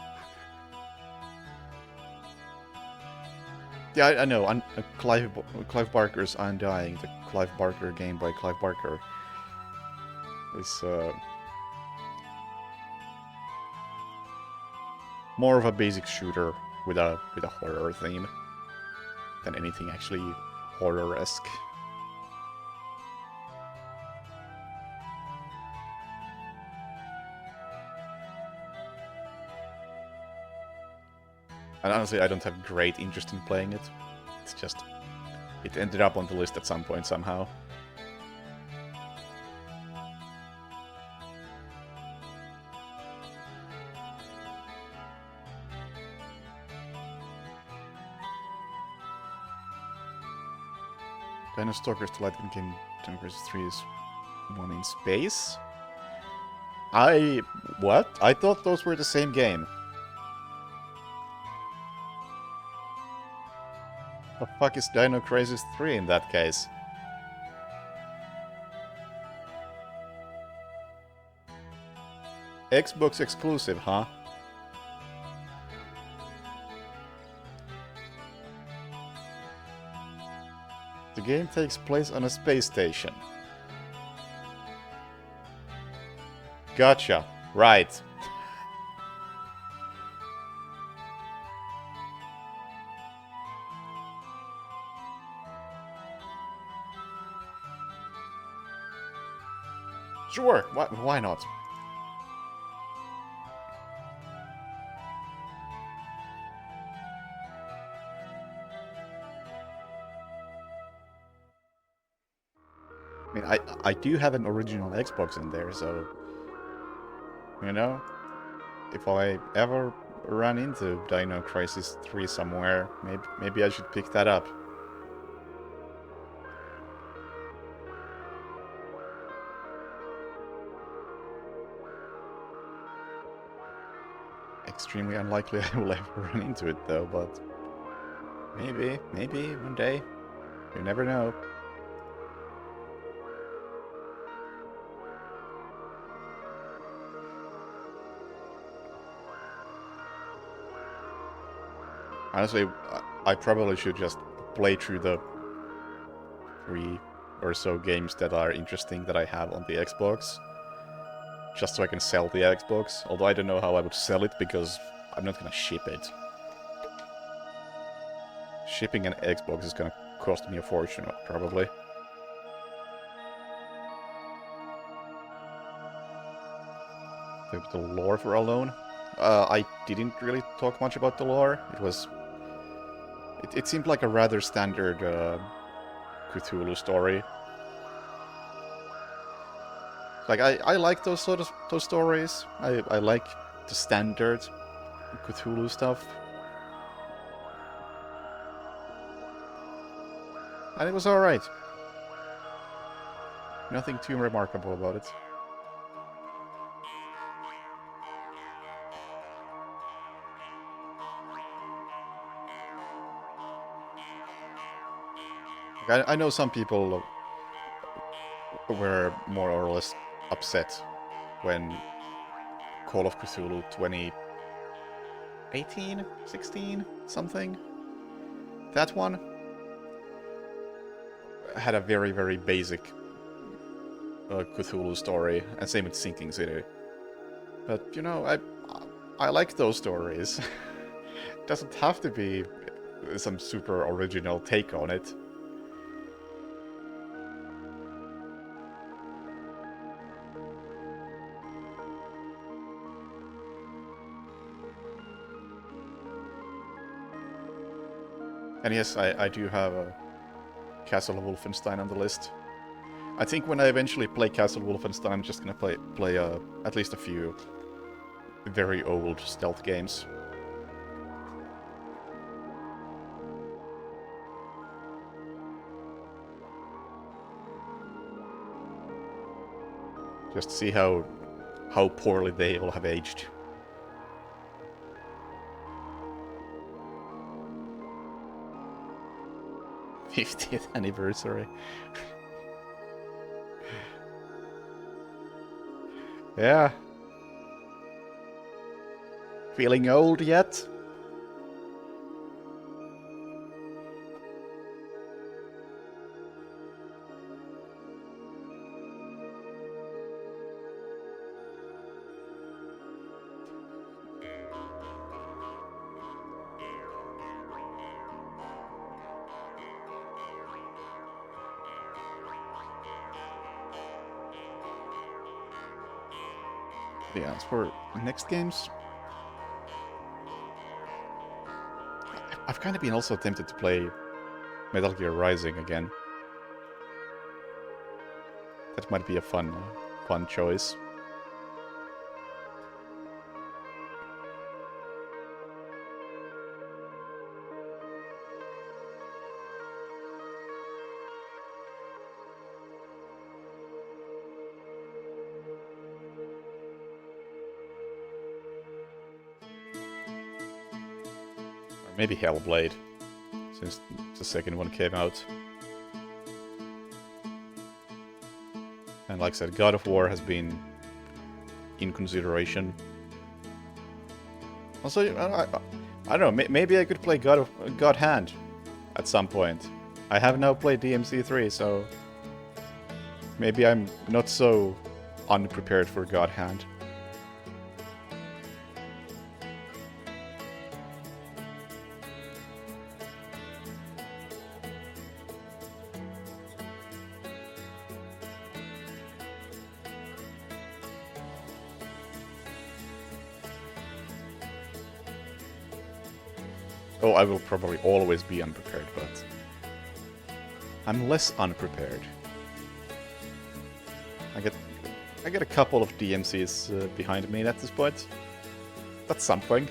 Yeah, I know. Clive Barker's Undying, the Clive Barker game by Clive Barker, is more of a basic shooter with a horror theme than anything actually horror-esque. And honestly, I don't have great interest in playing it. It's just... it ended up on the list at some point somehow. Dino Stalkers the light gun game Dino Crisis 3 is one in space? What? I thought those were the same game. The fuck is Dino Crisis 3 in that case? Xbox exclusive, huh? The game takes place on a space station. Gotcha. Right. Sure, why not? I mean, I do have an original Xbox in there, so... you know? If I ever run into Dino Crisis 3 somewhere, maybe I should pick that up. Extremely unlikely I will ever run into it though, but maybe one day. You never know. Honestly, I probably should just play through the 3 or so games that are interesting that I have on the Xbox. Just so I can sell the Xbox. Although I don't know how I would sell it because I'm not gonna ship it. Shipping an Xbox is gonna cost me a fortune, probably. The lore for Alone? I didn't really talk much about the lore. It seemed like a rather standard Cthulhu story. Like I like those stories. I like the standard Cthulhu stuff. And it was alright. Nothing too remarkable about it. I know some people were more or less upset when Call of Cthulhu 2018, 16, something. That one had a very, very basic Cthulhu story, and same with Sinking City. But, you know, I like those stories. It doesn't have to be some super original take on it. And yes, I do have a Castle of Wolfenstein on the list. I think when I eventually play Castle Wolfenstein, I'm just gonna play at least a few very old stealth games. Just see how poorly they all have aged. 50th anniversary. Yeah. Feeling old yet? Yeah, as for next games, I've kind of been also tempted to play Metal Gear Rising again. That might be a fun choice. Maybe Hellblade, since the second one came out. And like I said, God of War has been in consideration. Also, I don't know, maybe I could play God Hand at some point. I have now played DMC3, so maybe I'm not so unprepared for God Hand. Oh, I will probably always be unprepared, but I'm less unprepared. I get a couple of DMCs behind me at this point. That's something.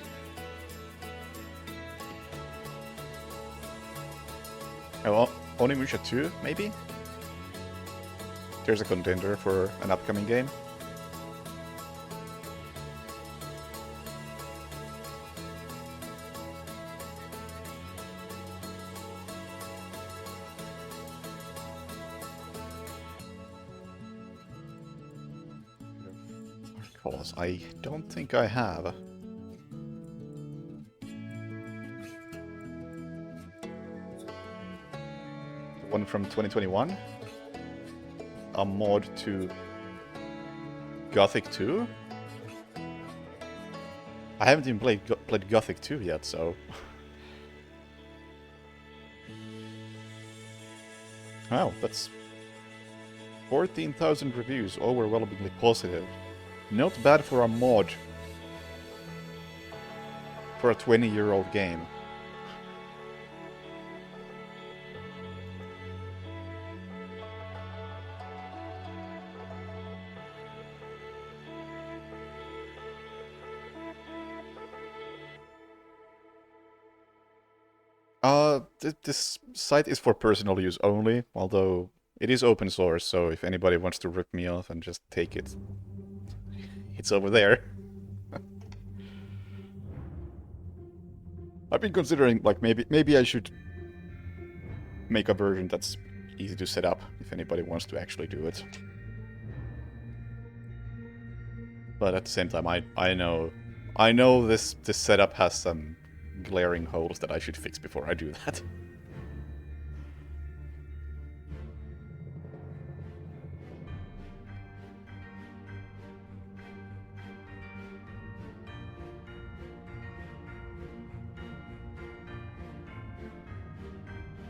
Oh, Onimusha 2, maybe? There's a contender for an upcoming game. I don't think I have. one from 2021. A mod to Gothic 2. I haven't even played Gothic 2 yet, so... Wow, that's 14,000 reviews, overwhelmingly positive. Not bad for a mod. For a 20-year-old game. This site is for personal use only, although it is open source, so if anybody wants to rip me off and just take it, it's over there. I've been considering, like, maybe I should make a version that's easy to set up, if anybody wants to actually do it. But at the same time, I know this setup has some glaring holes that I should fix before I do that.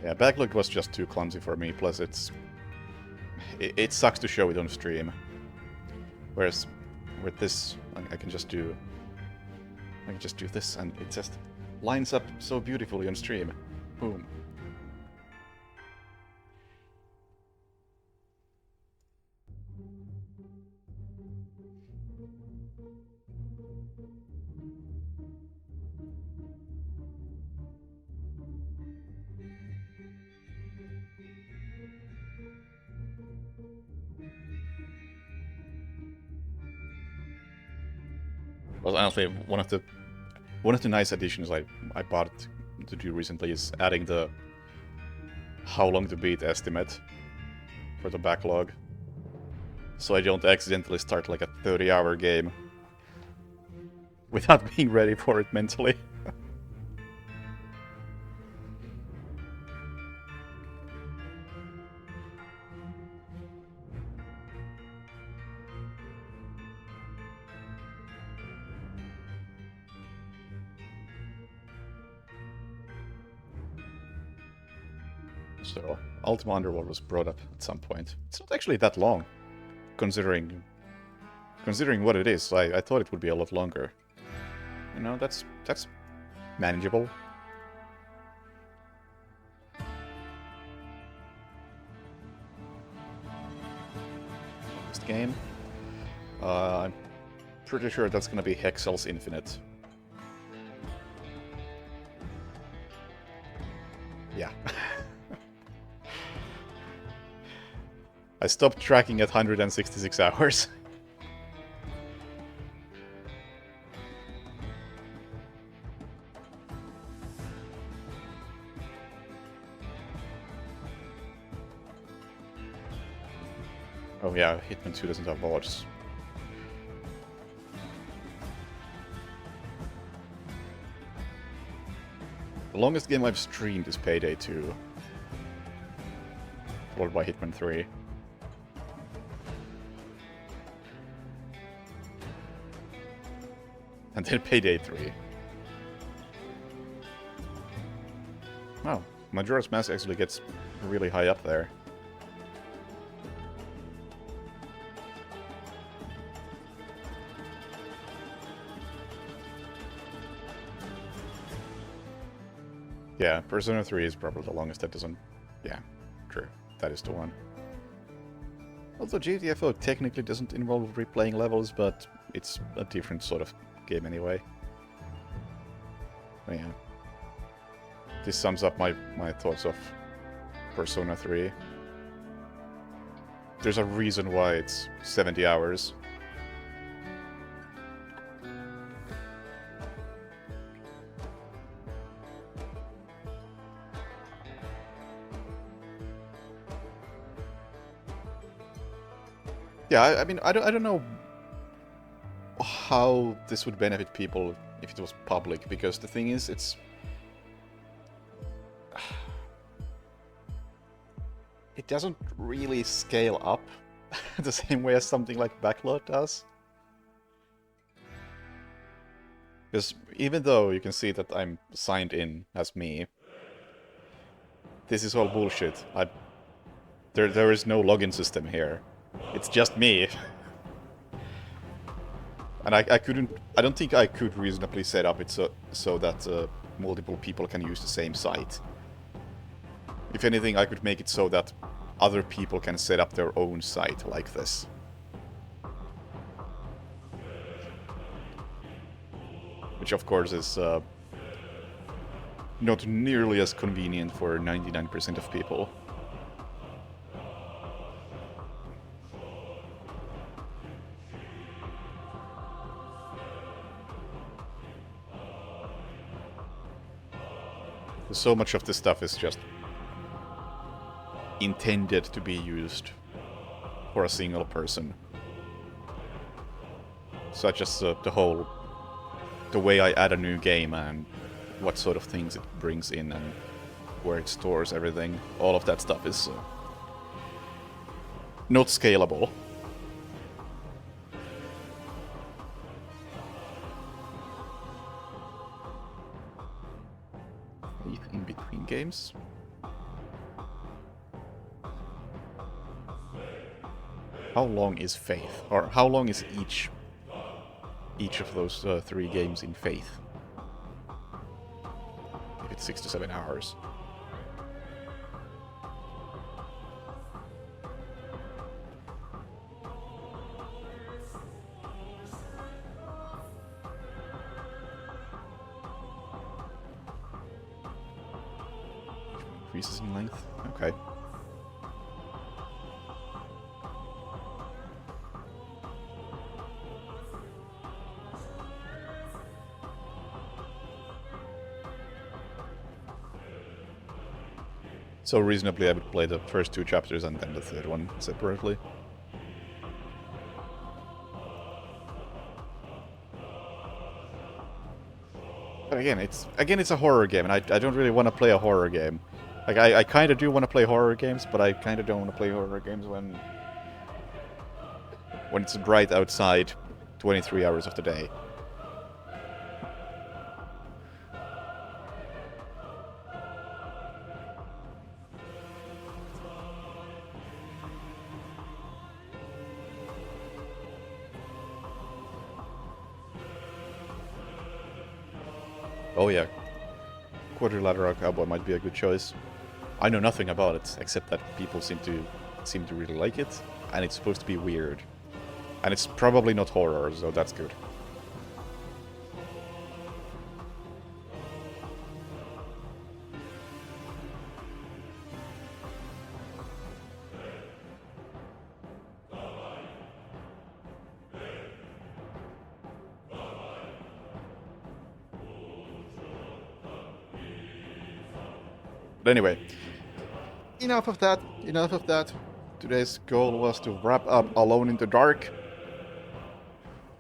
Yeah, backlog was just too clumsy for me, plus it sucks to show it on stream. Whereas with this, I can just do this and it just lines up so beautifully on stream. Boom. Well, honestly, one of the nice additions I bought to do recently is adding the how long to beat estimate for the backlog, so I don't accidentally start like a 30-hour game without being ready for it mentally. So, Ultima Underworld was brought up at some point. It's not actually that long, considering what it is. I thought it would be a lot longer. You know, that's manageable. This game, I'm pretty sure that's gonna be Hexel's Infinite. Yeah. I stopped tracking at 166 hours. Oh yeah, Hitman 2 doesn't have mods. The longest game I've streamed is Payday 2. Followed by Hitman 3. And then Payday 3. Wow, Majora's Mask actually gets really high up there. Yeah, Persona 3 is probably the longest that doesn't... Yeah, true. That is the one. Although GTFO technically doesn't involve replaying levels, but it's a different sort of game anyway. But yeah. This sums up my thoughts of Persona 3. There's a reason why it's 70 hours. Yeah, I mean, I don't know how this would benefit people if it was public, because the thing is, it doesn't really scale up the same way as something like Backlot does. Because even though you can see that I'm signed in as me, this is all bullshit. There is no login system here. It's just me. And I don't think I could reasonably set up it so that multiple people can use the same site. If anything, I could make it so that other people can set up their own site like this. Which of course is not nearly as convenient for 99% of people. So much of this stuff is just intended to be used for a single person. Such as the way I add a new game and what sort of things it brings in and where it stores everything. All of that stuff is not scalable. In between games. How long is Faith? Or how long is each of those 3 games in Faith? If it's 6 to 7 hours. Increases in length? Okay. So reasonably I would play the first 2 chapters and then the 3rd one separately. But again, it's a horror game, and I don't really want to play a horror game. Like I kind of do want to play horror games, but I kind of don't want to play horror games when it's bright outside 23 hours of the day. Oh yeah, Quadrilateral Cowboy might be a good choice. I know nothing about it, except that people seem to really like it, and it's supposed to be weird. And it's probably not horror, so that's good. But anyway, enough of that. Today's goal was to wrap up Alone in the Dark.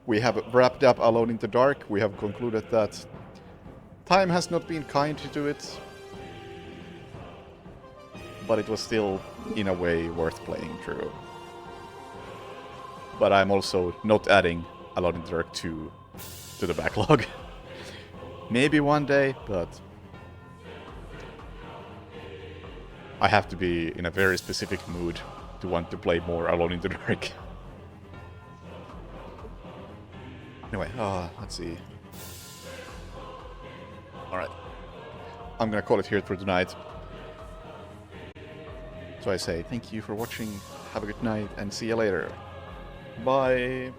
We have wrapped up Alone in the Dark. We have concluded that time has not been kind to it, but it was still, in a way, worth playing through. But I'm also not adding Alone in the Dark 2 to the backlog. Maybe one day, but I have to be in a very specific mood to want to play more Alone in the Dark. Anyway, let's see. Alright. I'm gonna call it here for tonight. So I say thank you for watching, have a good night, and see you later. Bye!